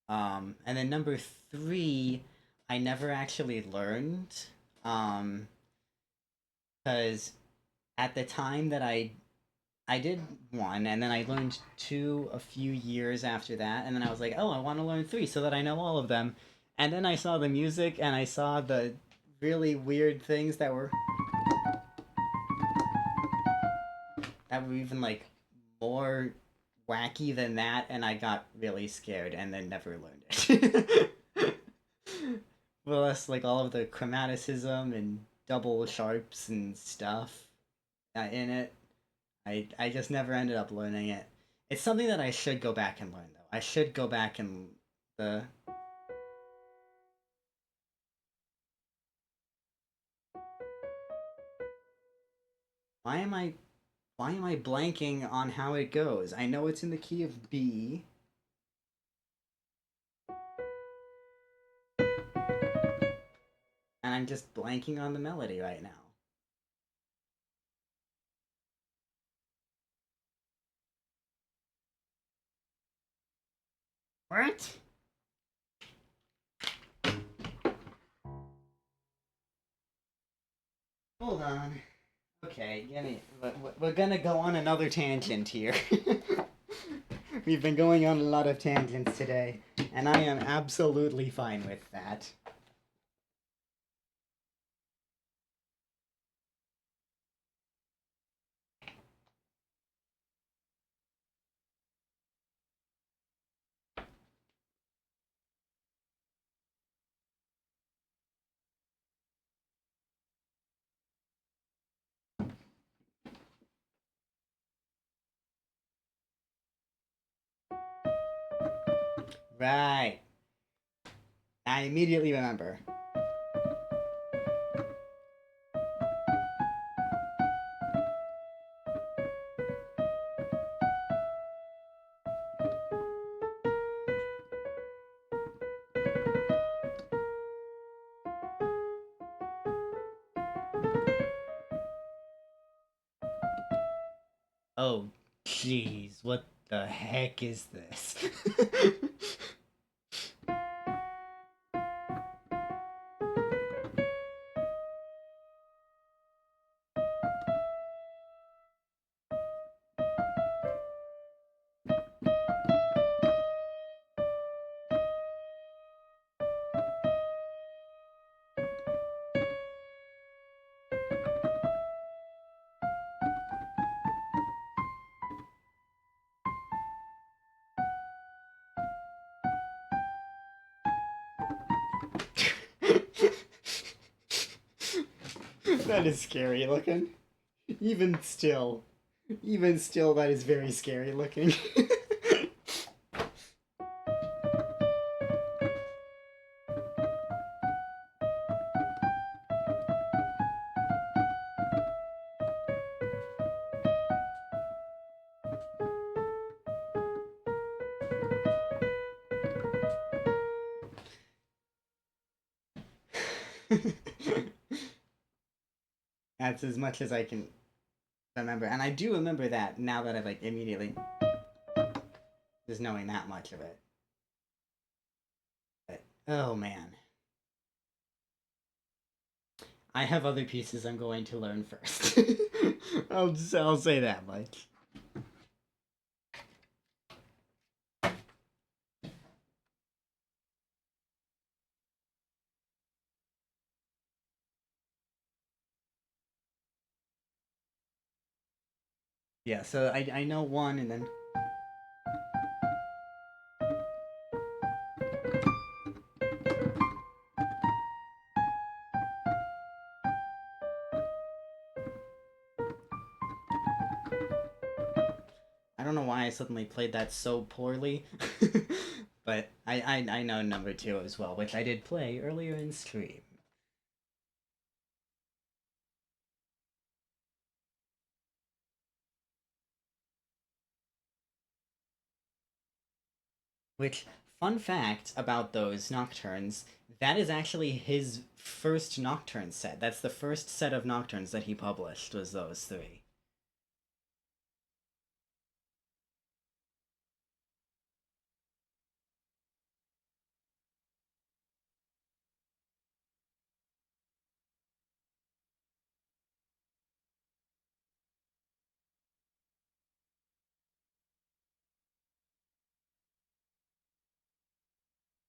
And then number three, I never actually learned. Um, because at the time that I did one, and then I learned two a few years after that, and then I was like, oh, I want to learn three so that I know all of them. And then I saw the music, and I saw the really weird things that were even like more wacky than that, and I got really scared, and then never learned it. Plus, like all of the chromaticism and double sharps and stuff in it. I just never ended up learning it. It's something that I should go back and learn though. I should go back and the why am I why am I blanking on how it goes? I know it's in the key of B, and I'm just blanking on the melody right now. What? Hold on. Okay, get it. We're gonna go on another tangent here. We've been going on a lot of tangents today, and I am absolutely fine with that. Right. I immediately remember. Oh, jeez, what the heck is this? That is scary looking. Even still. Even still, that is very scary looking. That's as much as I can remember. And I do remember that now that I like immediately just knowing that much of it. But oh man. I have other pieces I'm going to learn first. I'll say that much. Yeah, so I know one and then I don't know why I suddenly played that so poorly. But I know number two as well, which I did play earlier in stream. Which, fun fact about those nocturnes, That is actually his first Nocturne set. That's the first set of Nocturnes that he published, was those three.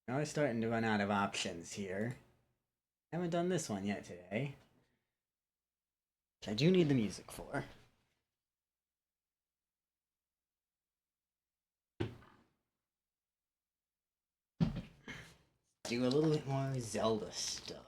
Now we're starting to run out of options here. I haven't done this one yet today, which I do need the music for. Do a little bit more Zelda stuff.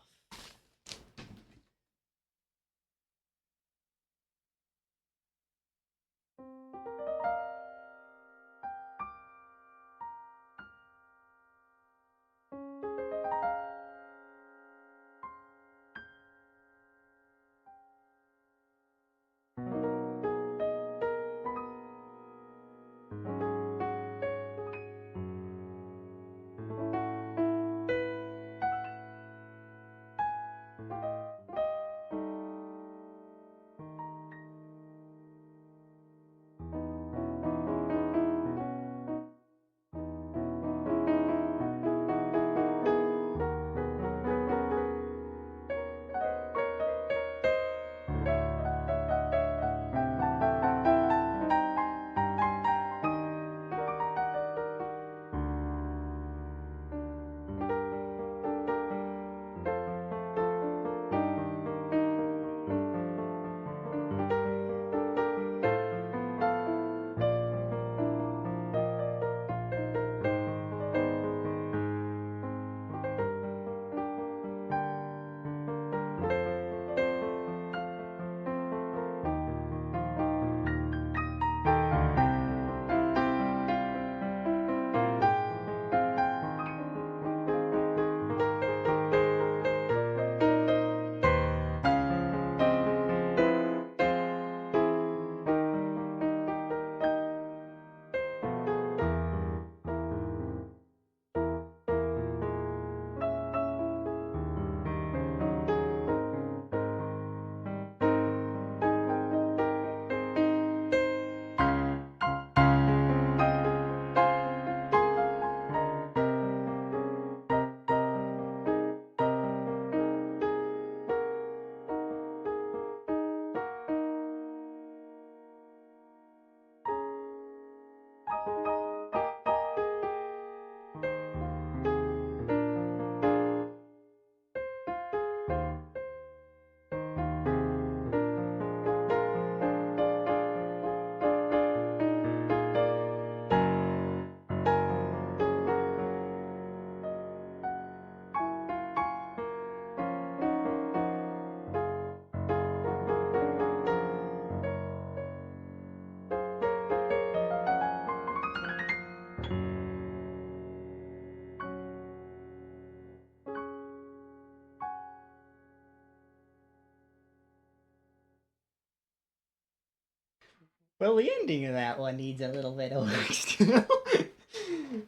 Well, the ending of that one needs a little bit of work still.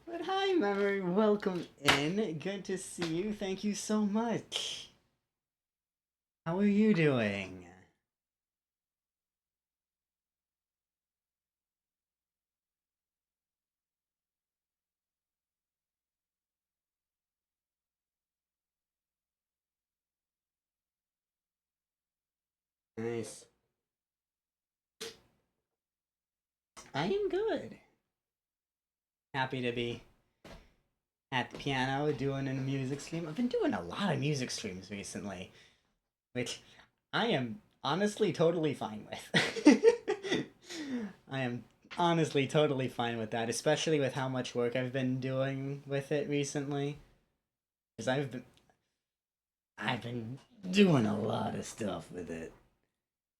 But hi, Memory. Welcome in. Good to see you. Thank you so much. How are you doing? Nice. I am good. Happy to be at the piano doing a music stream. I've been doing a lot of music streams recently, which I am honestly totally fine with. I am honestly totally fine with that, especially with how much work I've been doing with it recently. Because I've been doing a lot of stuff with it.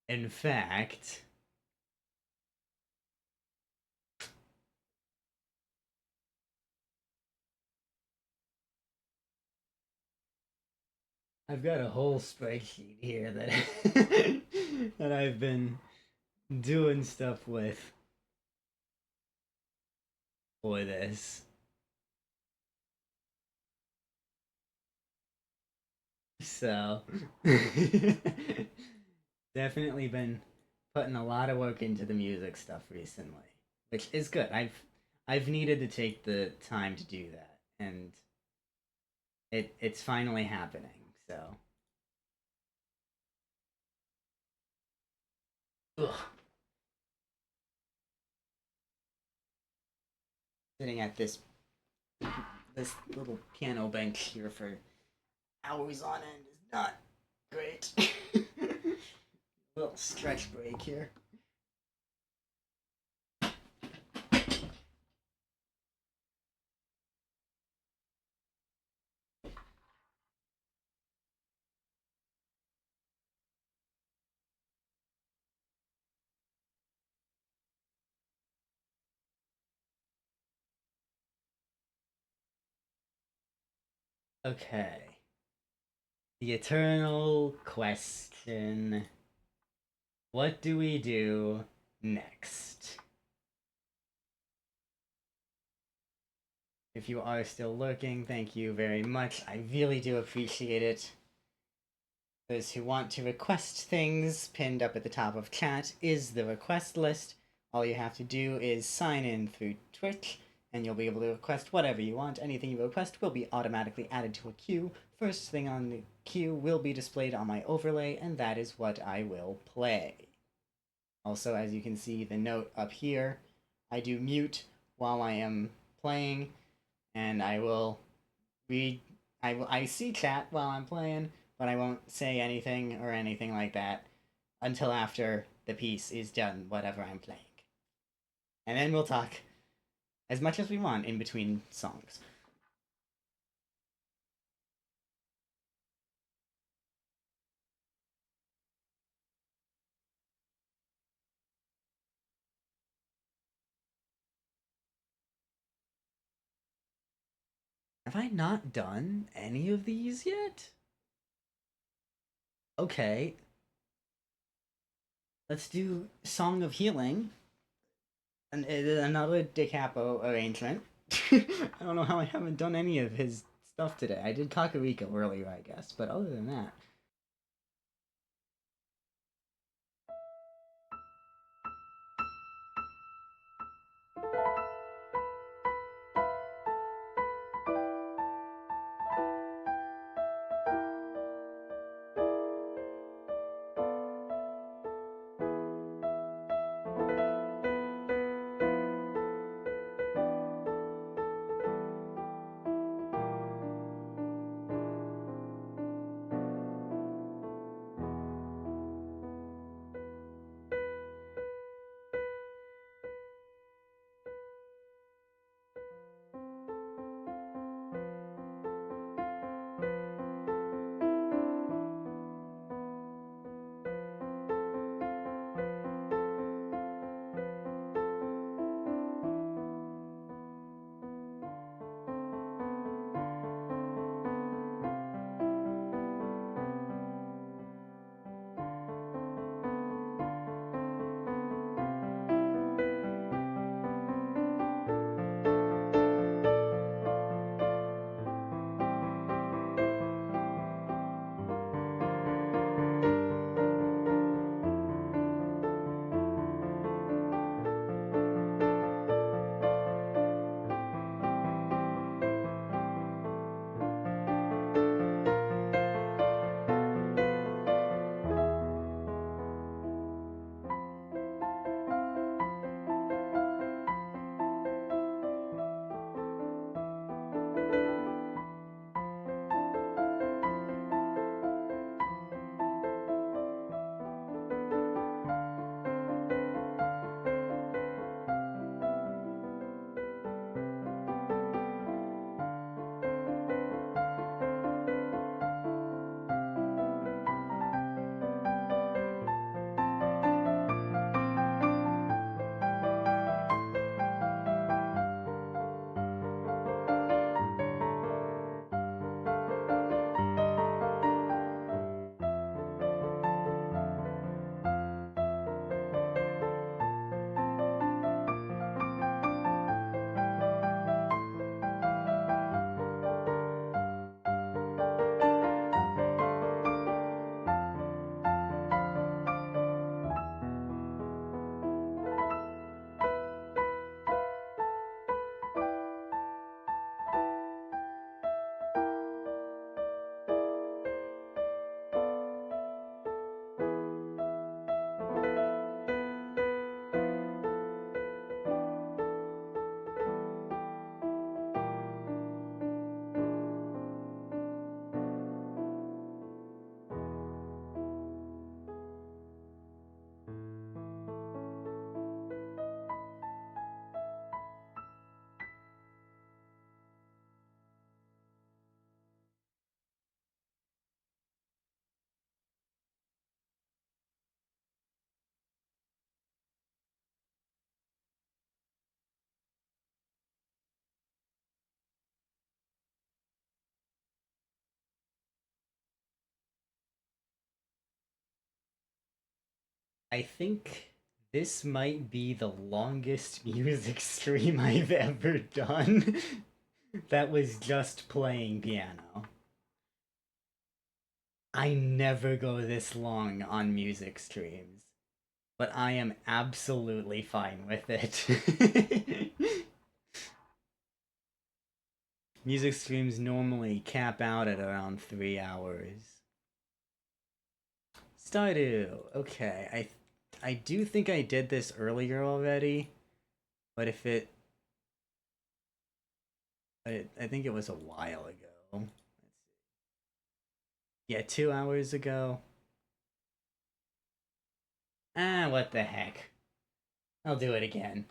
In fact, I've got a whole spreadsheet here that that I've been doing stuff with for this. So definitely been putting a lot of work into the music stuff recently, which is good. I've needed to take the time to do that, and it's finally happening. So ugh. Sitting at this little piano bench here for hours on end is not great. Little stretch break here. Okay. The eternal question. What do we do next? If you are still lurking, thank you very much. I really do appreciate it. Those who want to request things, pinned up at the top of chat is the request list. All you have to do is sign in through Twitch, and you'll be able to request whatever you want. Anything you request will be automatically added to a queue. First thing on the queue will be displayed on my overlay, and that is what I will play. Also, as you can see, the note up here, I do mute while I am playing, and I will read. I see chat while I'm playing, but I won't say anything or anything like that until after the piece is done, whatever I'm playing. And then we'll talk as much as we want in between songs. Have I not done any of these yet? Okay, let's do Song of Healing. And another Da Capo arrangement. I don't know how I haven't done any of his stuff today. I did Kakariko earlier, I guess, but other than that. I think this might be the longest music stream I've ever done that was just playing piano. I never go this long on music streams, but I am absolutely fine with it. Music streams normally cap out at around 3 hours. Stardew. Okay, I do think I did this earlier already, but if it, I think it was a while ago. Let's see. Yeah, 2 hours ago. Ah, what the heck? I'll do it again.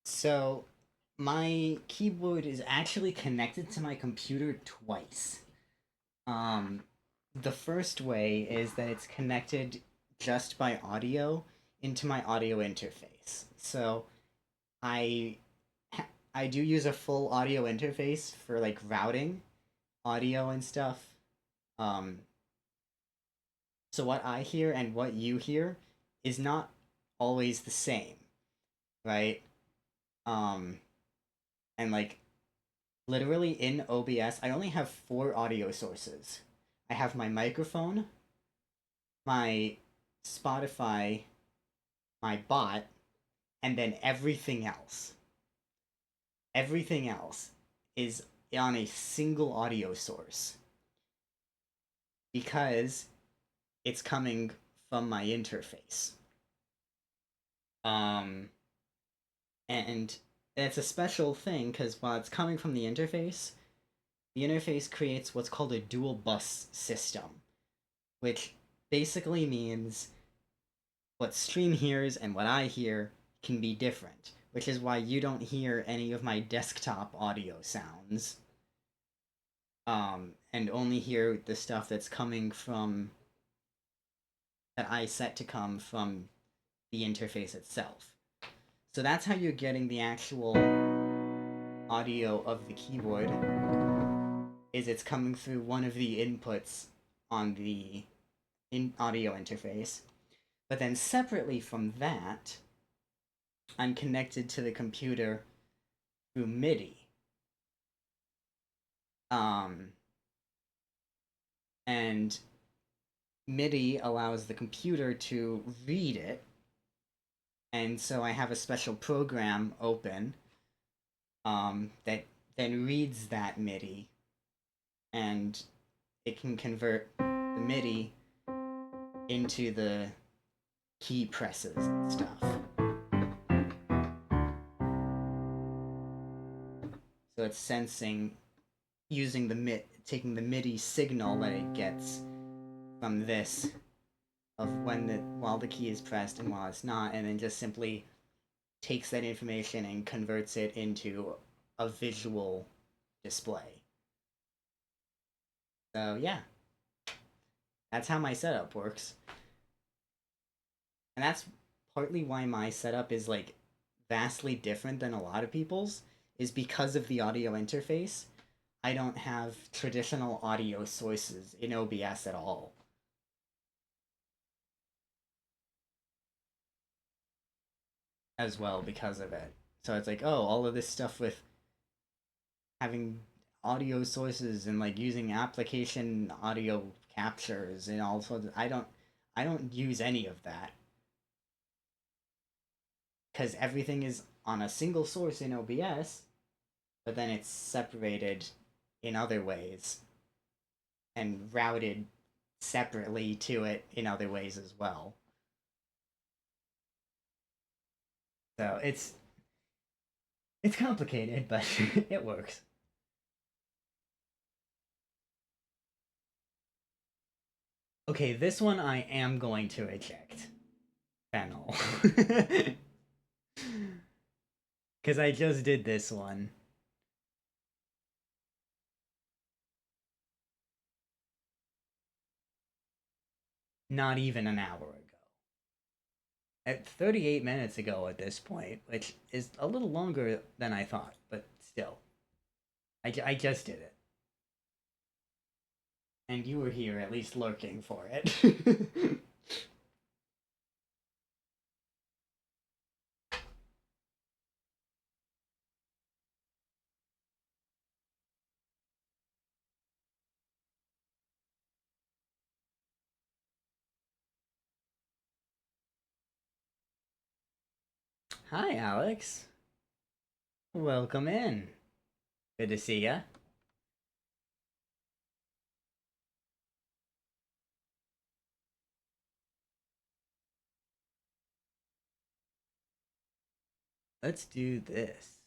So, my keyboard is actually connected to my computer twice. Um, the first way is that it's connected just by audio into my audio interface. So, I I do use a full audio interface for like routing audio and stuff. Um, so what I hear and what you hear is not always the same, right? Um, and like literally in OBS, I only have four audio sources. I have my microphone, my Spotify, my bot, and then everything else. Everything else is on a single audio source because it's coming from my interface. Um, and it's a special thing because while it's coming from the interface creates what's called a dual bus system, which basically means what Stream hears and what I hear can be different, which is why you don't hear any of my desktop audio sounds, and only hear the stuff that's coming from that I set to come from the interface itself. So that's how you're getting the actual audio of the keyboard is it's coming through one of the inputs on the audio interface. But then separately from that, I'm connected to the computer through MIDI. Um, and MIDI allows the computer to read it. And so I have a special program open that then reads that MIDI and it can convert the MIDI into the key presses and stuff. So it's sensing, using taking the MIDI signal that it gets from this, of while the key is pressed and while it's not, and then just simply takes that information and converts it into a visual display. So yeah, that's how my setup works. And that's partly why my setup is like vastly different than a lot of people's, is because of the audio interface. I don't have traditional audio sources in OBS at all. As well because of it. So it's like, oh, all of this stuff with having audio sources and like using application audio captures and all sorts of, I don't use any of that. Because everything is on a single source in OBS, but then it's separated in other ways and routed separately to it in other ways as well. So it's complicated, but it works. Okay, this one I am going to eject. Fennel. Because I just did this one. Not even an hour ago. At 38 minutes ago at this point, which is a little longer than I thought, but still. I just did it. And you were here at least lurking for it. Hi, Alex. Welcome in. Good to see ya. Let's do this.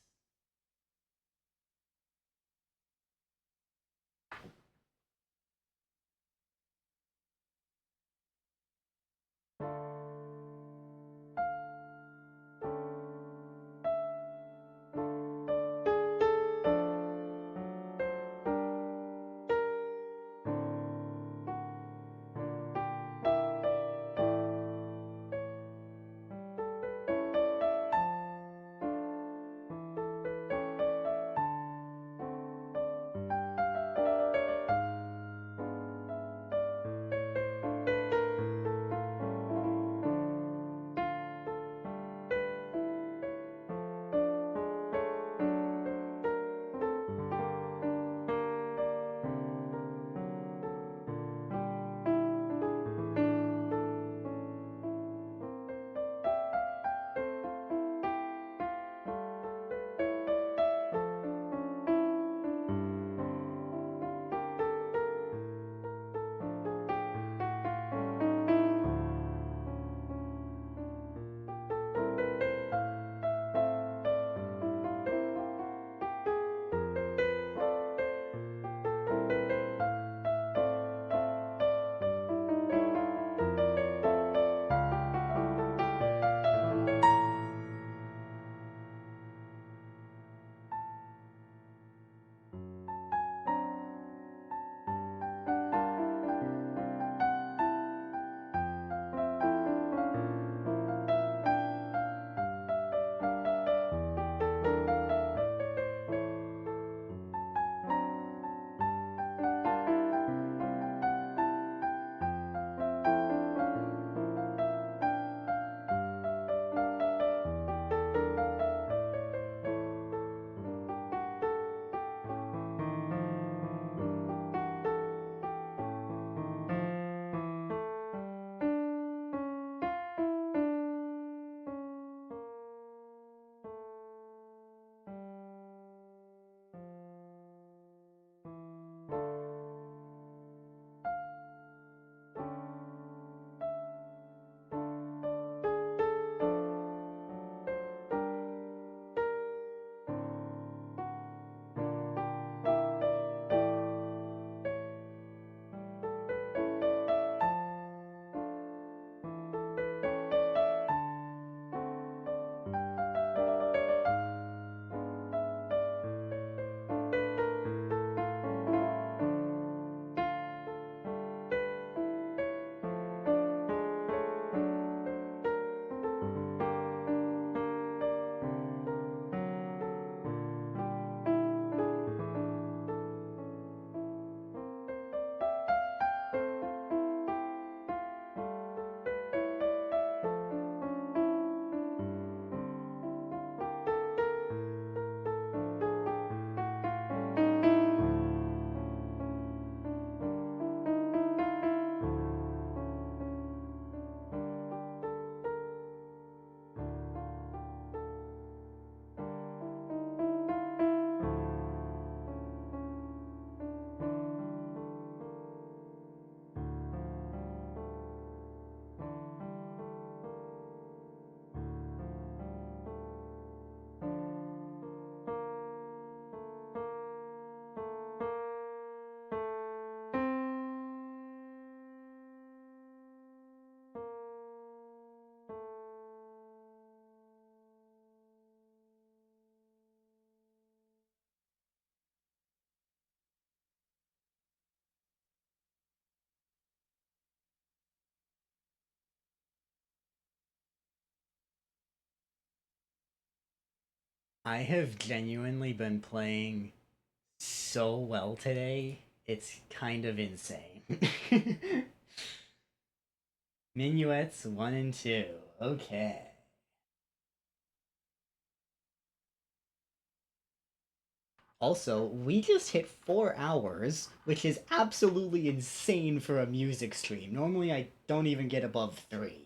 I have genuinely been playing so well today. It's kind of insane. Minuets 1 and 2. Okay. Also, we just hit 4 hours, which is absolutely insane for a music stream. Normally, I don't even get above 3.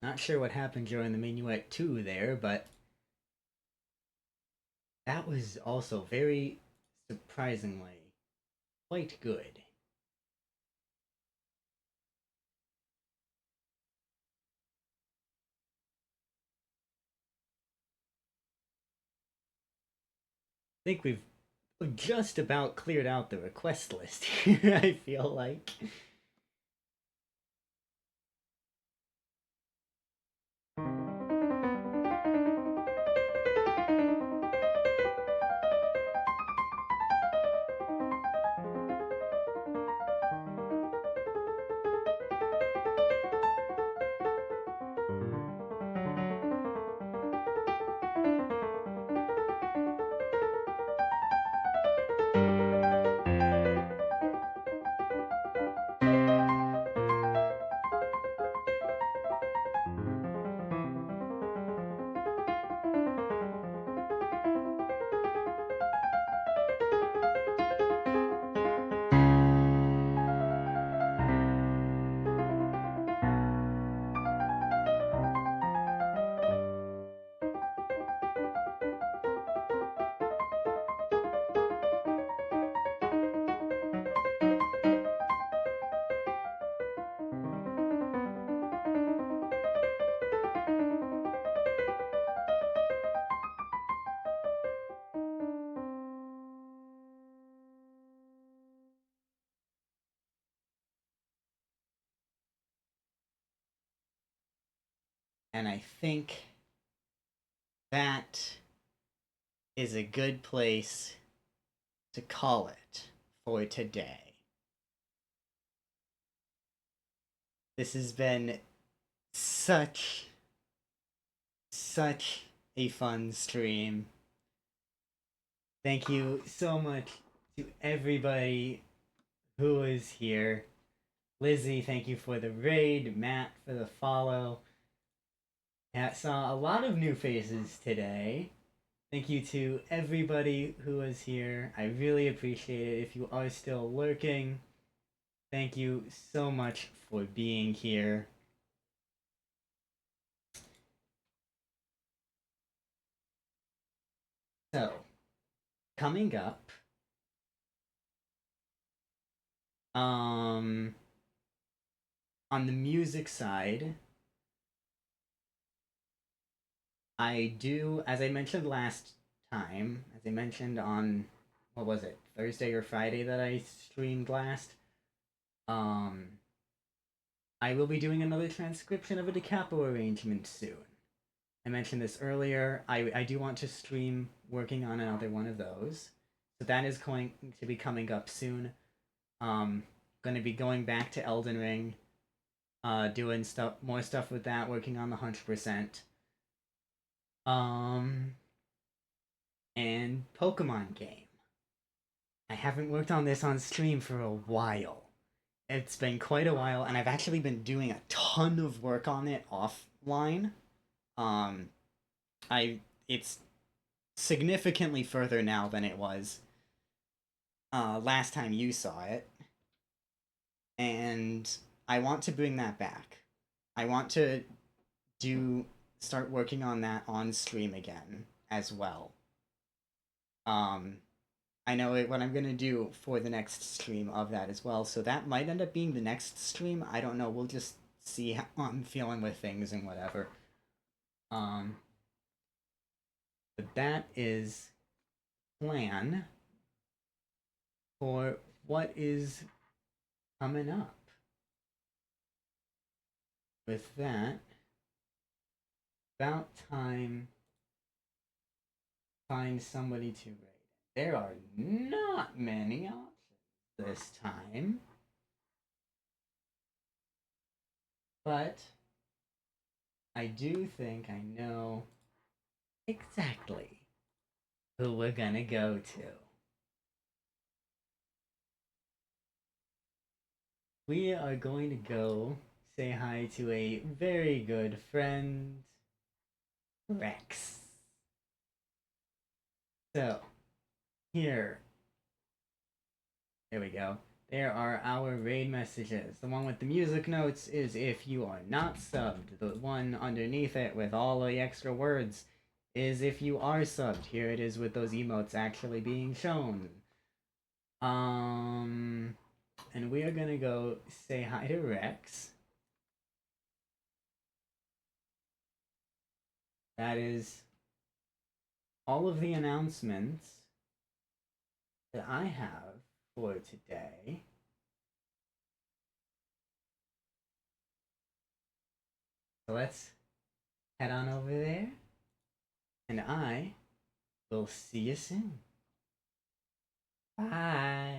Not sure what happened during the Minuet 2 there, but that was also very surprisingly quite good. I think we've just about cleared out the request list here, I feel like. And I think that is a good place to call it for today. This has been such, such a fun stream. Thank you so much to everybody who is here. Lizzie, thank you for the raid. Matt for the follow. I saw a lot of new faces today. Thank you to everybody who was here. I really appreciate it. If you are still lurking, thank you so much for being here. So, coming up, on the music side, I do, as I mentioned last time, as I mentioned on, what was it, Thursday or Friday that I streamed last, I will be doing another transcription of a da capo arrangement soon. I mentioned this earlier. I do want to stream working on another one of those. So that is going to be coming up soon. Going to be going back to Elden Ring, doing more stuff with that, working on the 100%. And Pokemon game. I haven't worked on this on stream for a while. It's been quite a while, and I've actually been doing a ton of work on it offline. Um, it's significantly further now than it was last time you saw it, and I want to bring that back. I want to start working on that on stream again as well. I know what I'm gonna do for the next stream of that as well, so that might end up being the next stream. I don't know. We'll just see how I'm feeling with things and whatever. But that is plan for what is coming up. With that, about time find somebody to raid. There are not many options this time, but I do think I know exactly who we're gonna go to. We are going to go say hi to a very good friend, Rex. So, here we go. There are our raid messages. The one with the music notes is if you are not subbed. The one underneath it with all the extra words is if you are subbed. Here it is with those emotes actually being shown. And we are gonna go say hi to Rex. That is all of the announcements that I have for today. So let's head on over there, and I will see you soon. Bye.